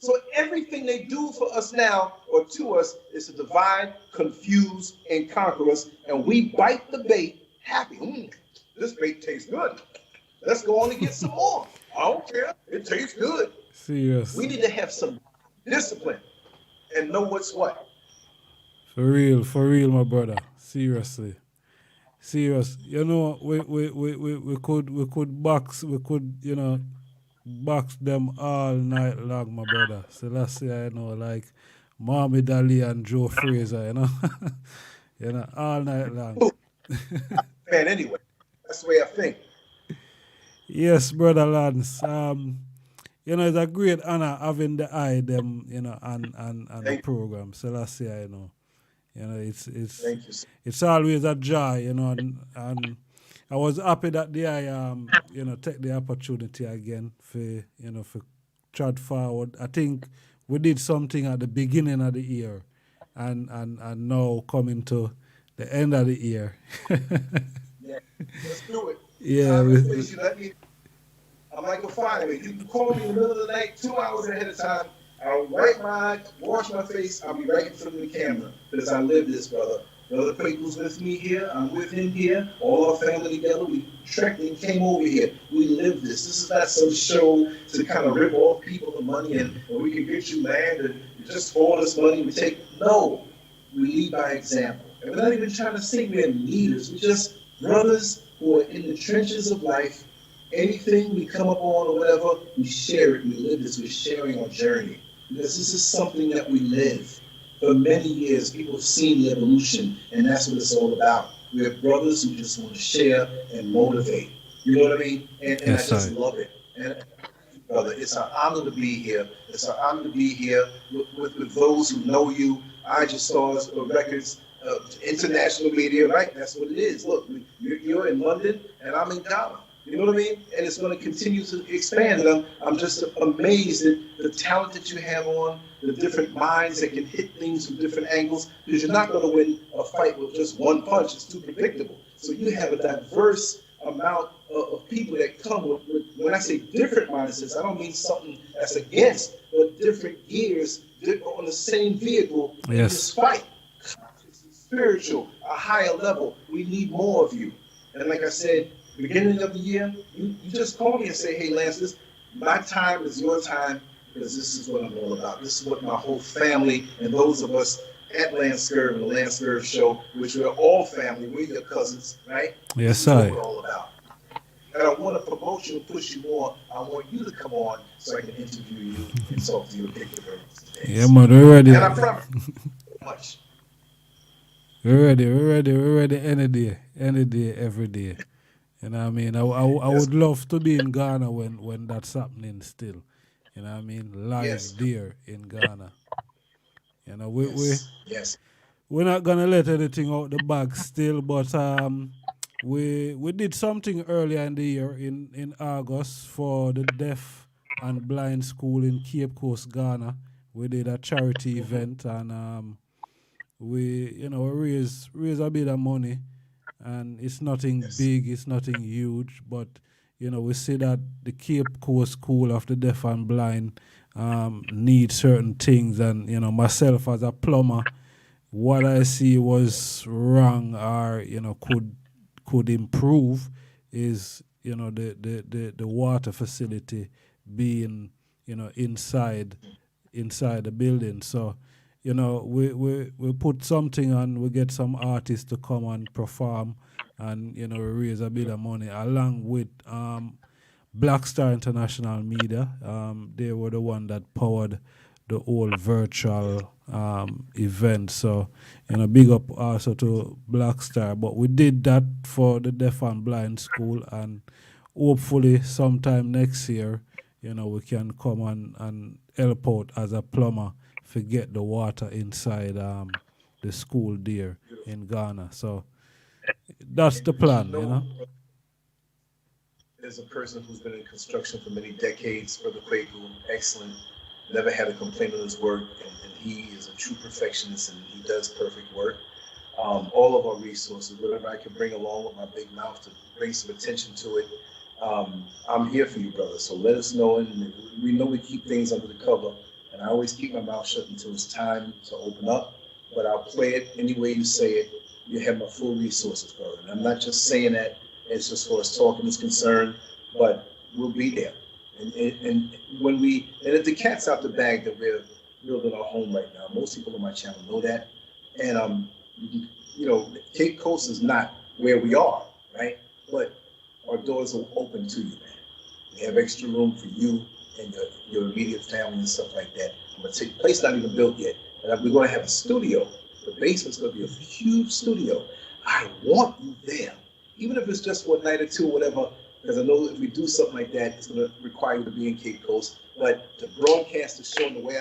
So everything they do for us now, or to us, is to divide, confuse, and conquer us. And we bite the bait, happy. This bait tastes good. Let's go on and get some more. I don't care. It tastes good. Serious. We need to have some discipline and know what's what. For real, my brother. Seriously. Serious. You know, we could box, we could, box them all night long, my brother. So let's say I know, like Muhammad Ali and Joe Frazier, you know, all night long. Man, anyway, that's the way I think. Yes, brother Lance. It's a great honor having the eye them, and the Thank, program. So let's say I know. It's thank you. Sir. it's always a joy, and I was happy that I take the opportunity again for trot forward. I think we did something at the beginning of the year, and now coming to the end of the year. Yeah, let's do it. Yeah, Time and space. You let me. I'm like a fireman. You can call me in the middle of the night, 2 hours ahead of time. I'll wipe my eye, wash my face. I'll be right in front of the camera because I live this, brother. Brother Kwaku's with me here. I'm with him here. All our family together. We trekked and came over here. We live this. This is not some show to kind of rip off people the money and we can get you land and you just hold us money. We take no. We lead by example. And we're not even trying to say we're leaders. We're just brothers who are in the trenches of life. Anything we come up on or whatever, we share it. We live this. We're sharing our journey because this is something that we live. For many years, people have seen the evolution, and that's what it's all about. We're brothers who just want to share and motivate. You know what I mean? And yes, I just love it. And brother, it's an honor to be here. It's an honor to be here with those who know you. IjahStars Records, international media, right? That's what it is. Look, you're in London, and I'm in Ghana. You know what I mean? And it's going to continue to expand. And I'm just amazed at the talent that you have on, the different minds that can hit things from different angles, because you're not going to win a fight with just one punch. It's too predictable. So you have a diverse amount of people that come with, when I say different mindsets, I don't mean something that's against, but different gears on the same vehicle in this fight. Spiritual, a higher level. We need more of you. And like I said, beginning of the year, you just call me and say, hey, Lance, my time is your time because this is what I'm all about. This is what my whole family and those of us at Lance Scurv and the Lance Scurv Show, which we're all family, we're your cousins, right? Yes, sir. This is what I. we're all about. And I want to promote you and push you more. I want you to come on so I can interview you and talk to you and pick your brains. Yeah, man, we're ready. And I promise much. We're ready any day, every day. You know what I mean? I would love to be in Ghana when that's happening still. You know what I mean? Live there in Ghana. You know, we're not gonna let anything out the bag still, but we did something earlier in the year in August for the deaf and blind school in Cape Coast, Ghana. We did a charity event and we raise a bit of money. And it's nothing big, it's nothing huge, but we see that the Cape Coast School of the Deaf and Blind need certain things, and myself as a plumber, what I see was wrong or could improve is the water facility being inside the building. So we put something on, we get some artists to come and perform and, we raise a bit of money along with Blackstar International Media. They were the one that powered the whole virtual event. So, big up also to Blackstar. But we did that for the Deaf and Blind School, and hopefully sometime next year, we can come and help out as a plumber to get the water inside the school there in Ghana. So that's the plan, There's a person who's been in construction for many decades, Brother Kwaku, excellent, never had a complaint on his work, and he is a true perfectionist and he does perfect work. All of our resources, whatever I can bring along with my big mouth to bring some attention to it, I'm here for you, brother. So let us know, and we know we keep things under the cover. And I always keep my mouth shut until it's time to open up, but I'll play it any way you say it. You have my full resources, brother. And I'm not just saying that as just far as talking is concerned, but we'll be there. And if the cat's out the bag that we're building our home right now, most people on my channel know that. And Cape Coast is not where we are, right? But our doors are open to you, man. We have extra room for you and your immediate family and stuff like that. I'm gonna take the place not even built yet, but we're gonna have a studio. The basement's gonna be a huge studio. I want you there, even if it's just for a night or two or whatever, because I know if we do something like that, it's gonna require you to be in Cape Coast. But to broadcast the show and the way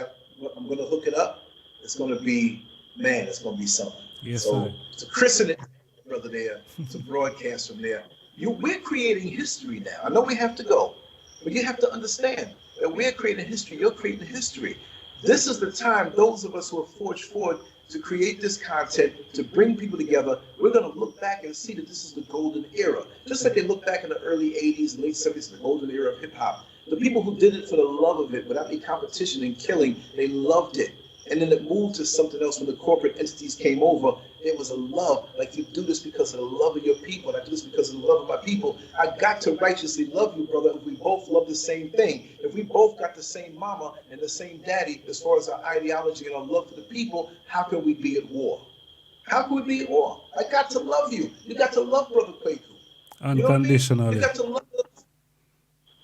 I'm gonna hook it up, it's gonna be, man, it's gonna be something. Yes, so sir. to christen it, brother, there, to broadcast from there. We're creating history now. I know we have to go, but you have to understand that we're creating history. You're creating history. This is the time, those of us who have forged forward to create this content, to bring people together, we're going to look back and see that this is the golden era. Just like they look back in the early 80s, late 70s, the golden era of hip hop. The people who did it for the love of it, without any competition and killing, they loved it. And then it moved to something else when the corporate entities came over. It was a love, like you do this because of the love of your people, and I do this because of the love of my people. I got to righteously love you, brother, if we both love the same thing. If we both got the same mama and the same daddy as far as our ideology and our love for the people, how can we be at war? How can we be at war? I got to love you. You got to love Brother Kwaku. Unconditionally. You got to love us.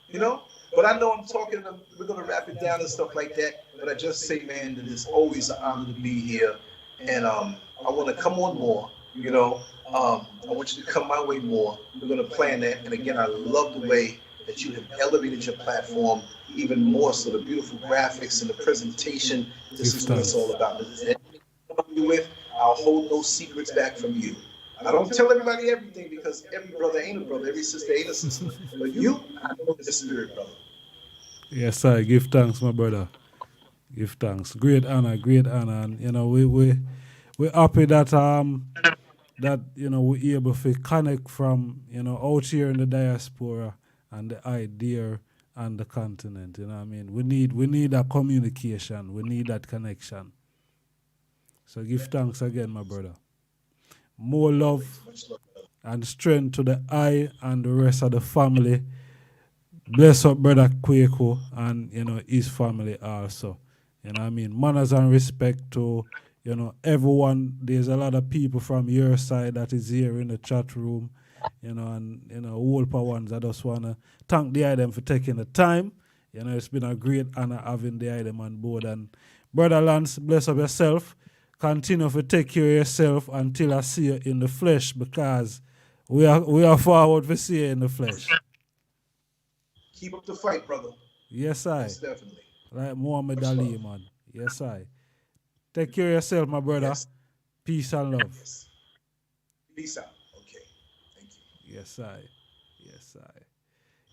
You know? But I know I'm talking, we're going to wrap it down and stuff like that. But I just say, man, that it's always an honor to be here. And I want to come on more, you know. I want you to come my way more. We're going to plan that. And again, I love the way that you have elevated your platform even more. So the beautiful graphics and the presentation, this is what it's all about. This is anything I come you with, I'll hold no secrets back from you. I don't tell everybody everything because every brother ain't a brother, every sister ain't a sister. But you, I know the spirit, brother. Yes, sir. Give thanks, my brother. Give thanks. Great honor, and you know we're happy that that you know we're able to connect from out here in the diaspora and the idea and the continent. You know what I mean? We need that communication. We need that connection. So give thanks again, my brother. More love and strength to the I and the rest of the family. Bless up brother Kwaku and his family also. You know what I mean? Manners and respect to everyone. There's a lot of people from your side that is here in the chat room, and whole ones. I just wanna thank the item for taking the time. It's been a great honor having the item on board. And brother Lance, bless up yourself. Continue to take care of yourself until I see you in the flesh, because we are forward to see you in the flesh. Keep up the fight, brother. Yes, I. Yes, definitely. Like Muhammad Ali, man. Yes, I. Take care of yourself, my brother. Yes. Peace and love. Yes. Peace out. Okay. Thank you. Yes, I. Yes, I.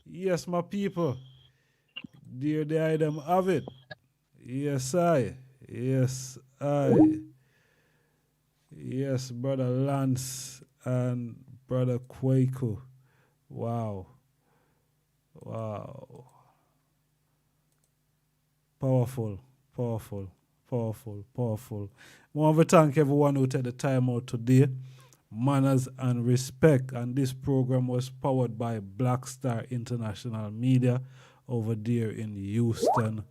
Yes, my people. Dear the item have it. Yes, I. Yes, I. Yes, brother Lance and brother Kwaku. Wow. Wow. Powerful, powerful, powerful, powerful. I want to thank everyone who took the time out today. Manners and respect. And this program was powered by Blackstar International Media over there in Houston,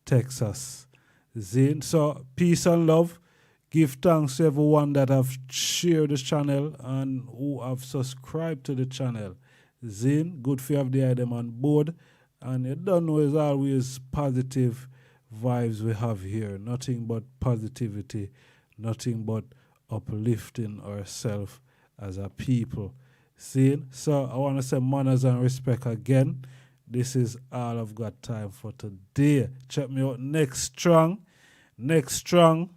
Texas. Zane. So peace and love. Give thanks to everyone that have shared the channel and who have subscribed to the channel. Zane, good for you have the item on board. And you don't know, it's always positive vibes we have here. Nothing but positivity. Nothing but uplifting ourselves as a people. Zane, so I want to say manners and respect again. This is all I've got time for today. Check me out next strong. Next strong,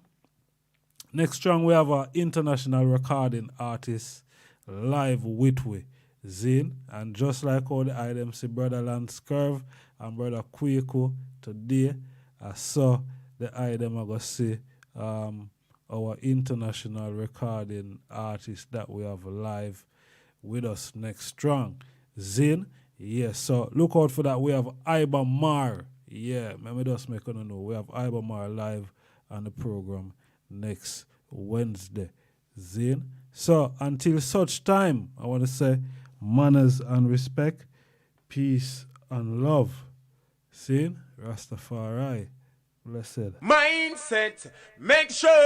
we have our international recording artist live with we, Zane. And just like all the items, see brother Lance Scurv and brother Kwaku today, I saw the item I go see our international recording artist that we have live with us next strong. Zane, yes. So look out for that. We have Iba Mar. Yeah, let me just make you know. We have Iba Mar live on the program next Wednesday. Zane. So until such time, I want to say manners and respect, peace and love. Zane, Rastafari. Blessed. Mindset. Make sure.